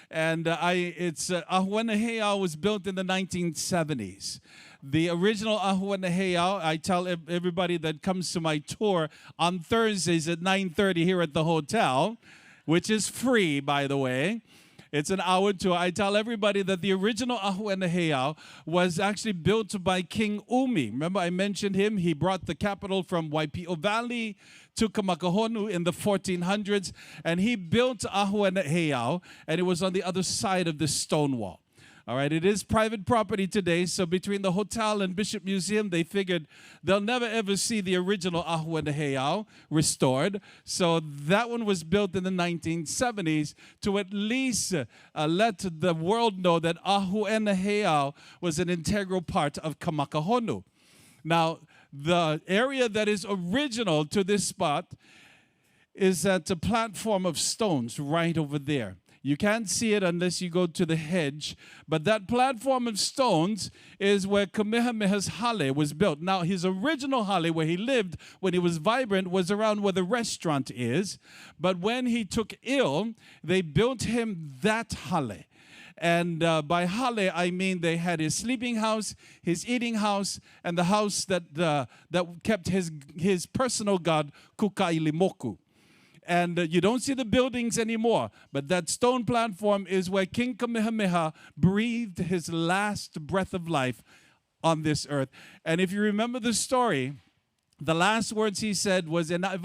And Ahuenaheau was built in the 1970s. The original Ahuenaheau, I tell everybody that comes to my tour on Thursdays at 9:30 here at the hotel, which is free, by the way. It's an hour tour. I tell everybody that the original Ahuenaheau was actually built by King Umi. Remember I mentioned him? He brought the capital from Waipio Valley to Kamakahonu in the 1400s, and he built Ahuenaheau, and it was on the other side of the stone wall. All right, it is private property today, so between the hotel and Bishop Museum, they figured they'll never ever see the original Ahuenaheau restored. So that one was built in the 1970s to at least let the world know that Ahuenaheau was an integral part of Kamakahonu. Now, the area that is original to this spot is at a platform of stones right over there. You can't see it unless you go to the hedge. But that platform of stones is where Kamehameha's hale was built. Now, his original hale, where he lived when he was vibrant, was around where the restaurant is. But when he took ill, they built him that hale. And by hale, I mean they had his sleeping house, his eating house, and the house that kept his personal god, Kukailimoku. And you don't see the buildings anymore, but that stone platform is where King Kamehameha breathed his last breath of life on this earth. And if you remember the story, the last words he said was, and he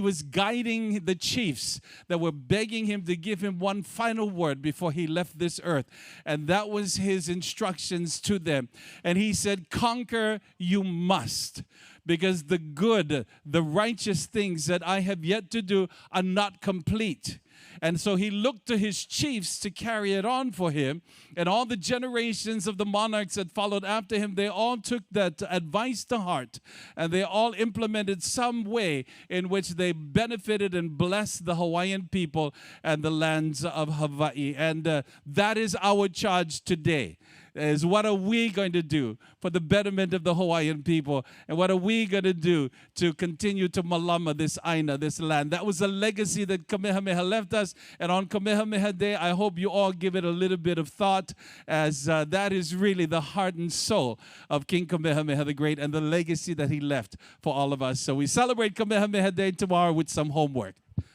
was guiding the chiefs that were begging him to give him one final word before he left this earth. And that was his instructions to them. And he said, conquer you must, because the good, the righteous things that I have yet to do are not complete. And so he looked to his chiefs to carry it on for him. And all the generations of the monarchs that followed after him, they all took that advice to heart. And they all implemented some way in which they benefited and blessed the Hawaiian people and the lands of Hawaii. And that is our charge today. Is what are we going to do for the betterment of the Hawaiian people? And what are we going to do to continue to malama this aina, this land? That was a legacy that Kamehameha left us. And on Kamehameha Day, I hope you all give it a little bit of thought, as that is really the heart and soul of King Kamehameha the Great and the legacy that he left for all of us. So we celebrate Kamehameha Day tomorrow with some homework.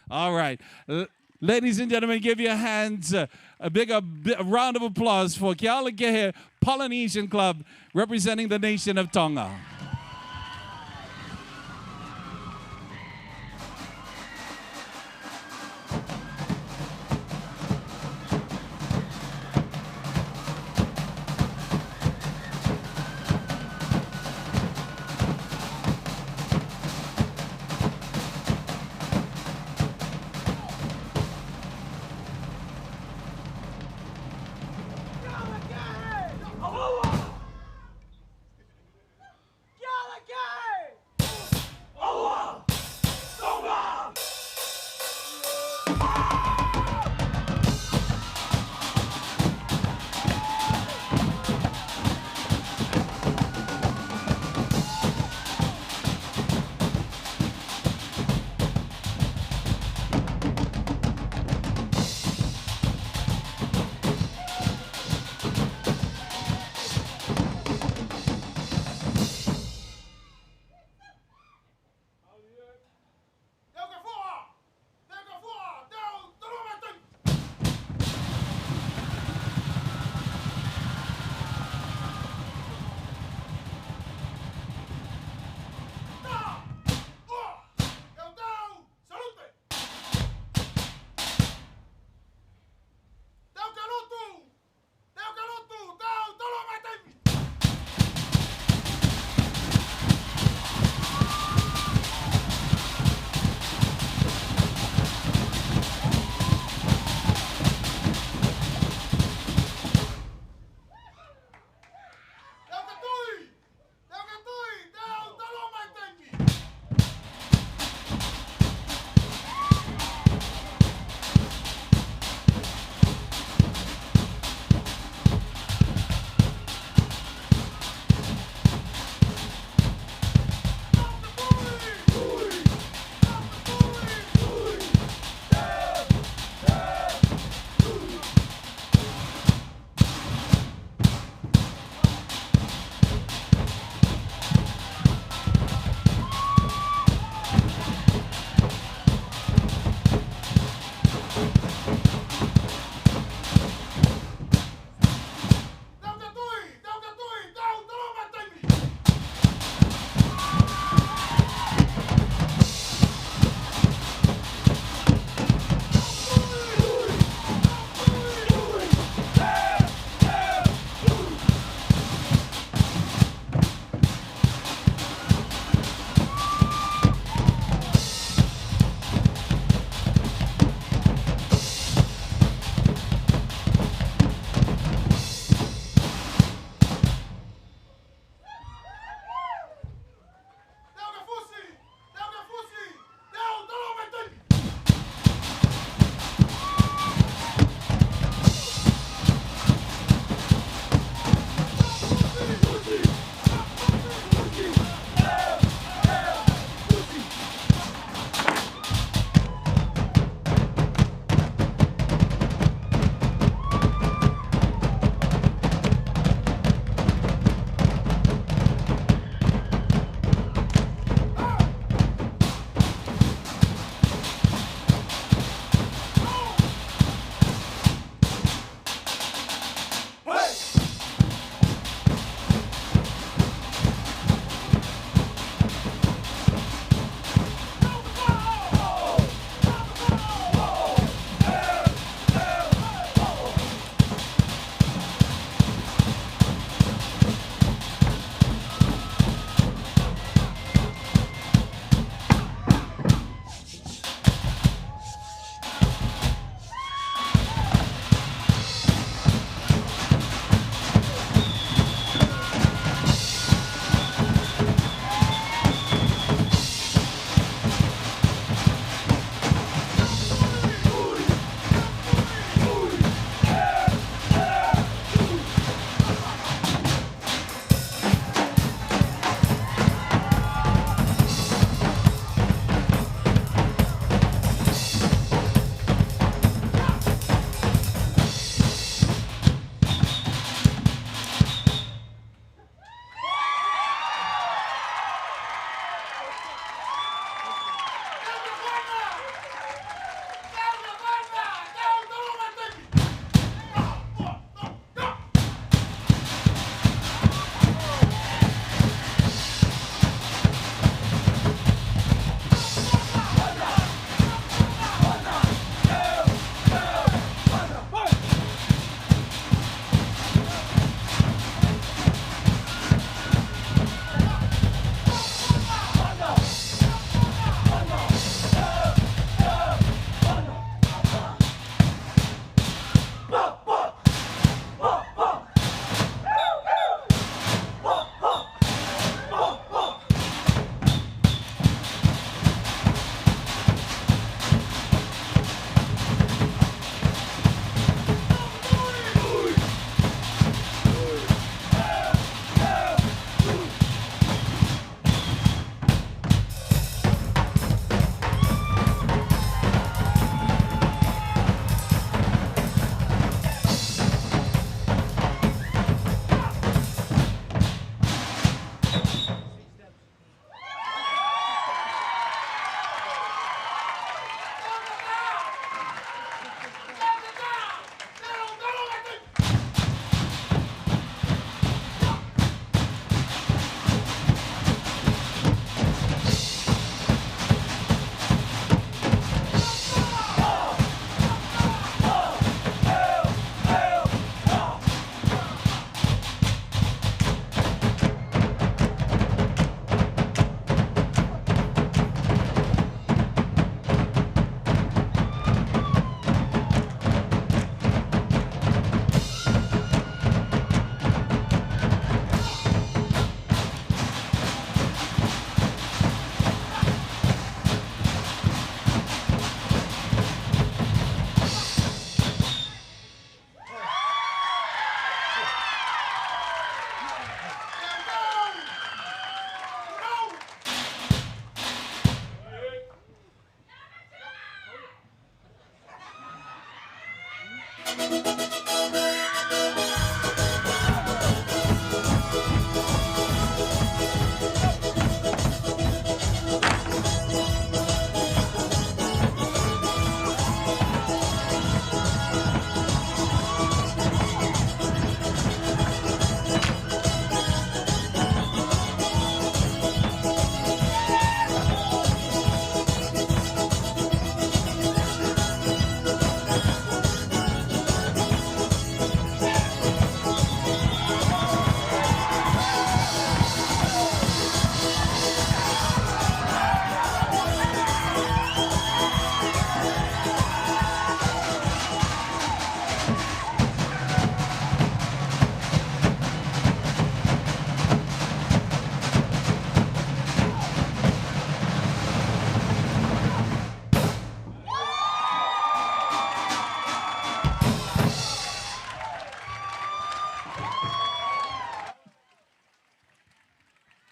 All right. Ladies and gentlemen, give your hands a round of applause for Kealakehe Polynesian Club representing the nation of Tonga.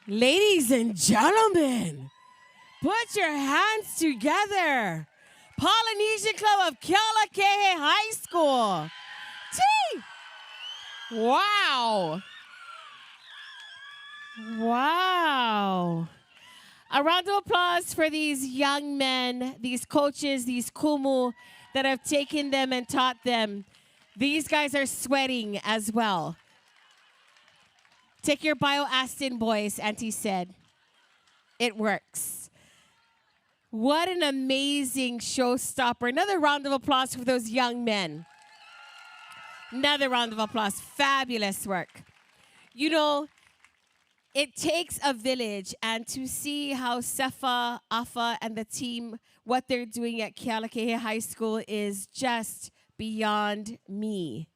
Ladies and gentlemen, put your hands together. Polynesian Club of Kealakahe High School. Gee! Wow. Wow. A round of applause for these young men, these coaches, these kumu that have taken them and taught them. These guys are sweating as well. Take your BioAstin, boys, Auntie said. It works. What an amazing showstopper. Another round of applause for those young men. Another round of applause. Fabulous work. You know, it takes a village, and to see how Sefa, Afa, and the team, what they're doing at Kealakahe High School is just beyond me.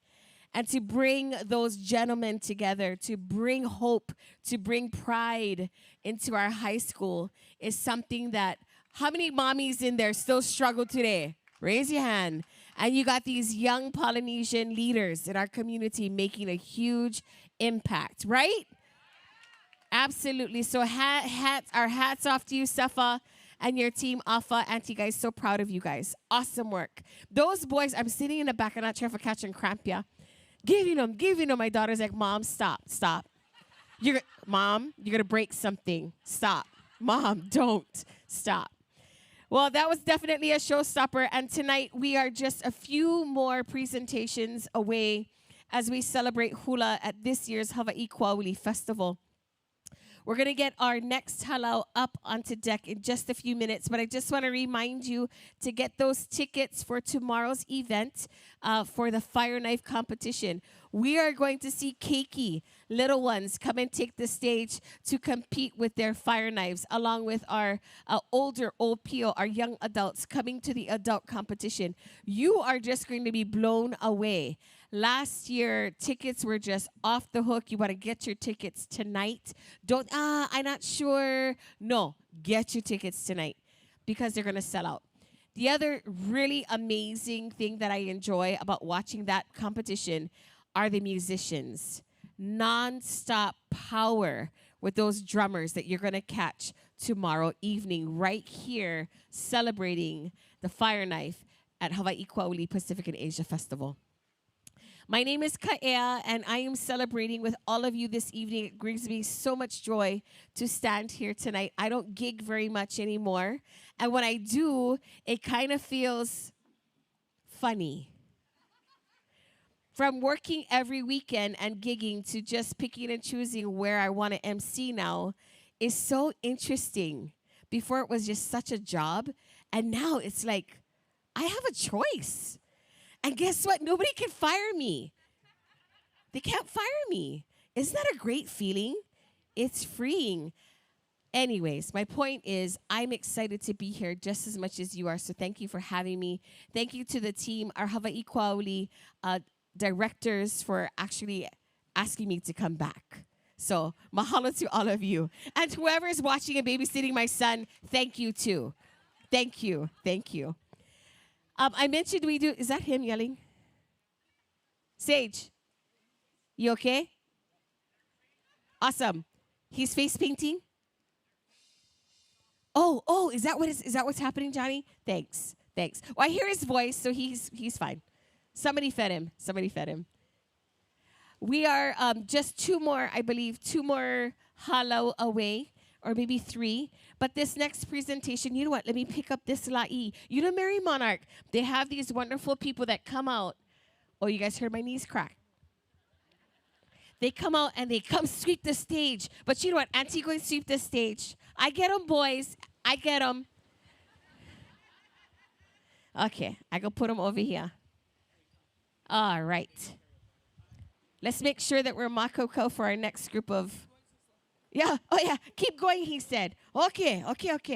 And to bring those gentlemen together, to bring hope, to bring pride into our high school is something that, how many mommies in there still struggle today? Raise your hand. And you got these young Polynesian leaders in our community making a huge impact, right? Absolutely. So our hats off to you, Sefa, and your team, Afa. Auntie, guys, so proud of you guys. Awesome work. Those boys, I'm sitting in the back and not sure if I catch and cramp ya. Giving them. My daughter's like, Mom, stop. Mom, you're going to break something. Stop. Mom, don't. Stop. Well, that was definitely a showstopper. And tonight we are just a few more presentations away as we celebrate hula at this year's Hawai'i Kuauli Festival. We're going to get our next halau up onto deck in just a few minutes, but I just want to remind you to get those tickets for tomorrow's event for the fire knife competition. We are going to see keiki, little ones, come and take the stage to compete with their fire knives, along with our older OPO, our young adults, coming to the adult competition. You are just going to be blown away. Last year, tickets were just off the hook. You want to get your tickets tonight. I'm not sure. No, get your tickets tonight because they're going to sell out. The other really amazing thing that I enjoy about watching that competition are the musicians. Non-stop power with those drummers that you're going to catch tomorrow evening right here celebrating the fire knife at Hawai'i Kuauli Pacific and Asia Festival. My name is Ka'ea, and I am celebrating with all of you this evening. It brings me so much joy to stand here tonight. I don't gig very much anymore, and when I do, it kind of feels funny. From working every weekend and gigging to just picking and choosing where I want to MC now is so interesting. Before it was just such a job, and now it's like I have a choice. And guess what? Nobody can fire me. They can't fire me. Isn't that a great feeling? It's freeing. Anyways, my point is I'm excited to be here just as much as you are. So thank you for having me. Thank you to the team, our Hawai'i Kuauli directors, for actually asking me to come back. So mahalo to all of you. And whoever is watching and babysitting my son, thank you too. Thank you. Thank you. I mentioned is that him yelling? Sage, you okay? Awesome. He's face painting? Oh, is that what's happening, Johnny? Thanks. Well, I hear his voice, so he's fine. Somebody fed him. We are just two more halau away, or maybe 3. But this next presentation, you know what? Let me pick up this la'i. You know, Mary Monarch, they have these wonderful people that come out. Oh, you guys heard my knees crack. They come out and they come sweep the stage. But you know what? Auntie going to sweep the stage. I get them, boys. I get them. Okay, I go put them over here. All right. Let's make sure that we're makoko for our next group of... Yeah. Oh, yeah. Keep going, he said. Okay. Hawai'i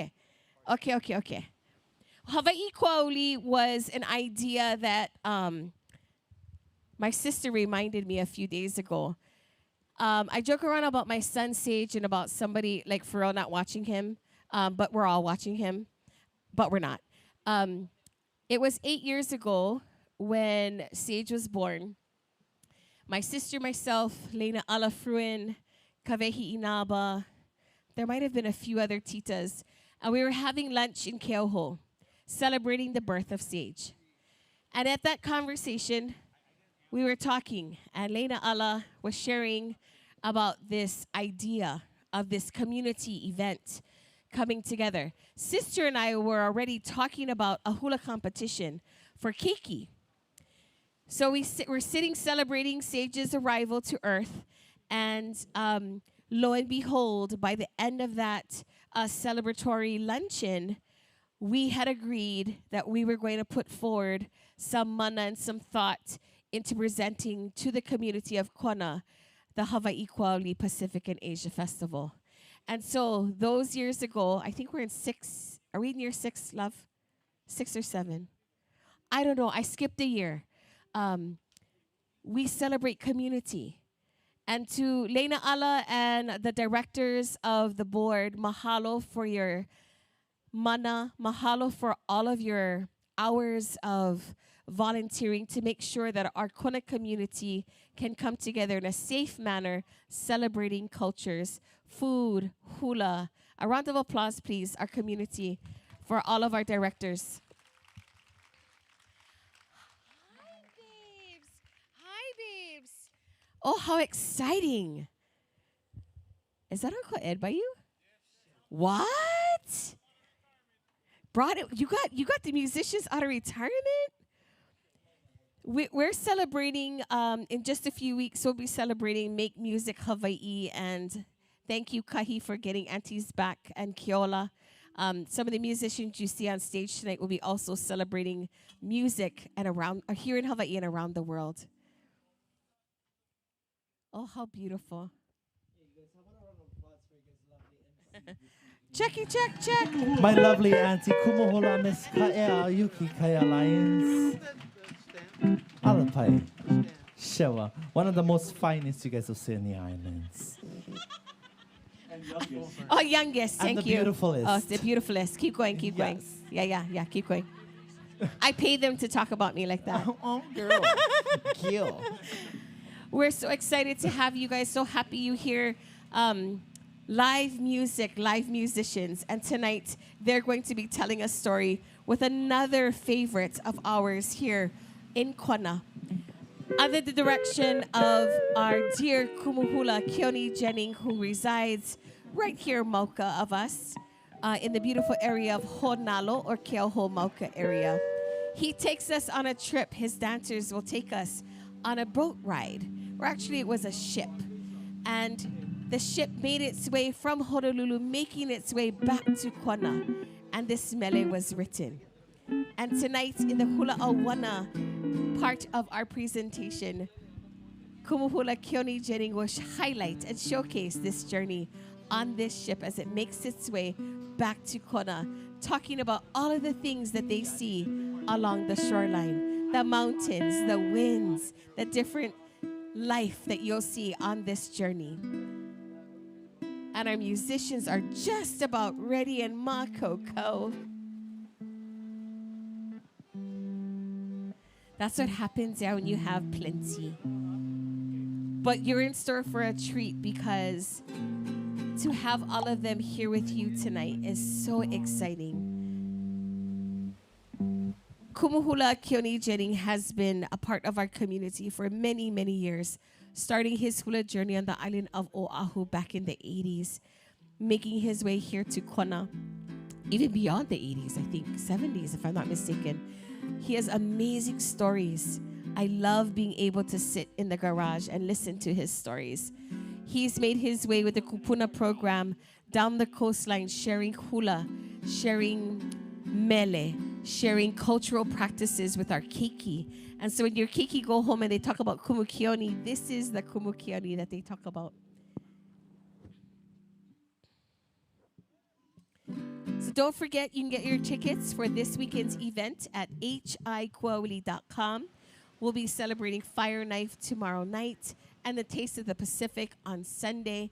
Kuauli was an idea that my sister reminded me a few days ago. I joke around about my son, Sage, and about somebody, like Pharrell, not watching him. But we're all watching him. But we're not. It was 8 years ago when Sage was born. My sister, myself, Lena Alafruin, Kavehi Inaba, there might have been a few other titas, and we were having lunch in Keoho, celebrating the birth of Sage. And at that conversation, we were talking, and Lena Allah was sharing about this idea of this community event coming together. Sister and I were already talking about a hula competition for keiki. So we're sitting celebrating Sage's arrival to Earth, and lo and behold, by the end of that celebratory luncheon, we had agreed that we were going to put forward some mana and some thought into presenting to the community of Kona the Hawai'i Kuauli Pacific and Asia Festival. And so those years ago, I think we're in 6, are we in year 6, love? 6 or 7? I don't know, I skipped a year. We celebrate community. And to Lena Allah and the directors of the board, mahalo for your mana, mahalo for all of your hours of volunteering to make sure that our Kona community can come together in a safe manner, celebrating cultures, food, hula. A round of applause, please, our community, for all of our directors. Hi, babes. Hi, babes. Oh, how exciting. Is that Uncle Ed by you? What? Brought it. You got the musicians out of retirement? We're celebrating in just a few weeks. We'll be celebrating Make Music Hawaii, and thank you, Kahi, for getting Auntie's back, and Keola. Some of the musicians you see on stage tonight will be also celebrating music and around here in Hawaii and around the world. Oh, how beautiful! Checky, check. My lovely auntie Kumuhula Miss Kaea Yuki Kaya Lions. Alapai. Shewa. One of the most finest you guys will see in the islands. Oh, youngest, thank and the you. Beautifulest. Oh, the beautifulest. Keep going. Yeah, keep going. I pay them to talk about me like that. Oh, girl. Kill. We're so excited to have you guys. So happy you here. Live music, live musicians. And tonight, they're going to be telling a story with another favorite of ours here in Kona. Under the direction of our dear Kumuhula Keoni Jennings, who resides right here, Mauka of us, in the beautiful area of Honalo or Keoho Mauka area. He takes us on a trip. His dancers will take us on a boat ride, or actually it was a ship. And the ship made its way from Honolulu, making its way back to Kona. And this mele was written. And tonight in the Hula Awana part of our presentation, Kumuhula Keoni Jennings will highlight and showcase this journey on this ship as it makes its way back to Kona, talking about all of the things that they see along the shoreline, the mountains, the winds, the different life that you'll see on this journey. And our musicians are just about ready, and Makoko. That's what happens when you have plenty. But you're in store for a treat, because to have all of them here with you tonight is so exciting. Kumuhula Keoni Jennings has been a part of our community for many, many years, starting his hula journey on the island of Oahu back in the 80s, making his way here to Kona, even beyond the 80s, I think, 70s, if I'm not mistaken. He has amazing stories. I love being able to sit in the garage and listen to his stories. He's made his way with the Kupuna program down the coastline, sharing hula, sharing mele, sharing cultural practices with our keiki. And so when your keiki go home and they talk about kumukioni, this is the kumukioni that they talk about. So don't forget, you can get your tickets for this weekend's event at hiquauli.com. We'll be celebrating Fire Knife tomorrow night and the Taste of the Pacific on Sunday.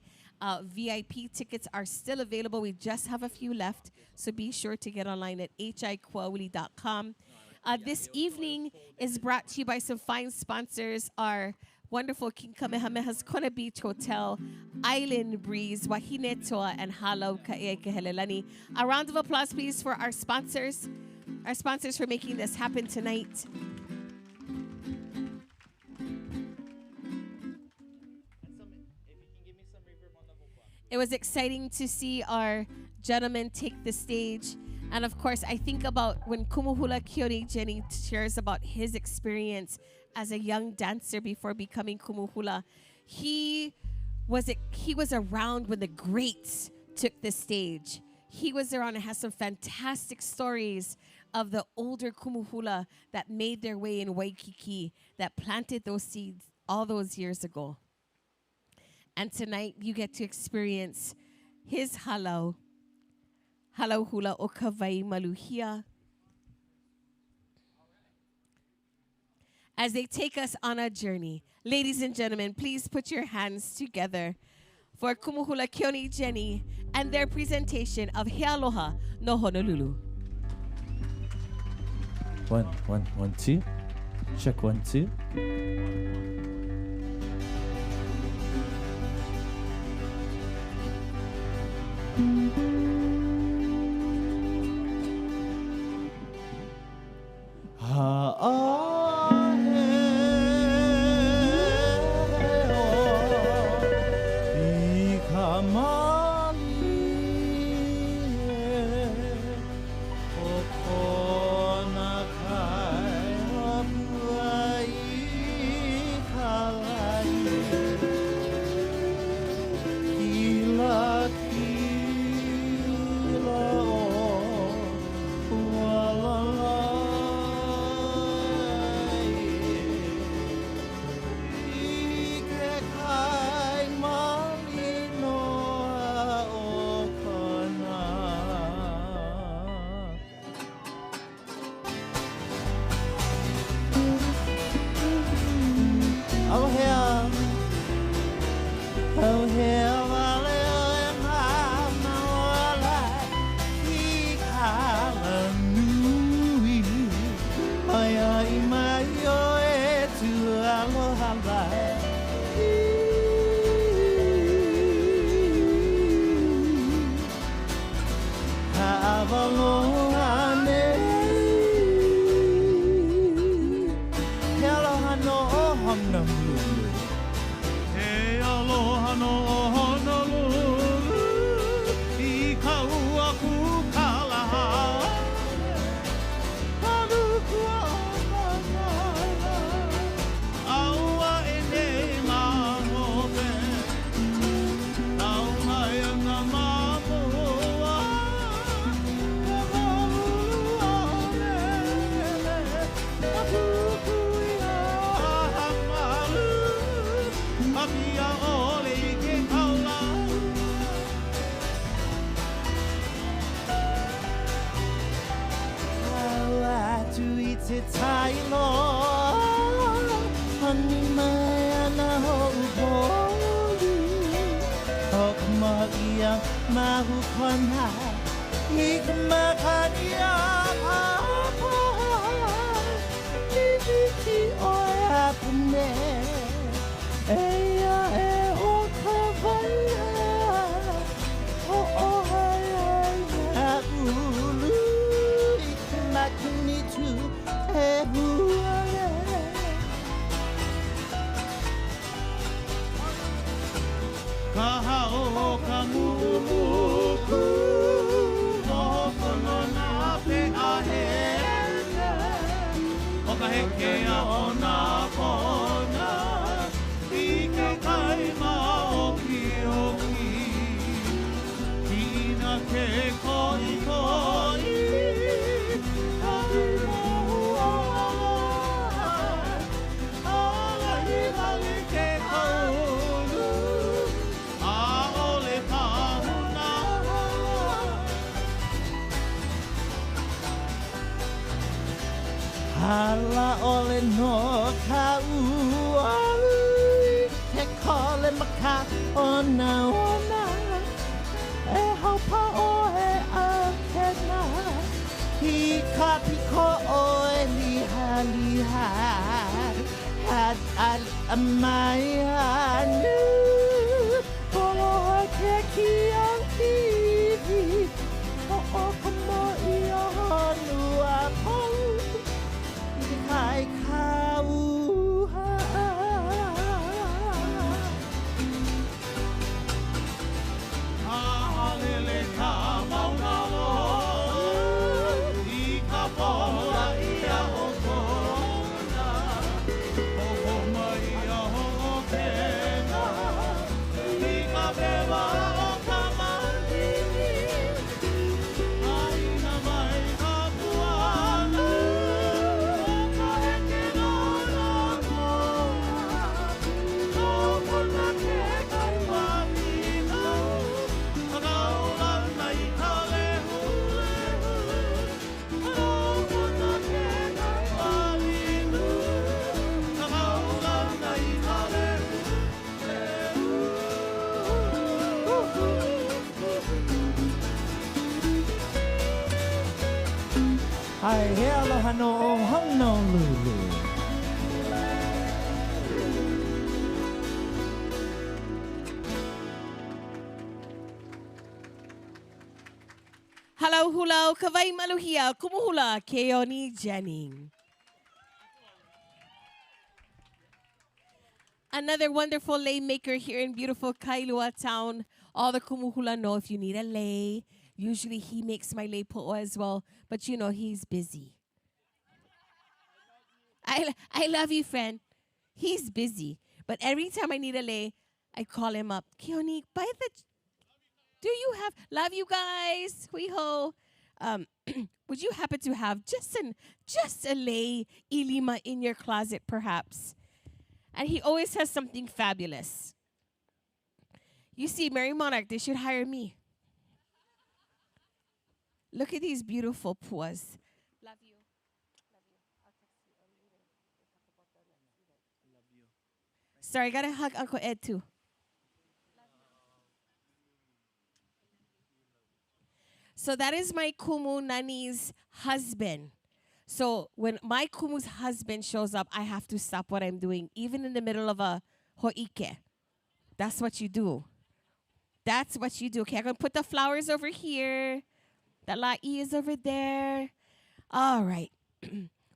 VIP tickets are still available. We just have a few left, so be sure to get online at hiquauli.com. This evening is brought to you by some fine sponsors. Our wonderful King Kamehameha's Kona Beach Hotel, Island Breeze, Wahine Toa, and Hula Hō'ike Helelani. A round of applause, please, for our sponsors for making this happen tonight. It was exciting to see our gentlemen take the stage. And of course, I think about when Kumuhula Kiori Jenny shares about his experience as a young dancer before becoming Kumuhula. He was around when the greats took the stage. He was around and has some fantastic stories of the older Kumuhula that made their way in Waikiki, that planted those seeds all those years ago. And tonight you get to experience his halau hula o Kawai Maluhia, as they take us on a journey. Ladies and gentlemen, please put your hands together for Kumuhula Kioni Jenny and their presentation of He Aloha no Honolulu. 1, 1, 1, 2. Check 1, 2. Hala ole no ka uai Te kole maka ona E haupa oe a kena Hi ka piko oe liha liha Had al Amaianu Poloha ke kiankihi Ho'okamo ia honua pau Kai kauha Ahalele ka mauna loa I ka pola ia o kona Oho mai a ho'okena I ka bewa o ka mandini Aina mai ka puana O ka heke nona moa O kona ke kai wamina Kaulana I ka lehulehu O kona ke kai wamina Kaulana I ka Ai he aloha no o Honolulu. Hello, hula, kawai maluhia, kumuhula, Keoni Jennings. Another wonderful lei maker here in beautiful Kailua town. All the kumuhula know if you need a lei. Usually he makes my lei po'o as well, but you know he's busy. I love you, friend. He's busy. But every time I need a lei, I call him up. Keoni, do you have, love you guys, hui ho. Would you happen to have just a lei ilima in your closet, perhaps? And he always has something fabulous. You see, Mary Monarch, they should hire me. Look at these beautiful puas. Love you. Sorry, I gotta hug Uncle Ed too. So that is my kumu nani's husband. So when my kumu's husband shows up, I have to stop what I'm doing, even in the middle of a hō'ike. That's what you do. That's what you do. Okay, I'm going to put the flowers over here. The la'i is over there. All right.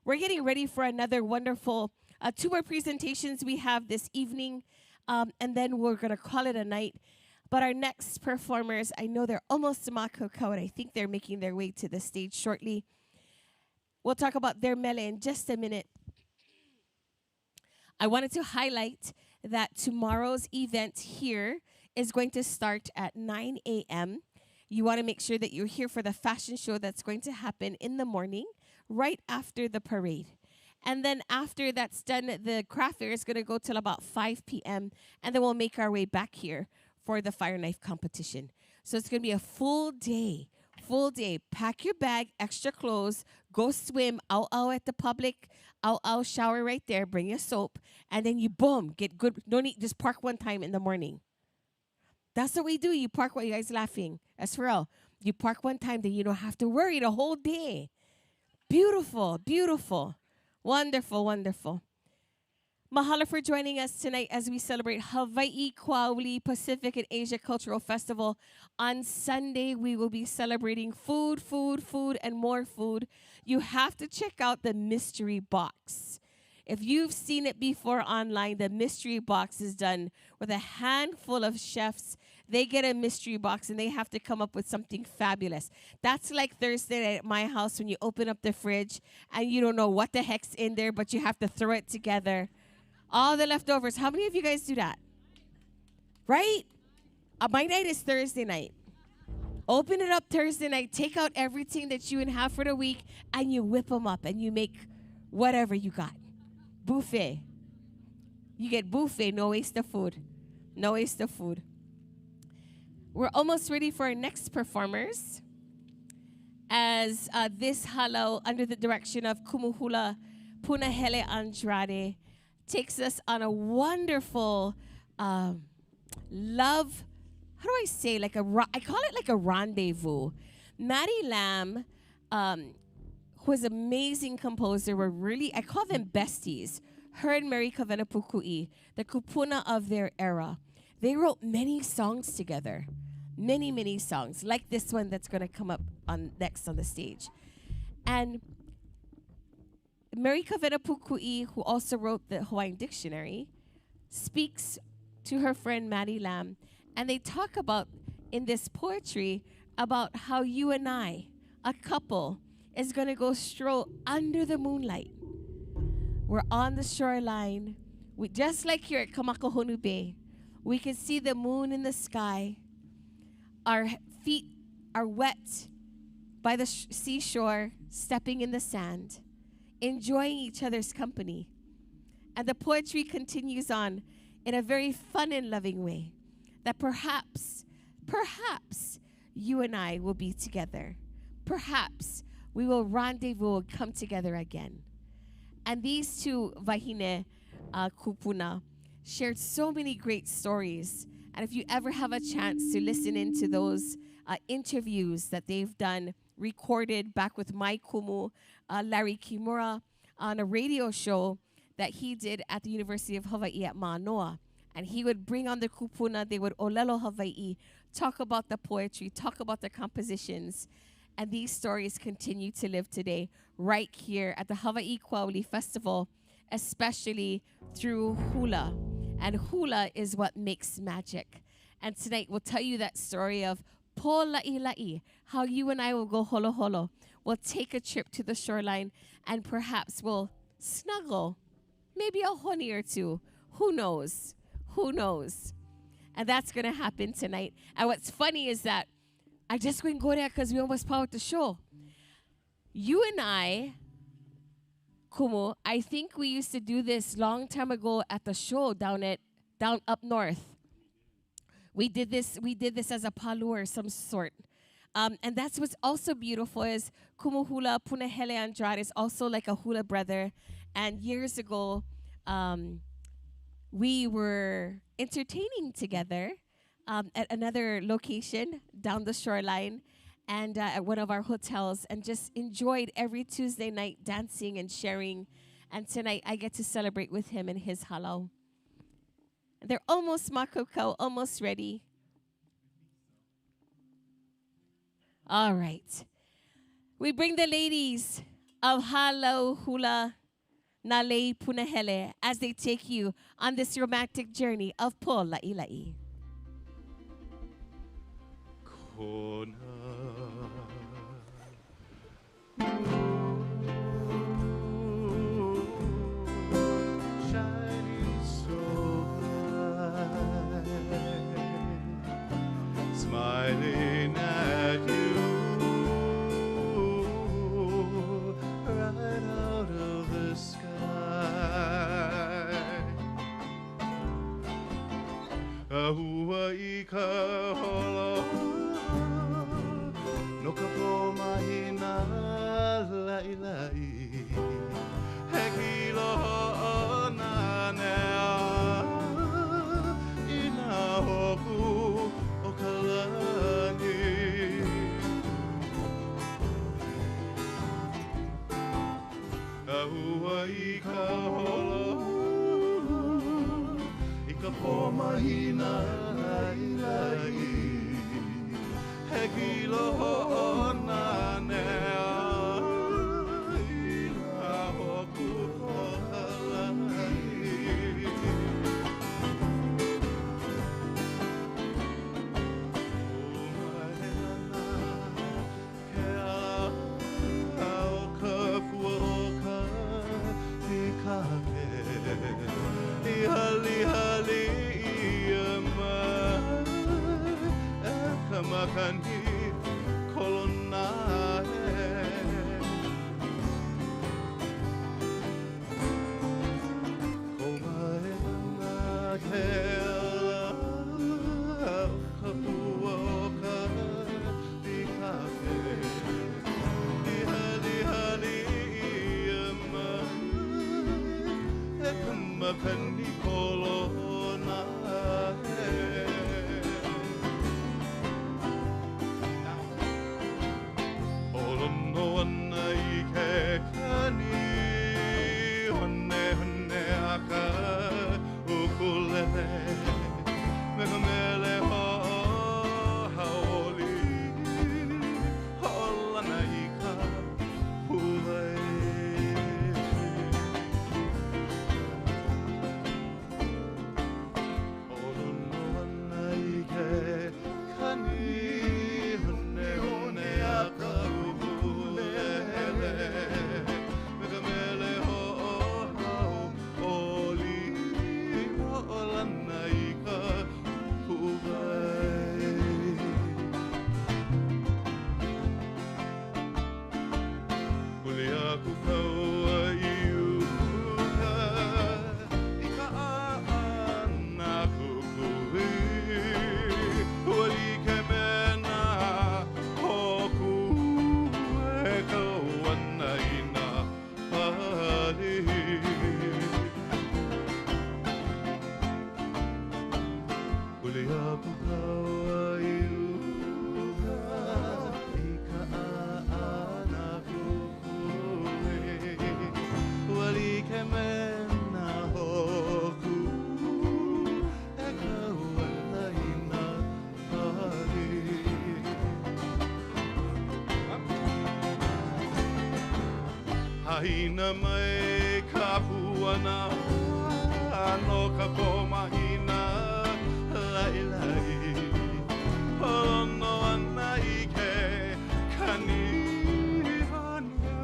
We're getting ready for another wonderful 2 more presentations we have this evening, and then we're going to call it a night. But our next performers, I know they're almost to Makoko, and I think they're making their way to the stage shortly. We'll talk about their mele in just a minute. I wanted to highlight that tomorrow's event here is going to start at 9 a.m. You want to make sure that you're here for the fashion show that's going to happen in the morning, right after the parade. And then after that's done, the craft fair is going to go till about 5 p.m. And then we'll make our way back here for the fire knife competition. So it's going to be a full day. Full day. Pack your bag, extra clothes, go swim, out at the public, out shower right there, bring your soap, and then you boom, get good. No need, just park one time in the morning. That's what we do. You park one, you guys laughing. That's for real. You park one time, then you don't have to worry the whole day. Beautiful, beautiful. Wonderful, wonderful. Mahalo for joining us tonight as we celebrate Hawai'i Kuauli Pacific and Asia Cultural Festival. On Sunday, we will be celebrating food, food, food, and more food. You have to check out the mystery box. If you've seen it before online, the mystery box is done with a handful of chefs. They get a mystery box and they have to come up with something fabulous. That's like Thursday night at my house when you open up the fridge and you don't know what the heck's in there, but you have to throw it together. All the leftovers. How many of you guys do that? Right? My night is Thursday night. Open it up Thursday night. Take out everything that you have for the week and you whip them up and you make whatever you got. Buffet. You get buffet, no waste of food. No waste of food. We're almost ready for our next performers. As this halo, under the direction of Kumuhula Punahele Andrade, takes us on a wonderful love, how do I say, I call it like a rendezvous. Maddie Lamb, who is an amazing composer, I call them besties. her and Mary Kavenapukui, the kupuna of their era, they wrote many songs together. Many, many songs, like this one that's going to come up next on the stage. And Mary Kavenapukui, who also wrote the Hawaiian Dictionary, speaks to her friend Maddie Lam, and they talk about, in this poetry, about how you and I, a couple, is going to go stroll under the moonlight. We're on the shoreline. We, just like here at Kamakahonu Bay, we can see the moon in the sky. Our feet are wet by the seashore, stepping in the sand, enjoying each other's company. And the poetry continues on in a very fun and loving way, that perhaps you and I will be together. Perhaps we will rendezvous, come together again. And these two wahine kupuna shared so many great stories. And if you ever have a chance to listen into those interviews that they've done, recorded back with my kumu, Larry Kimura, on a radio show that he did at the University of Hawaii at Manoa. And he would bring on the kupuna, they would olelo Hawaii, talk about the poetry, talk about the compositions. And these stories continue to live today right here at the Hawai'i Kuauli Festival, especially through hula. And hula is what makes magic. And tonight we'll tell you that story of po la'i la'i, how you and I will go holo holo. We'll take a trip to the shoreline and perhaps we'll snuggle, maybe a honey or two. Who knows? Who knows? And that's going to happen tonight. And what's funny is that I just couldn't go there because we almost powered the show. You and I, Kumu, I think we used to do this long time ago at the show down up north. We did this as a palu or some sort. And that's what's also beautiful is Kumu Hula Punahele Andrade is also like a hula brother. And years ago, we were entertaining together at another location down the shoreline and at one of our hotels, and just enjoyed every Tuesday night dancing and sharing. And tonight I get to celebrate with him and his halau. They're almost makokau, almost ready. All right. We bring the ladies of Halau Hula Nalei Punahele as they take you on this romantic journey of po la'i la'i. Kona shining so bright, smiling at you right out of the sky. Hawai'i Kuauli no ka po mahina la'i la'i he kilo ho'ona nea ina hoku o ka langi. Hawai'i Kuauli i ka po mahina la'i la'i he kilo ho'ona nea ina hoku o ka langi. O mahena ke ala o ka fuoka i kape i hali hali ia mai e ka makani kolonae. Ko mahena ke ala o ka fuoka i kape i hali hali ia mai e ka makani kolonae. Holono ana I ke kani hone hone a Haina mai ka puana no ka pomahina lai lai no ana ike kani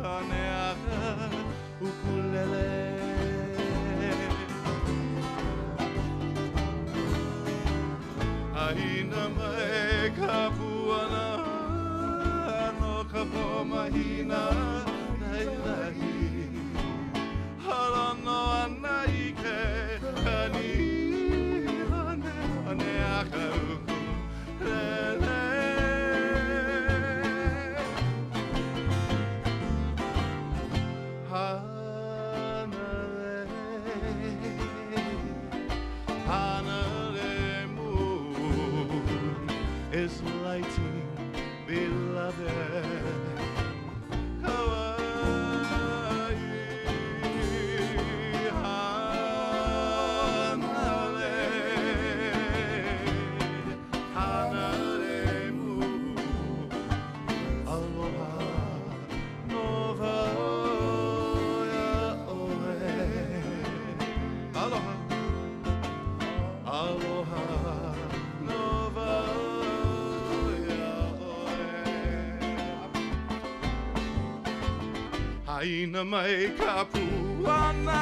hana aka ukulele Haina mai ka puana no ka pomahina lai lai no ana ike kani hane aka ukulele Hanale moon is lighting beloved Haina mai ka puana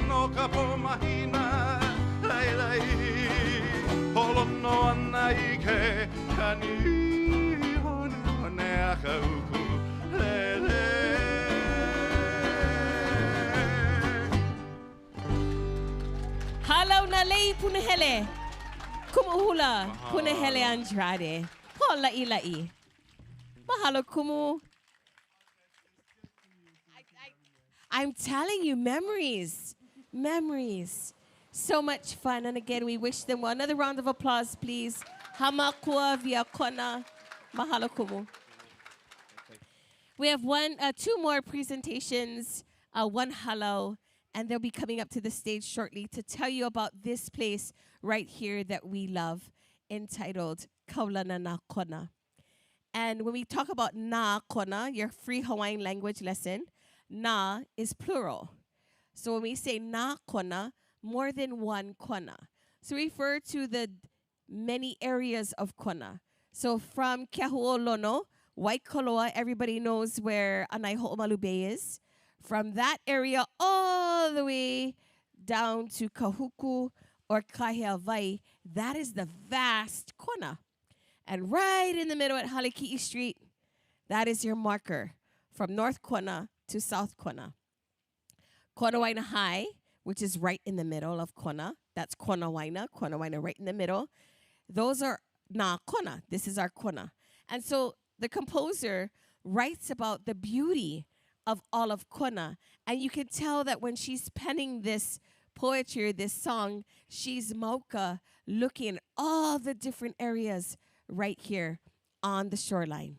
no ka pomahina lai lai Holo no ana ike kani hone aka ukulele Halau na lei punahele. Kumuhula punahele Andrade. Hola ilai. Mahalo kumu. I'm telling you, memories. Memories. So much fun. And again, we wish them well. Another round of applause, please. Hamakua via kona. Mahalo kumu. We have two more presentations, one hello, and they'll be coming up to the stage shortly to tell you about this place right here that we love, entitled Kaulana na Kona. And when we talk about na kona, your free Hawaiian language lesson, na is plural. So when we say na kona, more than one kona. So refer to the many areas of kona. So from Keahuolono, Waikoloa, everybody knows where Anaiho'omalu Bay is. From that area all the way down to Kahuku or Kahiawai, that is the vast kona. And right in the middle at Haleki'i Street, that is your marker from North Kona to South Kona. Kona Waina High, which is right in the middle of Kona. That's Kona Waina right in the middle. Those are na Kona. This is our Kona. And so the composer writes about the beauty of all of Kona. And you can tell that when she's penning this poetry or this song, she's mauka looking at all the different areas right here on the shoreline.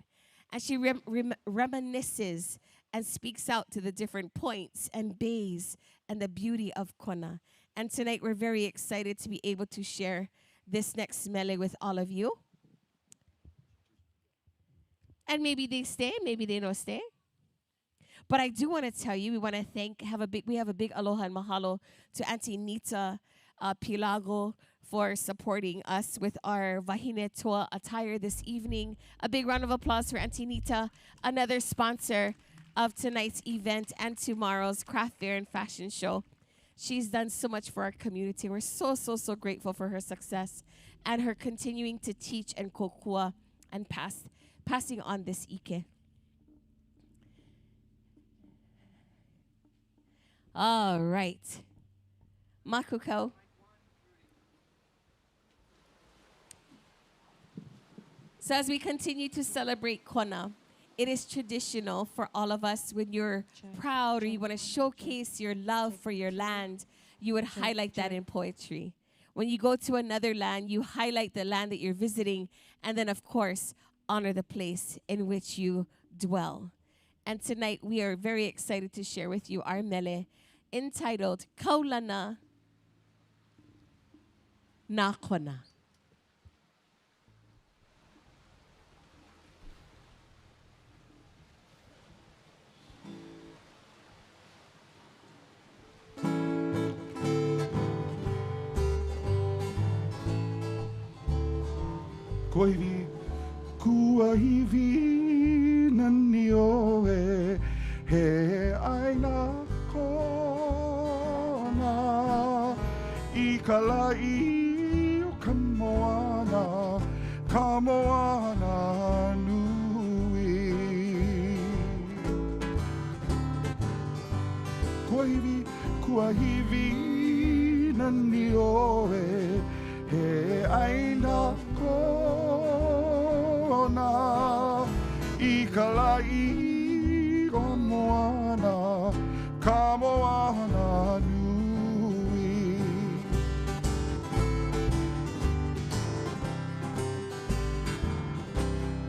And she reminisces and speaks out to the different points and bays and the beauty of Kona. And tonight we're very excited to be able to share this next mele with all of you. And maybe they stay, maybe they don't stay. But I do want to tell you, we want to we have a big aloha and mahalo to Auntie Nita Pilago for supporting us with our Wahine Toa attire this evening. A big round of applause for Auntie Nita, another sponsor of tonight's event and tomorrow's craft fair and fashion show. She's done so much for our community. We're so, so, so grateful for her success and her continuing to teach and kokua and passing on this ike. All right. Makuko. So as we continue to celebrate Kona, it is traditional for all of us when you're proud or you want to showcase your love for your land, you would highlight that in poetry. When you go to another land, you highlight the land that you're visiting and then, of course, honor the place in which you dwell. And tonight we are very excited to share with you our mele entitled Kaulana na Kona. Koivi kuahivi nani oe he aina kona I kalai o Kamoana nui Koivi kuahivi nani oe he aina kona I kalai o moana Kamoana nui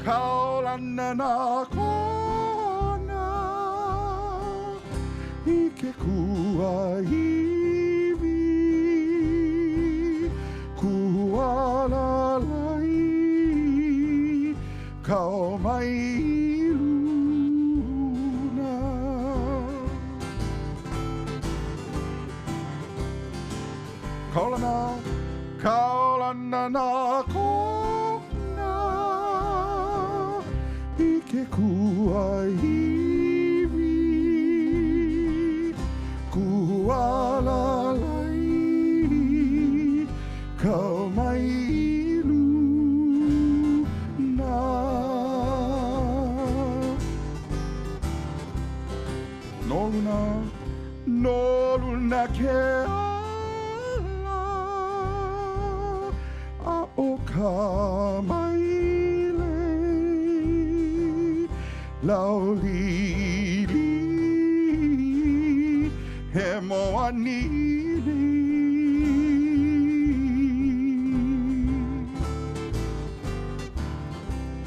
Kaolana na kona I ke kuahivi Kualalai Kao mai luna Kaolana na kona I ke kuahivi Kualalai Kao mai luna No luna ke ala A o ka mai Laulili he moanili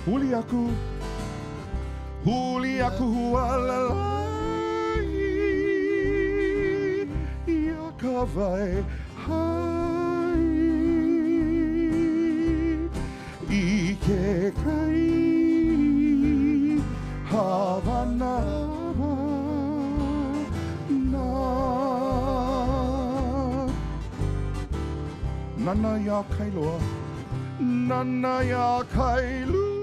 Huli aku hualalai Ia ka vai hai I ke kai Havana na Nana ya kailua Nana ya kailua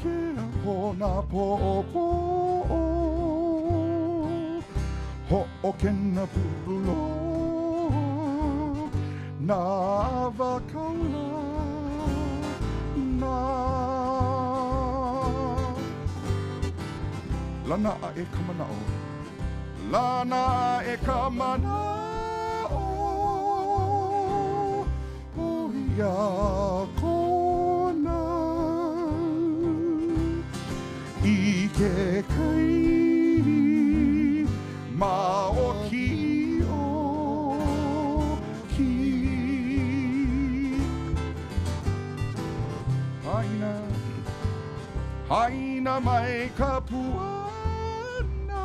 Ke hona po'o Ho'o kena purulo Na avakaula Lana a e kamanao Lana a e kamanao O ia kona I ke kai Ma o ki o ki Haina mai ka puana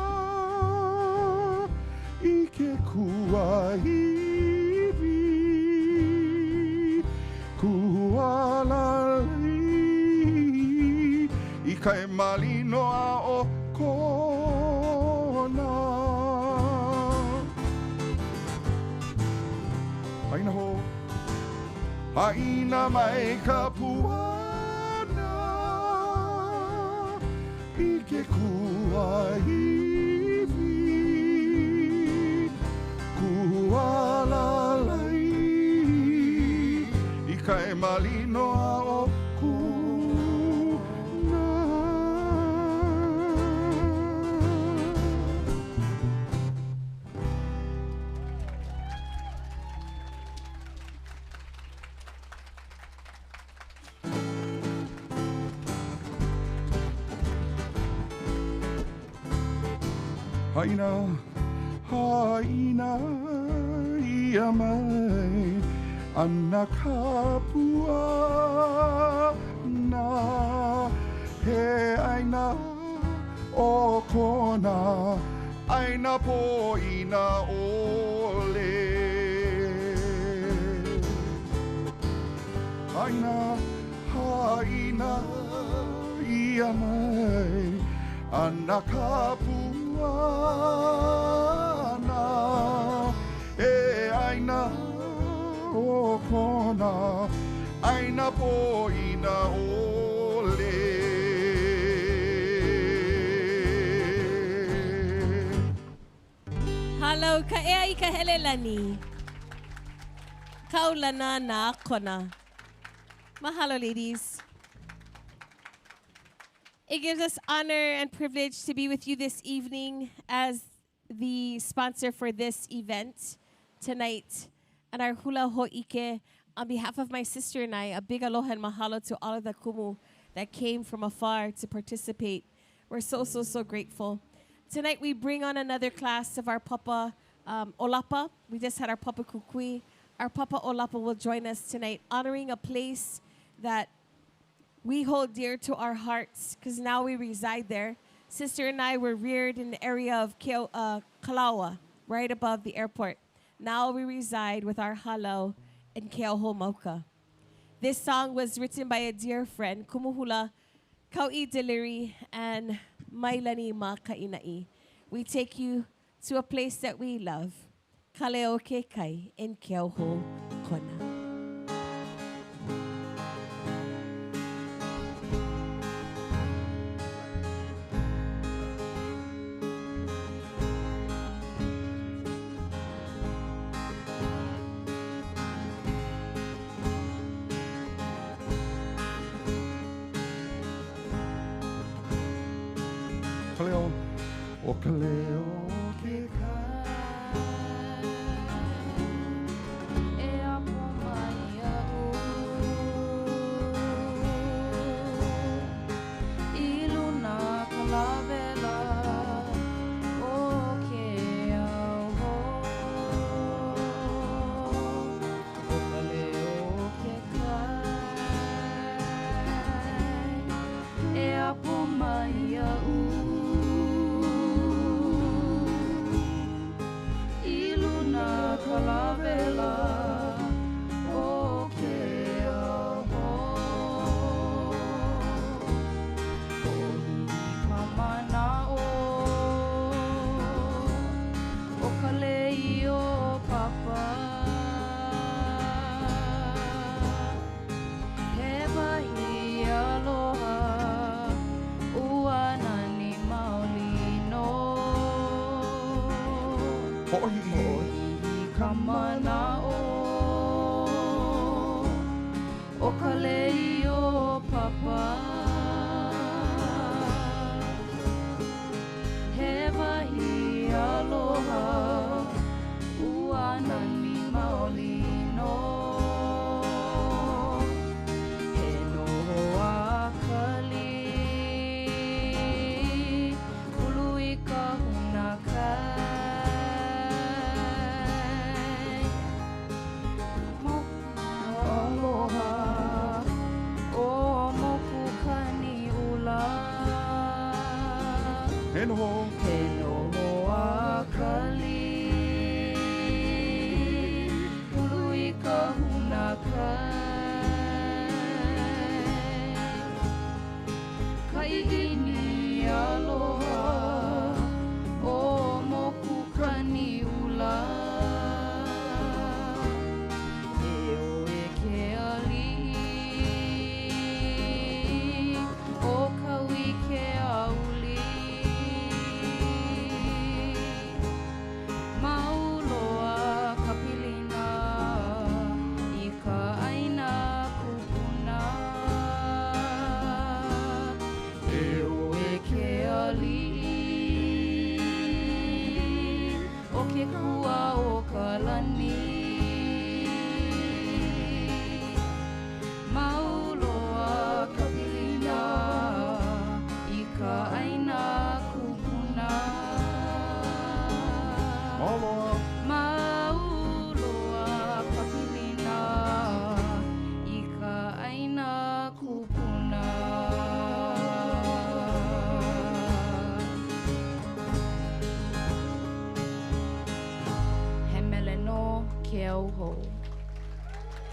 I ke kuahivi Kualalai I kai malino a o kona Haina mai ka puana I ke kuahivi Kualalai I kai malino a o kuna Haina ia mai ana ka puana he aina o kona aina poina ole Haina ia mai ana ka puana e aina o kona aina po ina ole. Hello, ka'ea I kahelelani. Kaulana na kona. Mahalo, ladies. It gives us honor and privilege to be with you this evening as the sponsor for this event tonight and our Hula Hō'ike. On behalf of my sister and I, a big aloha and mahalo to all of the kumu that came from afar to participate. We're so, so, so grateful. Tonight we bring on another class of our Papa Olapa. We just had our Papa Kukui. Our Papa Olapa will join us tonight, honoring a place that we hold dear to our hearts because now we reside there. Sister and I were reared in the area of Kalawa, right above the airport. Now we reside with our halau in Keohomoka. This song was written by a dear friend, Kumuhula Kau'i Deliri and Mailani Makainai. We take you to a place that we love, Kaleoke Kai in Keoho Kona. Kaleo, o kaleo ke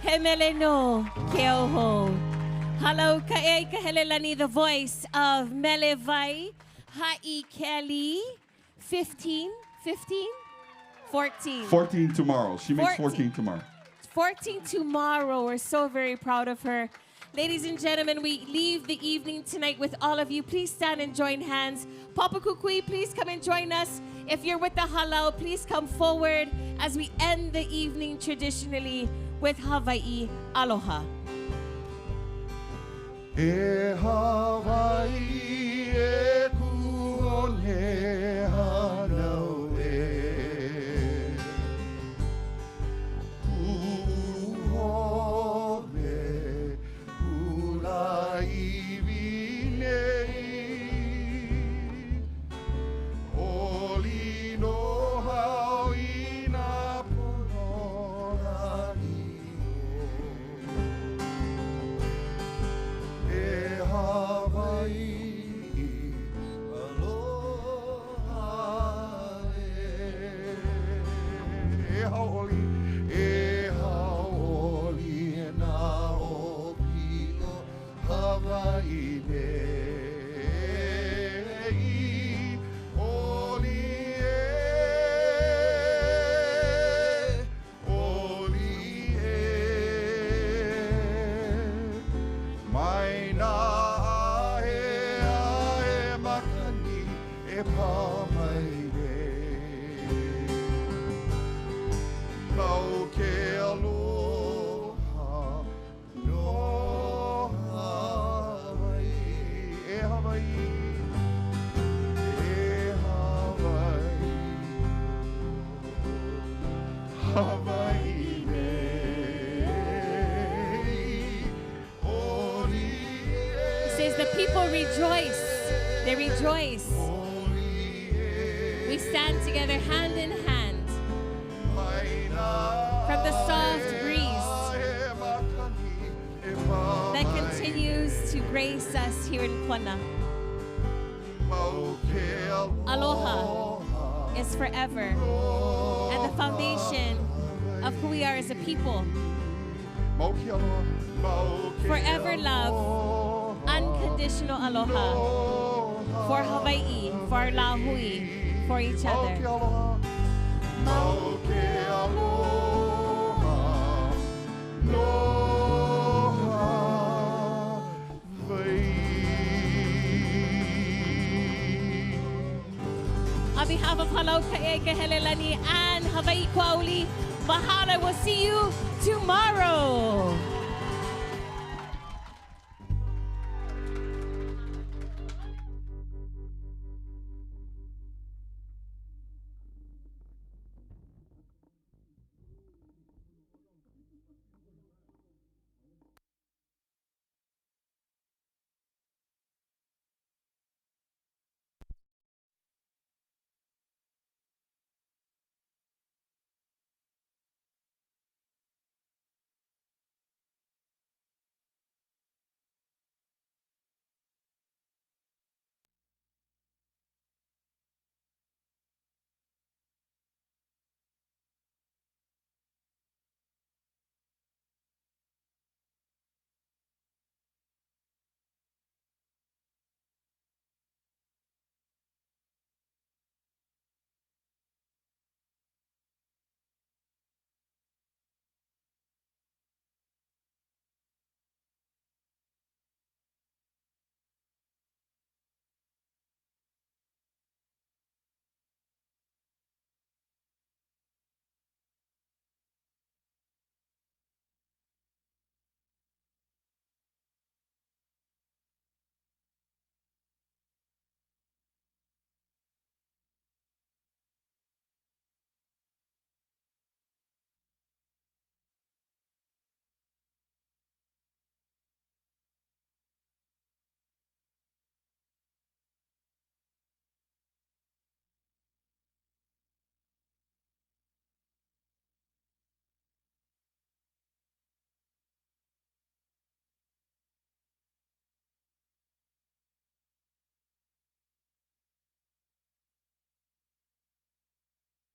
Hemeleno Keoho. Hello, Ka'ei Kahelelani, the voice of Melevai Ha'i Kelly. 15? 14? 14 tomorrow. She makes 14 tomorrow. 14 tomorrow. We're so very proud of her. Ladies and gentlemen, we leave the evening tonight with all of you. Please stand and join hands. Papa Kukui, please come and join us. If you're with the halau, please come forward as we end the evening traditionally with Hawai'i Aloha. E Hawai'i e kuhone hanau e kuhome hula iwi nei oli no hau i nā pororani e Hawai'i aloha e haoli nā opi o Hawai'i nei oli mai nā ahe makani e pāmai Mau ke aloha no Hawai'i e Hawai'i Hawai'i He says the people rejoice. They rejoice. We stand together hand in hand from the soft breeze that continues to grace us here in Kona. Aloha is forever and the foundation of who we are as a people. Forever love, unconditional aloha for Hawaii, for Lahui, for each other. On behalf of Hula Hō'ike Helelani and Hawai'i Kuauli, mahalo. We'll see you tomorrow.